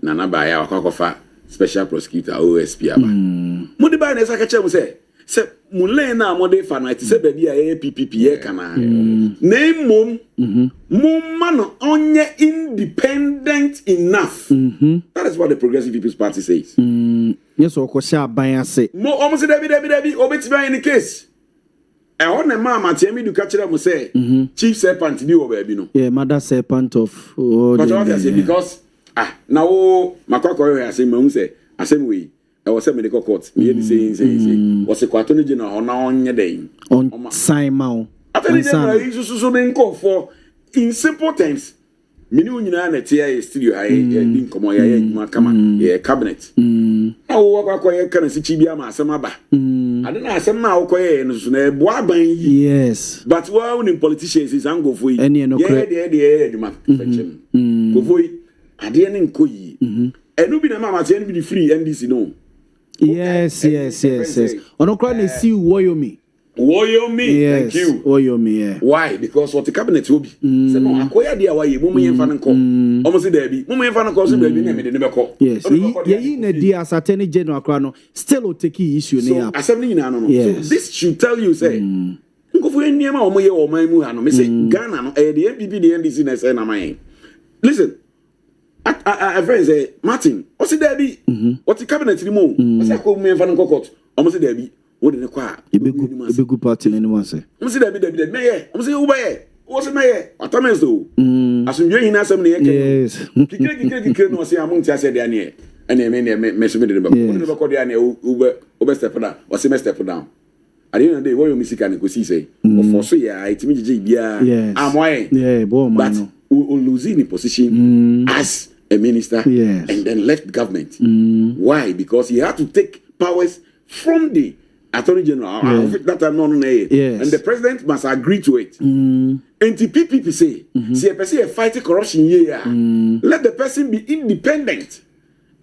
na ba ya wakofa special prosecutor OSP aba. Mo de ba na esa ka che mo se mule na mo de fa na ti se ba bia PPP ye kana na mom man onye independent enough. That is what the Progressive People's Party says. Yes, o ko sha ban ase mo o mo se David obeti ban in the case e ho na mama tie me du ka kire mo say chief serpent bi wo ba bi no yeah mother serpent of but obviously because na wo makoko yo ase mo say asem we was a medical court. Me saying, was a quarterly general on your day. On Simon. Attorney General is so then call for in simple terms. Minu nyina na tia studio aye din komo ya ma kama ye cabinet. Na wo akwaye kan si chibia ma asem aba. Ade na asem na akoye no so na ebo aban yi. Yes. But we in politicians is ango for yi. Yeah, de duma fetchem. Go for yi. Ade ne nko yi. Enu bi na mama tie enu bi free NDC no. Yes. Ono kra na see Woyomi. Yes. Thank you. Woyomi, yeah. Why? Because what the cabinet will be. Say no, akoya dia why mumu yemfa nko. Omo se there bi. Mumu yemfa nko so there bi na me de ne beko. Yes. Ye na dia as attorney general kra no still take issue ne up. Assembly na no. Yes. So this should tell you say nko fu eniema omo ye o man mu ha no. Me say Ghana no the MPP the NDC na say na man. Listen. A friend say Martin, o se there bi. What the cabinet ni mo? O se ko mu yemfa nko court. Omo se there bi. What in the choir? Ebegu party in anyone say. Must be the mayor. Must say Owia. What's the mayor? Atames do. As you in assembly. Yes. Kike no say Montie said there near. And they me submit the back. One never call there near Uber step down. Or semester step down. At the end of the day, what you music and go see say. For so yeah, it's me yeah. I'm why. Yeah, but we losing the position as a minister and then left government. Why? Because he had to take powers from the Attorney General, that are non and the president must agree to it. And the PPP say, see a person fighting corruption here. Let the person be independent,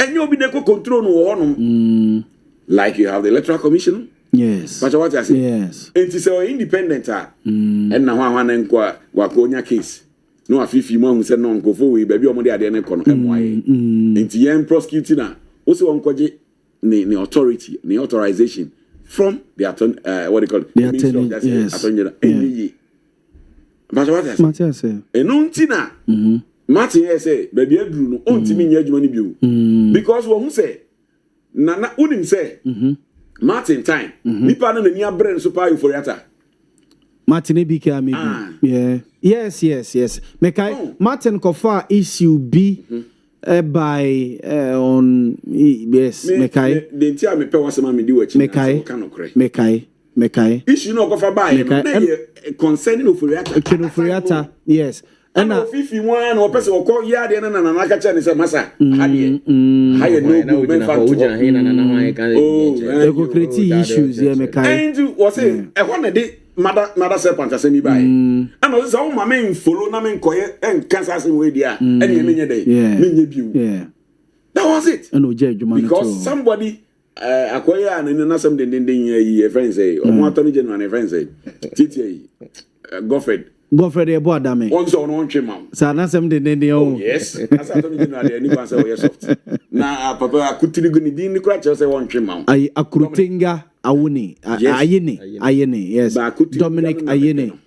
and you'll be the control no like you have the Electoral Commission. Yes. But what I say? Yes. And it's independent. And now one and wakonya case. No, a 50 months said no go forward, baby, or money at the end of MYA. And the end prosecuting also on the authority, the authorization. From the what do you call it? The attorney, yes. But what I say? Martin say. Enuntina. Martin say, baby, Bruno, on to me, you because what who say? Nana unim say. Martin time. Nipa na niya brain super you for yata. Martin Ebika maybe. Yeah. Yes. Mekai Martin Kofa issue B. By on yes Mekai the tia me pe wasema me di wachi Mekai issue no go for buy no concerning Ofuriata yes and fifi one or person or call ya de na na ka cha ni say masa hade haye no me fa to they go create issues here Mekai and was say e ho na de mother serpent asemi buy and also say my men follow na men koye en cancer say we dia and ye menye dey menye biu that was it because somebody akoye an na some den ye friend say omo attorney general friend say titi Godfred e bo adame on so no ntwe ma sa na sem den o yes as attorney general dey ni say we soft na papa akutiri guni din ni kura che say won twe ma ai akurutinga Awuni, Ayene, yes. Dominic Ayene.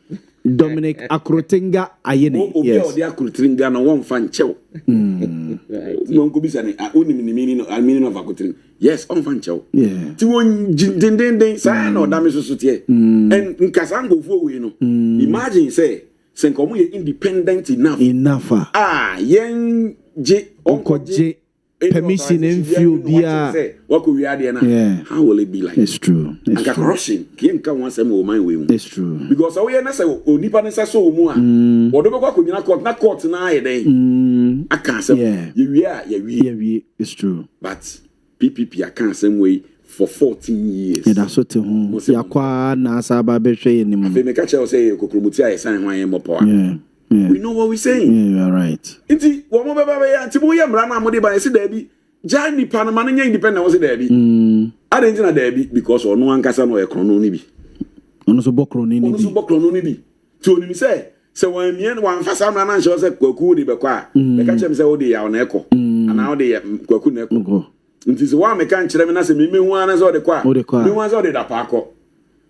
Dominic Akrotinga Ayene. Yes. Akrotinga no one fan chew. No go be saying meaning of Akrotinga. Yes, on fan chew. Yeah. Ti won den say no damage so tie. And nkasango fo we no. Imagine say senkomo ye independent enough. Yen je onkoje permission and feel bia what could we add now? How will it be like? It's true. And corruption can't once a more mind with. It's true. Because we are not say onipa nsa so mu a or do go nyina court na aye dey I can't say we it's true. But PPP I can't same way for 14 years. That's what yakwa na asaba be hwe ni mu. Afi me ka che say kokrumuti aye san hwan mo power. We know what we're saying. Yeah, you are right. Inti wo mo baba ya nti mo ye mra na mo de ba se da bi ja ni pa na ma nya independent wo se da bi. Ade nti na da bi because ono ankasa no e krono ni bi. Ono so bokro ni bi. Ono so bokro no ni bi. Ti oni mi say wan mien wan fasa mra na nche say kwaku de be kwa. Be ka chem say wo de ya ona eko. Ana wo de kwaku na eko. Nti se wa me kan kire me na se me hu ana so de kwa. Me hu ana so de da pa akọ.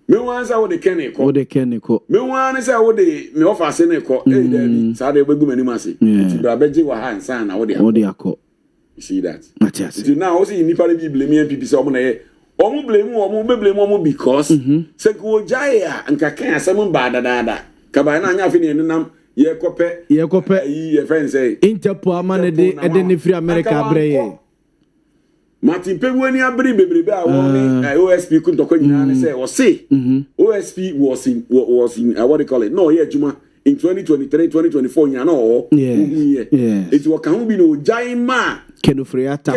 Me wan say wo de keniko. Me wan say wo de me offer say ne ko. David, sa de begum anim ase. Ti bra beje wa ha nsan na wo de akọ. You see that? Matias. Ti now see nipa be blame MPP say omo na ye. Omo blame omo be blame omo because say go jai a nka kan asem ba da. Ka ba na anya afi ne nenam ye kope. Ye friend say Interpol amane de ne free America abreye. Martin Pegwani abri bebrebe a won OSP kuntoko nyina ne say o say OSP was in what they call it no yeah juma in 2023 2024 nyana o it was kan bi no jaima Kenufriata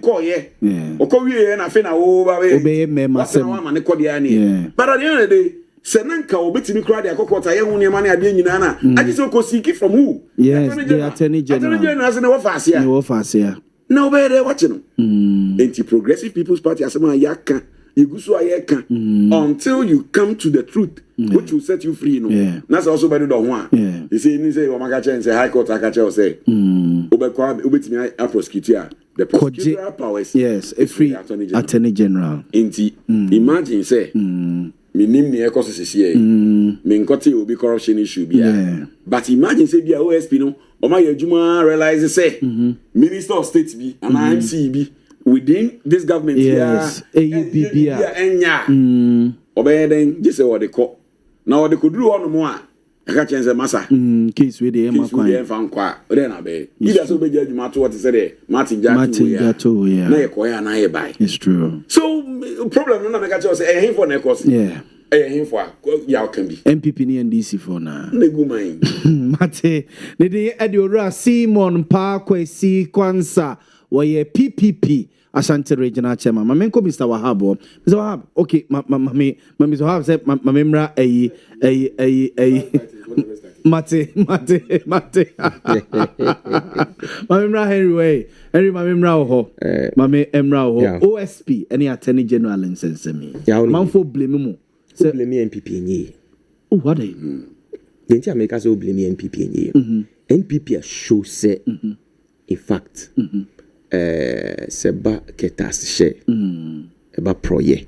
koye okowie na fe na wo ba we obeye mema sem wa ma ne kode ani but at the end of the day senanka obetimi kra de akokota ye hu ne ma ne ade nyina na agi so ko seek from who yes the attorney general as na wo fasia na obey there watching anti progressive people's party asema yaka igusu ayeka until you come to the truth which will set you free that's also by the one you say o maka chen say high court akache say obetimi a prosecute the prosecutorial powers yes a free attorney general anti imagine say minim ne ekosisi me nkoti obi corruption issue bia but imagine say bia OSP no o ma yadwuma realize say minister of state bi and MC bi within this government AUB bia enya obey den just say what they call now they could do on mo a aka chense masa case we dey ma kwan e fa nkwa o dey na be either so be jadwuma to what say Martin Jato na ye koya na ye bai it's true so problem no na make say eh him for na cause him for ya can be MPP ni NDC for na negu man mate ne dey Ediora Simon Pakwesi Kwansa where PPP Ashanti Regional Chairman. Mamenko Mr. Wahab. Mr. Wahab, okay, Mr. Wahab said, Mamemra, Mate. Mamemra Henry Way. Henry Mamemra ho. Mame Emra ho. OSP, any attorney general in Sensemi. Manfo blame mo. So blame me NPP nye. Oh, what are Didn't you make us all blame me NPP nye? NPP show say, in fact, seba ketas she eba proye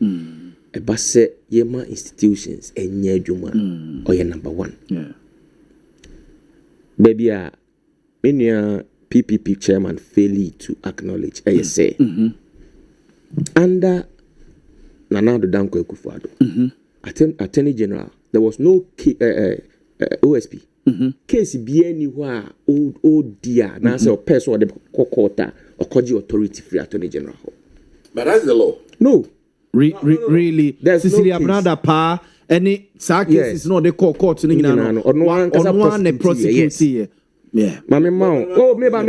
eba se yema institutions enye adwuma oye number 1 baby a menia PPP chairman fairly to acknowledge say under Nanado Danko Ekufuado attorney general there was no OSP case be anywhere old dear now say person or the court or authority free attorney general. But that's the law. No. Really. There's Cecilia no Brada pa any cases no they call court no one the prosecute. Yeah. Mama oh meba.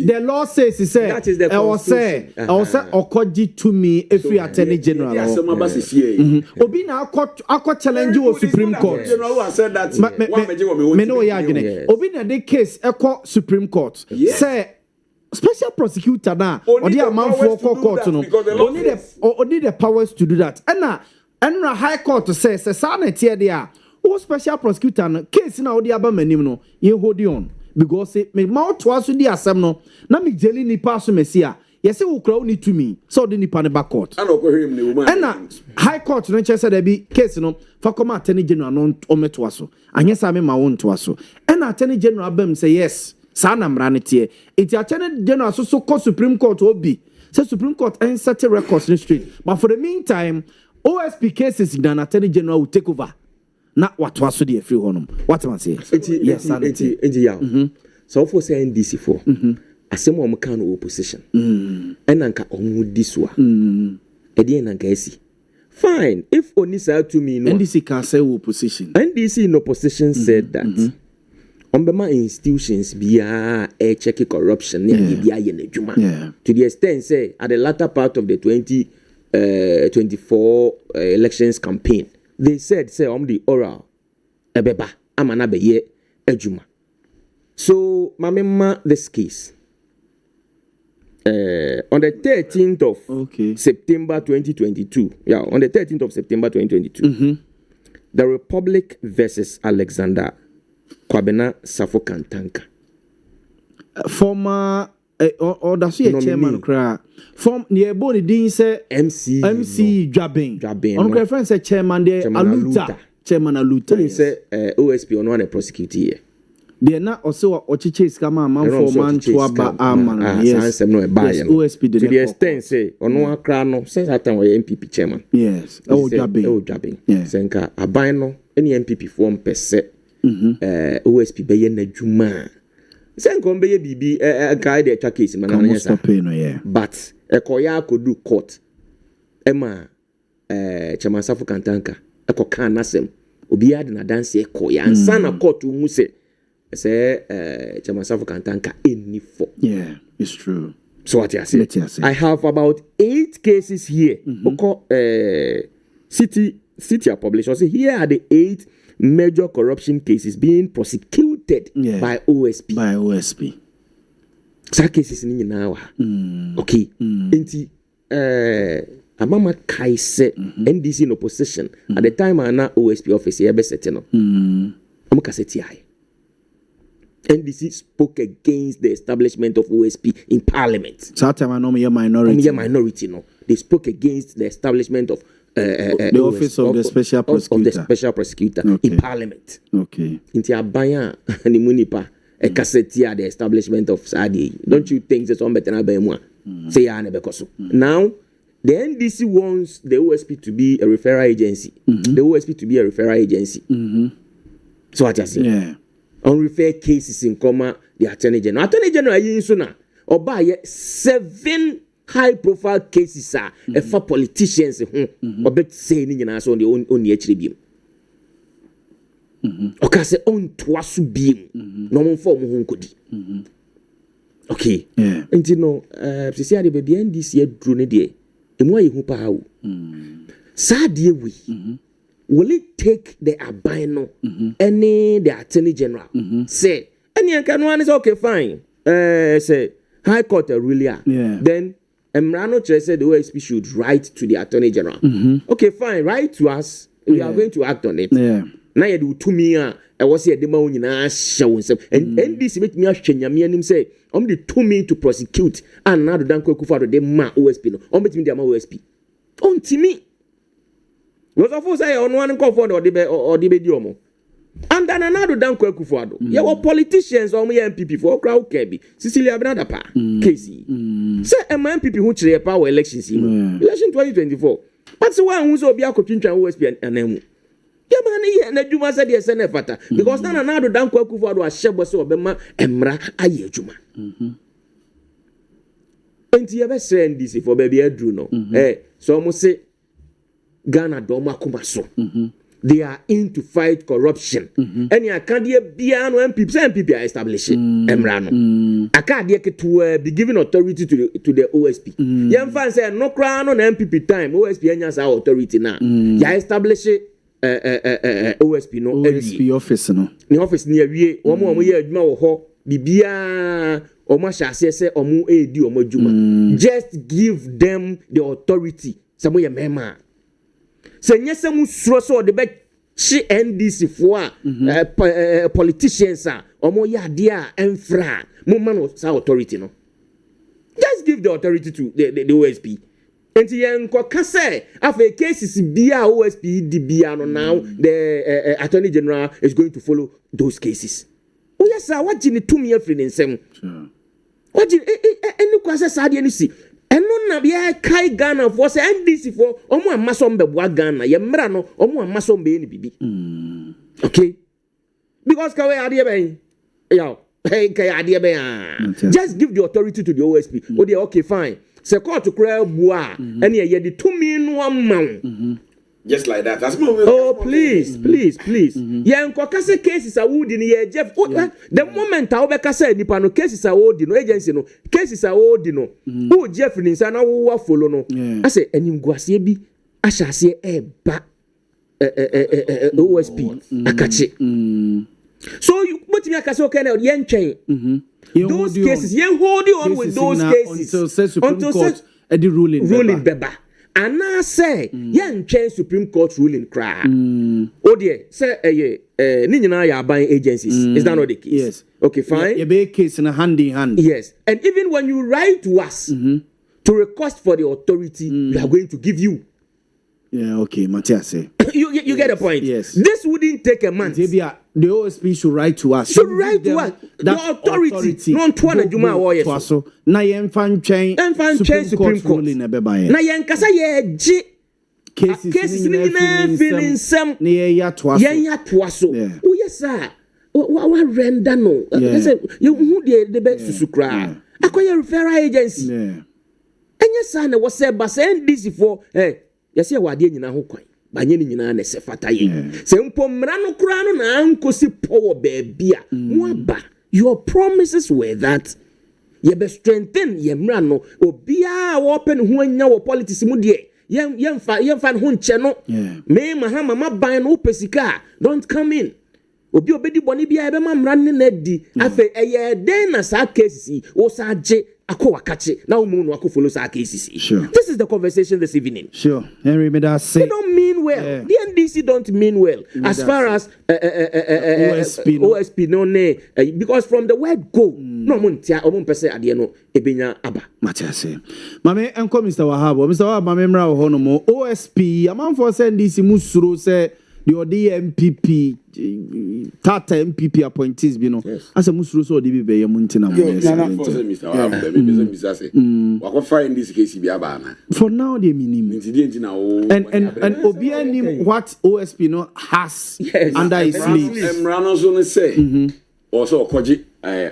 The law says he said that is the I was say okoji to me every attorney general. Obi na akọ challenge o Supreme Court. General said that me no ya agene. Obi na the case ekọ Supreme Court. Say special prosecutor na odi amanfo court no. Only the powers to do that. And high court says sanity there. O special prosecutor no case na odi aba manim no ye hold on because me mouth to aso di asem no na me jeli nipa so mesia ye se wo kra oni to me so odi nipa ne back court and okohwem ne woman and high court no chese da bi case no fa come attorney general no ometo aso anya sa me ma won to aso and attorney general bam say yes sa na mra ne tie iti attorney general so court Supreme Court obi say Supreme Court and set records in street but for the meantime OSP cases in attorney general will take over. Na what was the free honum? What man say? Yes, so for say NDC for asem o kan opposition. Enanka omu diswa. Edi enanka esi. Fine, if only say to me no. NDC can say opposition. NDC in opposition said that Ombema institutions biya check corruption biya ye nedwuma. To the extent say at the latter part of the 2024 elections campaign they said say the oral ebeba amana beye ejuma. So mamema this case on the 13th of September 2022 on the 13th of September 2022 the Republic versus Alexander Kwabena Safokantanka former or that's your chairman cry from near body din say MC Dwabin on reference say chairman there chairman Aluta say OSP on one prosecute here they na also ochiche skama man for man to aba aman yes OSP to the extent say on one cry no since that time we MPP chairman yes Dwabin senka aban no any MPP form per se OSP be ye na dwuma Say come be bibi guy the track case man na stop no yeah. But ekoya kodu court. Emma Chairman Safo Kantanka eko kan nasem obi ade na dance ekoya ansa na court mu say Chairman Safo Kantanka any for. Yeah, it's true. So what you say? I have about 8 cases here. City published. So here are the 8 major corruption cases being prosecuted by OSP. By OSP. Some cases in now. Okay. Inti Amama Kaise NDC in opposition at the time I na OSP office here be setting up. Amukaseti NDC spoke against the establishment of OSP in Parliament. So time I know me minority. No. They spoke against the establishment of the office of the special prosecutor in Parliament. Okay. Inti abaya ni munipa e kasetia the establishment of Sadi. Don't you think there's one better na be mo? Say ya na bekoso. Now the NDC wants the OSP to be a referral agency. The OSP to be a referral agency. So what I say? Yeah. Unrefer cases in comma the Attorney General. Attorney General yin so na oba 7 high profile cases are for politicians obet say ni nyina so on the only HDB. Okay, say on twasu biem no mo form ho nkodi. Okay. Yeah. And you know see the baby NDC adru ne de emu ayi hu pa hawo. Sadie we will it take the abino any the Attorney General say any can one is okay fine say High Court really are then Emrano said the OSP should write to the Attorney General okay fine write to us we are going to act on it now you do to me I was here the man nyina show and NDC make me ahwanyame anim say the to me to prosecute and now dan kwakufa the ma OSP no betimi the ma OSP on timi was of course say on one comfort or the diomo. And then another down Kwekufuado. Yeah, what politicians or MPP for crowd kebi. Cecilia Abinadapa. Casey. Say MPP who chair power elections election 2024. But so one who's obi akotwintwa OSP and emu. Yeah man, yeah na Juma said yes na fata because na another down Kwekufuado ashebo so obema emra aye Juma. Enti ebe send this for baby adru no. So almost say Ghana doma kumaso. They are in to fight corruption. Any akandia bia no MPP are establishing emrano. Akadia to be given authority to the OSP. Young fans say no crown on MPP time. OSP enya authority now. Ya establish OSP no OSP office no. The office near we omo ye adwuma wo ho bibia omo hyase se omo edi omo adwuma. Just give them the authority. Samo ye mema. Say nyese mu suro so de be chi NDC for politicians omo ya ade a emfra mo man sa authority no just give the authority to the OSP enti yen ko kase afa cases bia OSP di bia no now the Attorney General is going to follow those cases oh yes sir what gini tumi afri nsem what gini eni kwase sa de ni si eno na bia kai Ghana for say NDC for omo amaso mbebua Ghana ye mra no omo amaso mbe ni bibi okay because kawe ade ben yo hey kai ade ben just give the authority to the OSP oh they okay fine say court to cry bua ene ye de tumi no amman just like that. Oh, please. Yeah, nkokase cases are wood in here, Jeff. The moment I will say nipa no cases are wood no agency no cases are wood no. Oh, Jeff ni sana wo follow no. I say enim guasie bi asha se ba OSP akache. So you put me akase okay na yen twen. Those cases, yen hold on with those cases until Court the ruling beba. And I say, yen change Supreme Court ruling cry. Oh dear, say ni nyina ya buying agencies. Is that not the case? Yes. Okay, fine. You be case in a hand in hand. Yes. And even when you write to us to request for the authority, we are going to give you. Yeah, okay, Montie say. You get the point. Yes. This wouldn't take a month. The OSP should write to us. Should write to us. The authority. No one Juma warriors. So na yen fan chain Supreme Court ruling na beba ye. Na yen kasa ye ji cases ni na feeling some na ye ya to so. Oh yes sir. wa render no say you who the be susukra akoye referral agency enya sa na wo say ba say NDC for you say wade nyina ho kwan ba nye nyina na se fata ye say mpo mra no kura no na ankosi power baby a mo ba your promises were that ye be strengthen ye mra no obia wo pen ho anya wo politics mu de yemfa ho nche no me mahama maban no pesika don't come in obi obedi boni bia ebe mamra ne na di afa eye den na sa cases wo sa je akwa kache na umu no akwa follow sa cases. Sure. This is the conversation this evening. Sure. Henry made us say they don't mean well. The NDC don't mean well as far as OSP no ne because from the word go no montia o mon pese ade no ebenya aba matiase mame enko Mr. Wahab mame mra ho no mo OSP amanfo se NDC musuro se the MPP Tata MPP appointees bi no asa musuro so odi bi be yam ntina mo Mr. Wahab be say wako find this case bi aba na for now they minim and obia nim what OSP no has under his sleeves emra no so no say also okoji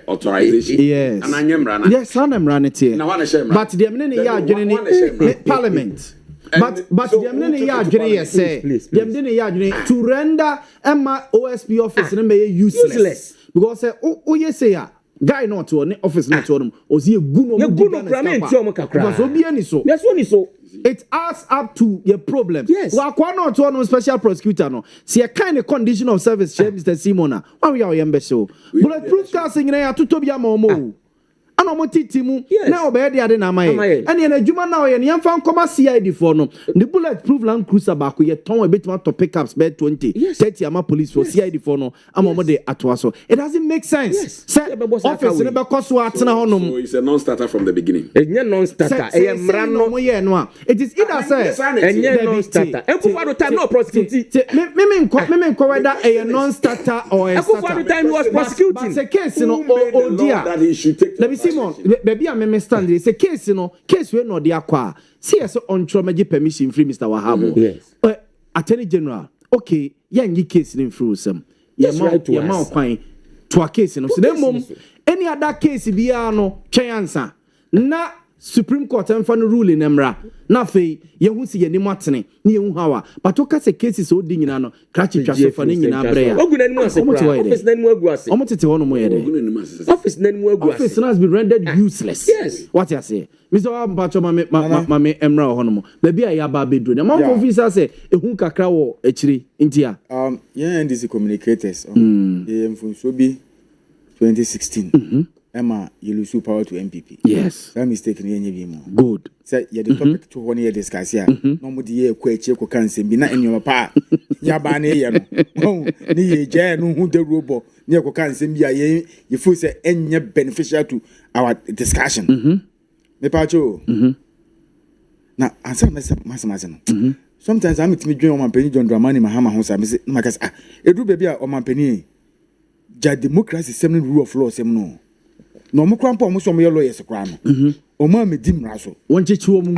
authorization yes and anyemra na yes anamra ne tie but the amene ne ya adwene ne parliament but the amene ya adwene yes say the amene ya adwene to render Emma OSP office no be useless because say o yes say ya guy not to ne office not to ozi egu no kra me nti o mo kakra because obi ani so yes one is so it adds up to your problem. Yes. Wa kwa no to no special prosecutor no. See a kind of condition of service share Mr. Simona. Why we are yembe show. Bulletproof casting na ya tutobia momo. Ana mo titimu na obeye de ade na amaye. Ene na adwuma na oye ne yemfa nkoma CID for no. The bulletproof Land Cruiser back ye ton a bit to pickups bed 20. 30 ama police for CID for no. Ama mo de atoa so. It doesn't make sense. Say office ne be koso atena honom. So it's a non-starter from the beginning. Enye non-starter. Eye mra no mo ye no a. It is either say enye non-starter. Ekufado time no prosecute. Me nko whether a non-starter or a starter. Ekufado time was prosecuting. But the case no odia that he should take. Simon, baby, I'm stand. It's a case, case we no dia kwa. See us on trauma permission free Mr. Wahabo. Yes. Attorney General. Okay, yangi case in through some. Yama kwai to a case no. So then mom any other case biya no chansa. Na Supreme Court and final ruling emra. Na fe ye hu si ye ni matene ni ye hu hawa. But oka se cases o di nyina no. Krachi twa so fa ni nyina brea. Ogu na nimu ase. Office na nimu agu ase. Omo tete hono mo ye de. Office na nimu agu ase. Office has been rendered useless. Yes. What you say? Mr. Wampacho mame emra hono mo. Baby ya ba bedro. Na man officer say ehun kakra wo echiri ntia. Yeah, NDC communicators. They mfunso bi 2016. Emma, you lose power to MPP. Yes. That mistake in any more. Good. Say, you the topic to 1 year discuss here. No more the year queche ko cancer be not in your pa. Yabane yano. Ni ye jay no who the robo near ko cancer be a ye, you feel say any beneficial to our discussion. Me pacho. Now, answer Massimo. Sometimes I'm with me doing on my penny John Dramani Mahama House. I say, Macas, a do baby on my penny. Ja democracy, seven rule of law, sem no. No mo krampa mo so mo lawyers kra no o ma me dim raso wonche chiwo mum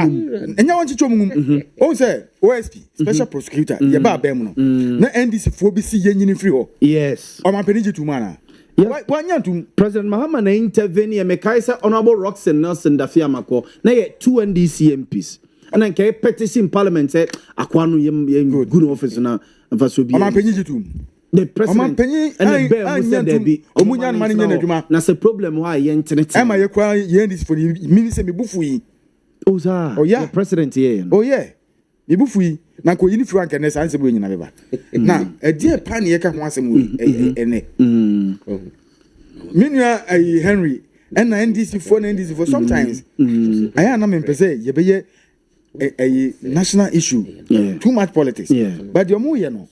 enya wonche chiwo mum o say OSP special prosecutor ye ba bem no na NDC fo bi si ye nyini free ho yes o ma peniji tu mana wanya tu President Mahama na intervene me kaisa honorable Roxanne Nelson Dafia Mako na ye 2 NDC MPs and then ke petition parliament say akwa no ye good office na mfa so bi o ma peniji tu the president and the bear said there be omunya man nya adwuma na say problem why ye ntenete am I kwa ye ndis for me say me bufu yi o sa the president here oh yeah me bufu yi na ko yini frank na say ansem nyina beba na e die pa ne ye ka ho asem we ene minua Henry and NDC for sometimes I am na me pese ye be ye a national issue too much politics but the omo ye no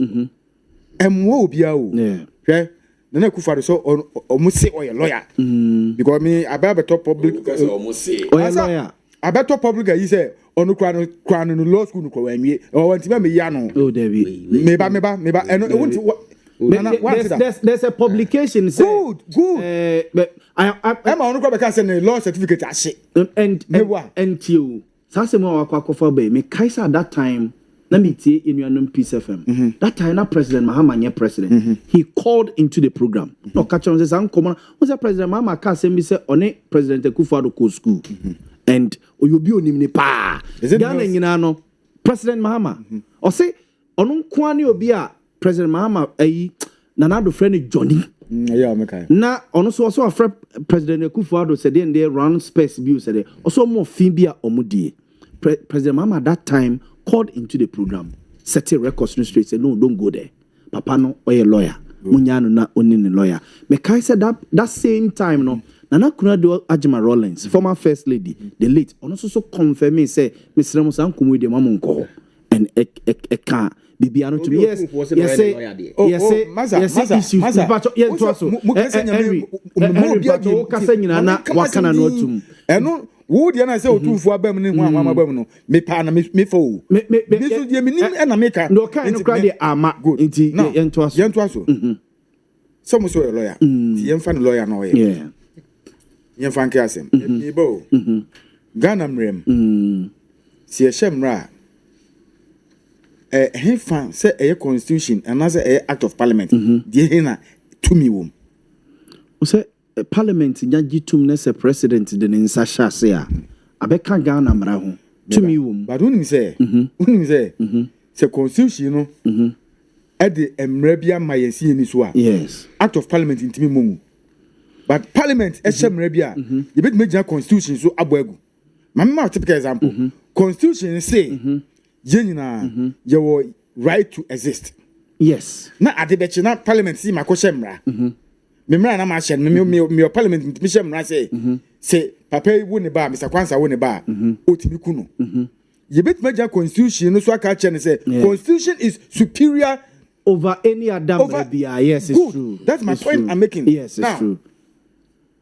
emwo obia o hwe na Akufo so omo say oye lawyer because me about top public omo say oye lawyer about top public you say onu kwa no law school no kwa wanwie o wanti me ya no oh David meba eno wonti there's a publication say good but I am onu kwa be ka say law certificate ahye and you sase mo akwa kofa be me kaisa at that time Let me tell you, Peace FM. That time, not President Mahama, president. He called into the program. No, catch on the common. Was that President Mahama? Can't say on it. President Akufo-Addo go school, and you be on him pa. Ghana, you know, President Mahama. Or say, on Kwani Obia, President Mahama, Nanado friend Johnny. Yeah, okay. Na also a friend President Akufo-Addo said then they run space view said also more Fimbia Omudi. President Mahama at that time called into the program, set a record straight, said, no, don't go there. Papa no, or a lawyer. Munyano na only a lawyer. Mekai said that same time, no, Nana Kunadu Ajima Rollins, former first lady, the late, also confirming, say, Mr. Ramosan Kumu de Mamunko, and a car. Bibiano to me, yes, yes, would you say two for Bemini, me pan me fool. Me and a maker. No kind of credit are good into Yantuaso. Some so a lawyer, the infant lawyer, no, yeah. Infant Cassim, Ebo, Ganam Rem, see a shemra. He found say a constitution and as a act of parliament. Diana to me womb. Say parliament yaji tum nese president de nsasha say a abeka Ghana mra ho to me womb. But when say say constitution no at the emrebia mayensi ni so a yes act of parliament intimi mumu. But parliament e shemrebia you bet major constitution so aboegu. Mama typical example constitution say Jenina, your right to exist. Yes. Na adebechi na parliament si makoshemra. Memra na ma shen me parliament mi shemra say papa wo ne ba Mr. Kwanza wo ne ba otimi kuno. Ye bet major constitution no so aka che ne say constitution is superior over any other media. Yes, it's true. That's my point I'm making. Yes, it's true.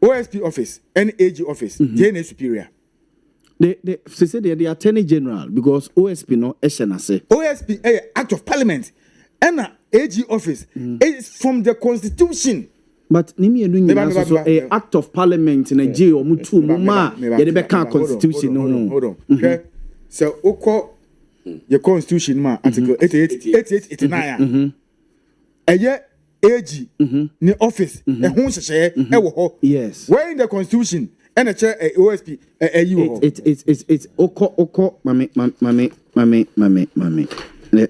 OSP office and AG office they superior. They say the Attorney General because OSP no say. OSP Act of Parliament and AG office is from the Constitution. But nimi enu so Act of Parliament in Nigeria or mutu muma ye be kan Constitution no. Hold on. Okay. So oko your Constitution ma article 88 89 AG ni office e ho hyehyɛ e wo ho. Yes. Where in the Constitution and a chair OSP it's oko mami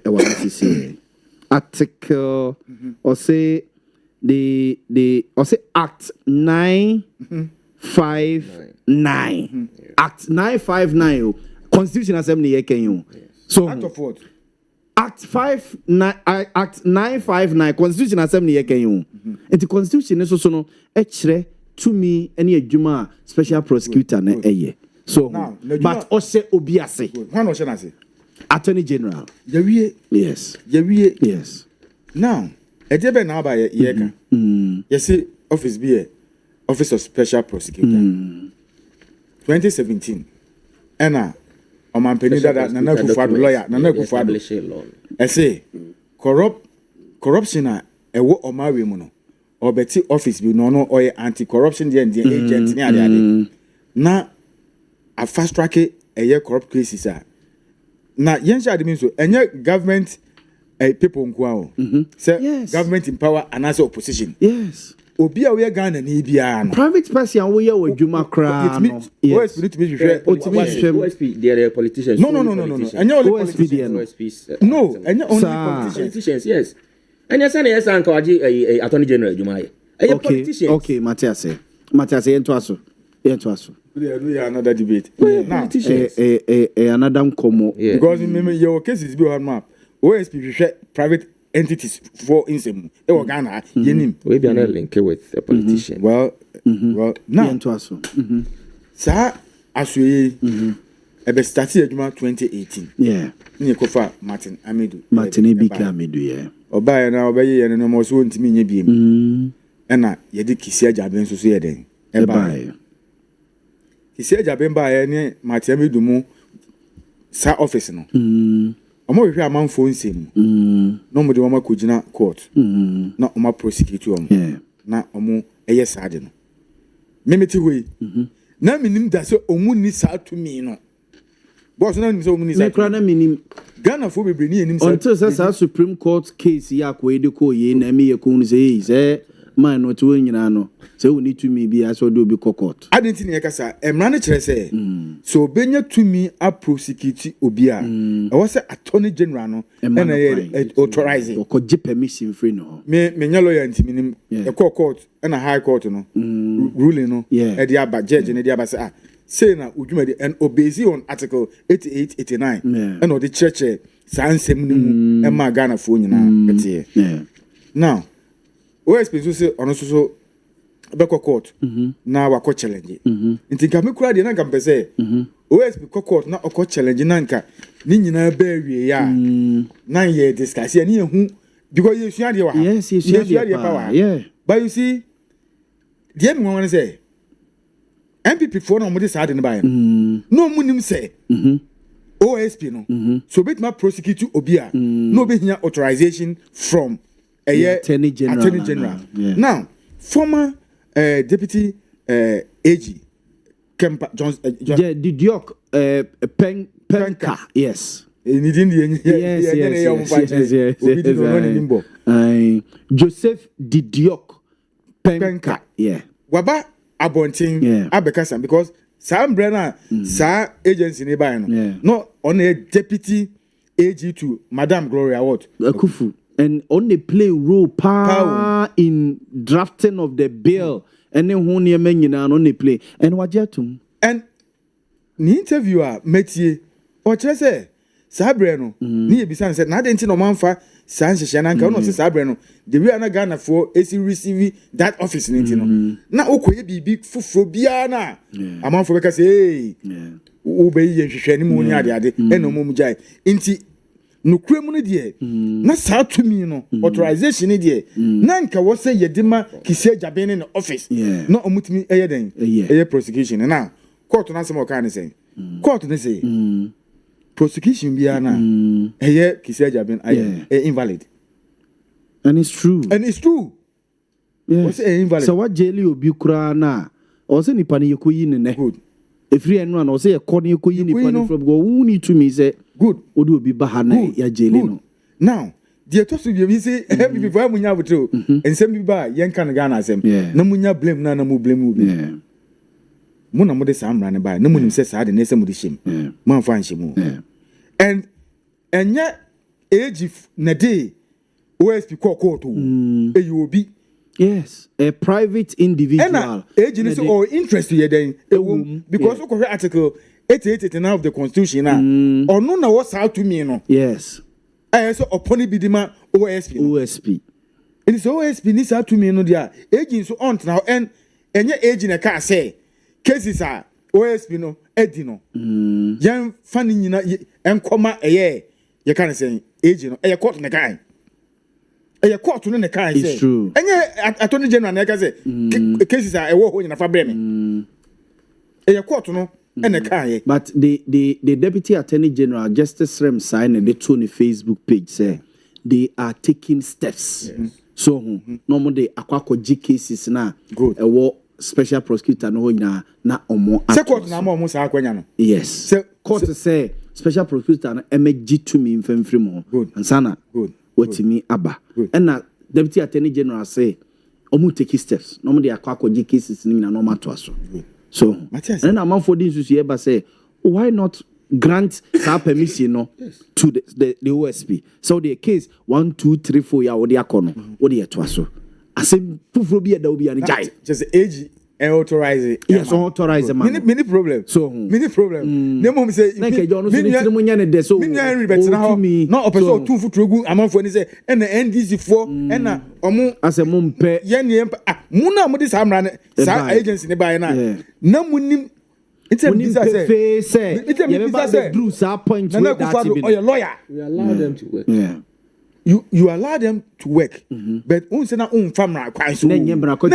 what say article or say the or say act 959 act 959 constitution assembly you so act of what Act 959 Constitution Assembly you. And the Constitution is also no echere to me any adwuma special prosecutor na eye. So now, but ose obiase. One was say Attorney General. Yes. Yes. Now, e dey be na ba ye ka. You see office be Office of Special Prosecutor. 2017. Ena Omampeni that Nana Akufo-Addo lawyer, Nana Akufo-Addo. I say corruption wo omawe mu no. Obeti office bi no no oye anti-corruption the agent ni ade. Na a fast track corrupt cases a. Na yensha ade mean so enye government people nko a o. Say government in power and as opposition. Yes. Obi a we Ghana ni bia no. Private person we here with Juma kra no. Yes. OSP they are politicians. No. Enye only politicians. No, enye only politicians. Yes. Enye say yes anka waji attorney general Juma ye. Politicians. Okay, Matthias ento aso. We another debate. Now, another komo because your cases be on map. OSP private entities for insem. E wo Ghana yenim. We be na link with a politician. Well, now ento aso. Sa aswe e be start adwuma 2018. Yeah. Ni kofa Martin Amidu. Martin Amidu yeah. Oba na obaye ye no mo so ntimi nya biem. Ena ye de kisi ajaben so ye den. E ba. Kisi ajaben ba ye ni Martin Amidu mu sa office no. Omo hwe amanfo nsem. No mo de omo kogina court. Na omo prosecute omo. Na omo eye saade no. Memeti hoi. Na minim da se omu ni sa to me no. boss no so muni me kra na minim Ghana for be ni enim until say Supreme Court case ya ko ede ko ye na me ye ko nu say man no to nyina no say we need to me bi aso do bi court adenti ne kasa emra ne kire say so benya to me a prosecute obi a e was attorney general no na authorize ko je permission free no me nya lawyer ntimi e court na high court no ruling no e dia ba judge ne dia ba say na udwumadi and obey on article 88 89 and the church sansem ni mu e ma Ghana fo nyina ete now OSP so ono so be court na wa challenge nti ka me kura de na ka pese OSP court na okọ challenge na nka ni nyina ba wie ya na ye discuss ya ni ehu because you sua de wa yes you sua de power but you see the me wan say MPP for no mo say de ba no munim say OSP no so bit ma prosecute obi a no be hia authorization from Attorney General. Now, former deputy AG Kempa Jones Didiok Penka. Yes. Joseph Didiok Penka. Yeah. Waba abonting abekasa because Sam Brenner sa agency ne buy no. No on a deputy AG to Madam Gloria what? Akufu. And only play role in drafting of the bill. And then who near men only play. And what you to? And the interviewer Metie or Chese Sabreno, near Bisan said, not into no man for Sansa Shananka, no Sabreno. The real Ghana for AC receive that office in Intino. Now, okay, be big for Biana. A man for because, hey, obey and Shanimunia, and no Mumjai. Inti. No criminal die na sa to me no authorization die na nka wo say yedima kise jabe ne office na omutimi eyeden prosecution na court na say mo kan say court na say prosecution bia na kise jabe invalid and it's true yes invalid so what jail obi kura na o say nipa ne yekoyi ne good efri enu na o say yekoyi yekoyi nipa ne from go who need to me say good odu obi bahana ya jeli no now the to so bi say every people amunya botro ensem bi ba yen kan Ghana asem na munya blame na mu blame obi mu na mu de samra ne ba na mu nim say sa de na say mu de shim man fa nshim and enya age na day OSP court e you obi yes a private individual and age is or interest you then because we go article 88 of the constitution na ono na what how to me no yes so upon bidima OSP it is OSP ni how to me no dia age so on now and enye age na ka say cases are OSP no edi no yan fani nyina enkoma eye ye kan say age no eye court na kan eye court no na kan say enye attorney general na ka say cases are ewo ho nyina fa bre me eye court no but the deputy attorney general Justice Rem signed the Tony Facebook page say they are taking steps so no they akwako G cases na ewo special prosecutor no na omo se court na omo sa akwanya no yes se court say special prosecutor na MG to me mfemfiri mo ansana watimi aba and na deputy attorney general say omo take steps no they akwako G cases ni na no matter so so, and a man for this is here, say, why not grant that permission no to the OSP? So the case 1, 2, 3, 4 ya odi akono, odi etwaso. Asem fufrobi da obi ani jai. Just age authorize it. Yes, authorize man. Many problem. So many problem. Dem mom say na ke jono so ni tiri munya ne de so. Me nyan bet na ho. No opeso 2 foot rogu amanfo ni say and the NDC for and na omo asem mpe ye ne mu na mo di samra ne sa agency ne buy na munim it's a business say ye be ba the Bruce point with that be your lawyer we allow them to work you allow them to work but un say na un famra kwan so na nyembra kwan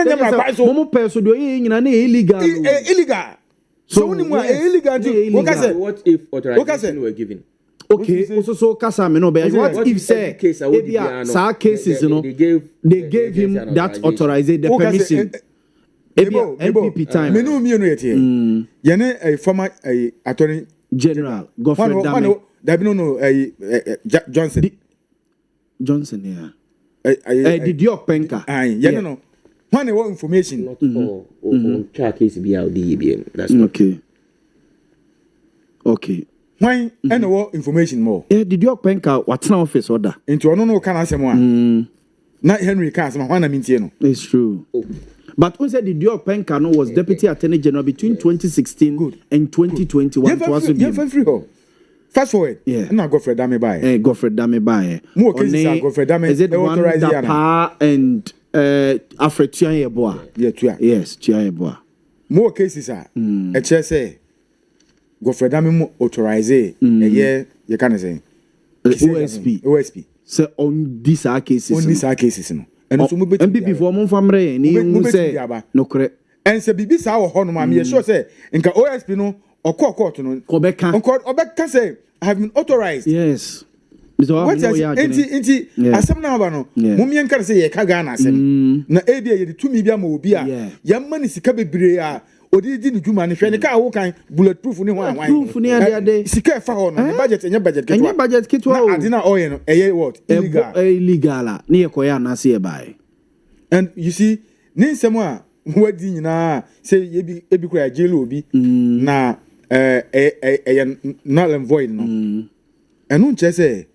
so mo pe so do ye nyina na illegal so when you illegal what if authorization were given okay so kasa me no be what if say sa cases no they gave him that authorization the permission MPP time me no yet ye ne a former attorney General Godfrey Dame. Johnson, yeah. The Diok Penka. Yeah, no. When they want information. Not all track is BLD. That's okay. Okay. When any more information more. Yeah, the Diok Penka, what's now office order? Into no can answer one. Not Henry Castle, one I mean, it's true. But who said the Diok Penka was Deputy Attorney General between 2016 and 2021? Fast forward. Yeah. I'm not Godfrey Dame by. Godfrey Dame by. More cases are Godfrey Dame. Is it one Dapa and Alfred Tiayeboa? Yeah, yes, Tiayeboa. More cases are. A chair say Godfrey Dame authorize a year, you can say. OSP. So on these cases. On these cases, no. And so before mon family, ni say no correct. And say bibi sa wo hono ma me sure say nka OSP no court no obeka say I have been authorized. Yes. What is enti asem na aba no mum yen kan say ye ka Ghana asem na e bia ye de tumi bia ma obi a ye ma ni sika bebre a odi di ni dwuma ni hwe ni ka wo kan bulletproof ni ho anwan proof ni ade sika e fa ho no budget enya budget kitwa na adina oye no eye what illegal na ye koya na se e bai. And you see ni nsem a wadi nyina say ye bi ebi kura jelo obi na null and void no enu nche say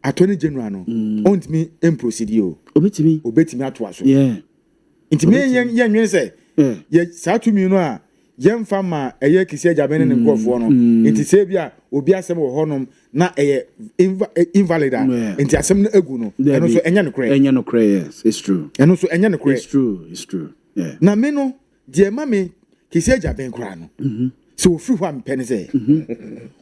attorney general no ont me proceed o obetimi ato aso intimi ye nwen say ye sa to mi no a ye mfa ma eye kisi ajaben ne nkofo no inti se bia obi asem wo honom na eye invalid inti asem na egu no eno so enya no kre yes it's true eno so enya no kre it's true yeah na me no de ma me kisi ajaben kra no so free one penny say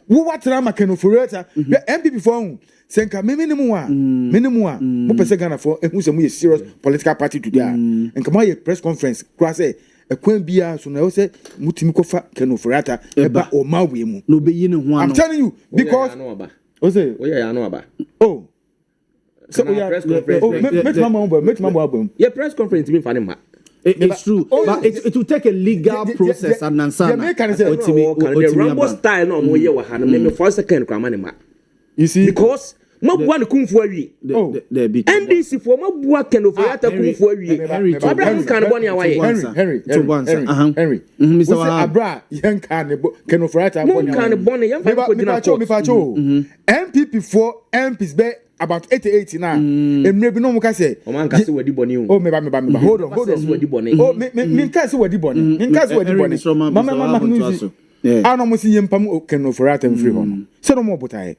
wo watra makeno foreta MPP for senka minimum mo pese Ghana for ehun se mo ye serious political party today enka mo ye press conference kra say ekwan bia so na wo say mutimi kofa keno foreta eba o mawe mu no be yin ho I'm telling you because o say o ya no aba so we are press conference met mama abom yeah press conference me fane ma. It's true, but it will take a legal process and answer. The Rambo style no more ye wa ha no me for second kwama ne ma. You see because mabua ne kumfu awie NDC for mabua keno for yata kumfu awie Abraham kan boni awaye Henry Mr. Abra yen kan keno for yata boni kan boni yen fa ko dina ko MPP for MPs be about 88 now emre bi no mo ka say o man ka say wadi boni o me ba hold on wadi boni o me ka say wadi boni mama nuzi ano mo si yempam keno for yata free hono se no mo botaye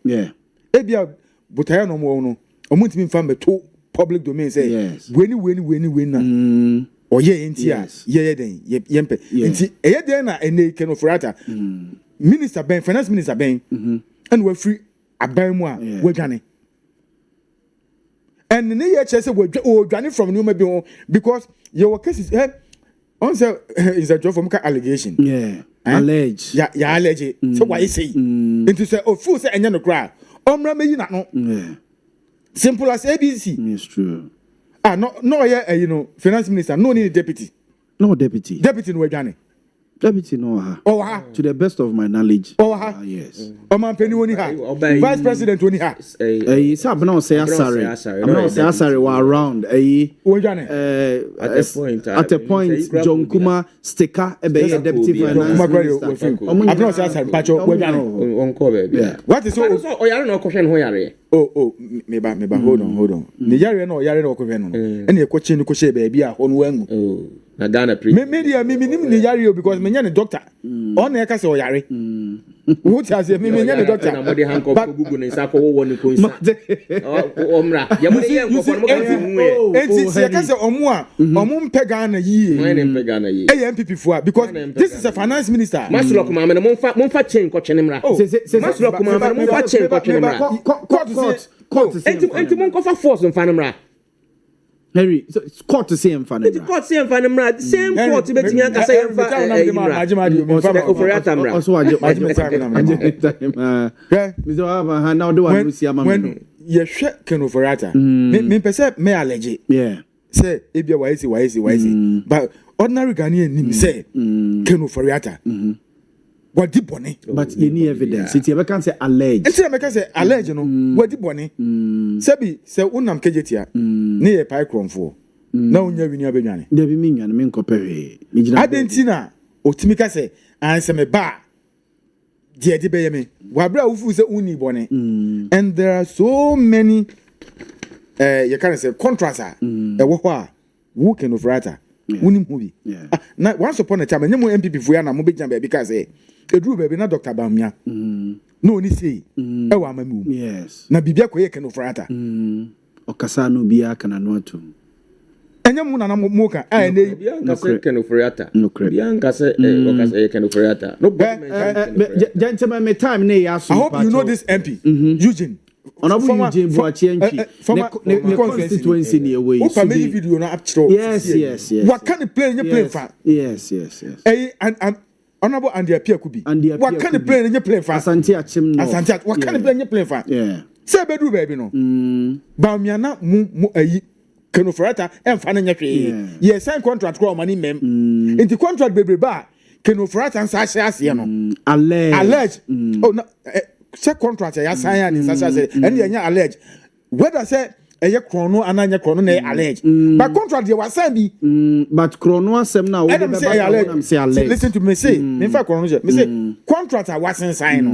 ebia botaya no mo no omuntimi mfa meto public domain say weni na oye enti a ye den yempe enti eye den na ene keno forata minister ben finance minister ben and we free aban mu a wadwane and ne ye chese wadwane from new maybe because your cases on say is a job for muka allegation allege ya allege so why say into say full say enya no cry omra meyi na no simple as ABC it's true no yeah finance minister no need deputy no deputy no wadwane deputy no ha to the best of my knowledge yes man penny woni ha vice president woni ha sab na say asare were around wadwane at a point John Kuma sticker be deputy finance minister abna say asare pacho wadwane onko baby what is so oyare na okohwe no yare me ba hold on ne yare na oyare na okohwe no ene ekochi ni ko she baby a hono wangu na Ghana pre media me nim ni yare because me nya ne doctor on na e ka say oyare wo ti ase me nya ne doctor na mo de hanko ko gugu ne nsa ko wo ne ko nsa omra ya mo de ye nko ko mo ka hu e enti se ka say omu mpe Ghana yi e MPP fo because this is a finance minister maslo ko ma me mo mfa chain ko twenemra maslo ko ma me mo mfa chain ko twenemra court enti mo ko fa force mfa nemra Harry, so it's court to say mfa nemra. It's court say mfa nemra. The same court betimi aka say mfa nemra. Also Mr. Abba now the one Lucia mama. When you hwe Ken Oforata, me pese me allergy. Yeah. Say ebia why but ordinary Ghanaian nim say Ken Oforata. wadi bɔne but you need evidence it you can say alleged nti na meka say alleged no wadi bɔne sebi se unam kejetia ne ye pai kromfo na unya wini abedwane da bi mi nwane me nkɔpɛhwe mi gina adentina otimi ka say anse me ba die de beye me wabra wufu se uni bɔne and there are so many you can say contracts e wo ho a who can overrata unim hu bi na once upon a time nyemo MPP fo ya na mo be jan ba bi ka say eduru ba bi na Dr. Bamia no oni sei e wa amamu yes na bibia koye can overrata okasa no bia kana no atum enyem na mo ka a ne bia ngase can overrata bia ngase okasa can overrata no gentlemen me time ne ya so I hope you know this MP Eugene Honorable Eugene Boachienchi the constituency near way o family video na apchiro yes what can play you play fa yes and Honorable and the Kubi what can play you play fa Asante Achim no Asante what can play you play fa yeah say bedu baby no Baumia na mu ayi kenofrata emfa na nyehwe ye sign contract ko money mem into contract bebre ba kenofrata nsa hye ase no alleged oh no say contract ya sign and nsa say and ye nya alleged whether say eye krono ananya krono na alleged but contract ye was sign bi but krono asem na we be ba say alleged listen to me say me fa krono je me say contract was sign no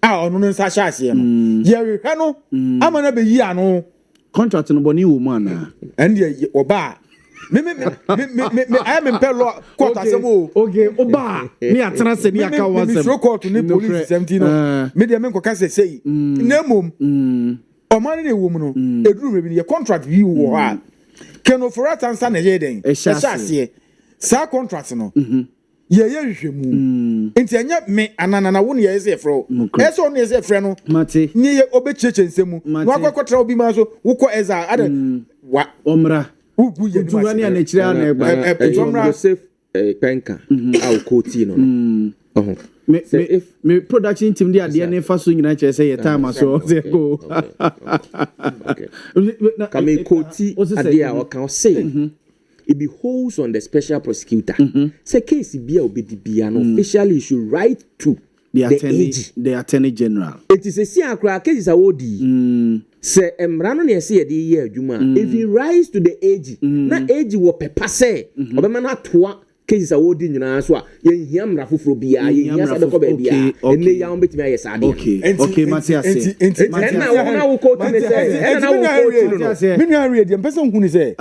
ono no nsa hye ase no ye hwe no amana be yi ano contract no boni wo mu ana and ye oba me I am in Pelo court asemo okay oba me atena se ni aka wa me show court ni police 17 no me dey men ko ka say na mom o man ni wo mu no eduru me bi ye contract bi wo ha keno for atansa na ye den e hyase sa contract no ye hwehwemu enti anya me anana wo ne ye se fro e so ne ye se fre no mate ni ye obecheche nsemu no akwakotra obi ma so wukọ eza ade wa omra ugu ye ni ni anachira na egba omra Joseph penka au koti no me production team dey ade ne fa so nyina che say time so go kame koti ade a o say it beholds on the special prosecutor. Say case bia obedi no officially should write to the attorney general. It is a see akra case awodi. Say emra no na say ye ye adwuma. If he rise to the age, na age wo pepa say obema na toa case awodi nyina so a ye hia mra foforo bia ye hia sa de ko ba bia enne ya on betimi aye sa de. Okay Matias. Na wo ko to say na wo ko to no. Me nwa read dem person hu ni say.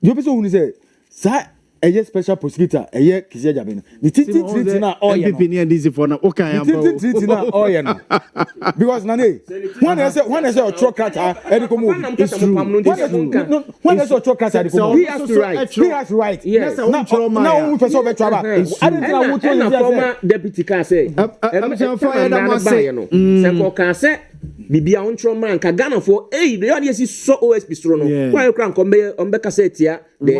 You person who say sa eye special prosecutor eye kisia jabe no the titi na oye no MPP and this for na okay am the titi na oye no because na ne when I say autocrat edikomo it's true when I say autocrat edikomo he has right yes now we person be trouble I didn't know what to former deputy can say I'm for that say say ko can say bibia ontro man ka Ghana for the audience is so OSP stro no why you can come on be cassette the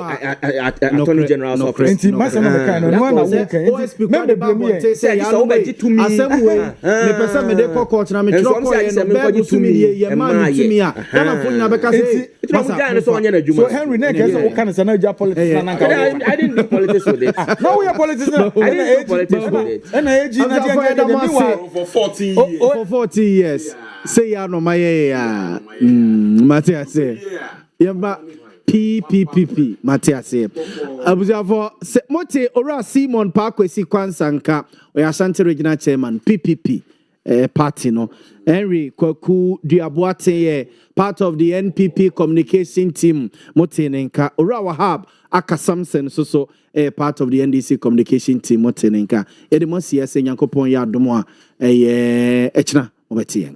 attorney general's office enti masa no be kind no na wo kan enti me be me say ya no be to me assembly me person me dey court na me tro ko ye no be to me ye ma to me a Ghana for na be cassette so Henry na can say wo kan say na ja politics na nka I didn't do politics with it no we are politicians I didn't do politics with it and age na dia for 40 years say ya no maye ya Matias say yamba PPPP Matias abuja for Montie ora Simon Parkwesi Kwansanka oya Ashanti regional chairman PPP party no Henry Kwaku Duaboate part of the NPP communication team Montie nenka ora Wahab aka Samson so part of the NDC communication team Montie nenka edemo sia se nyankopon ya domo a echna obetien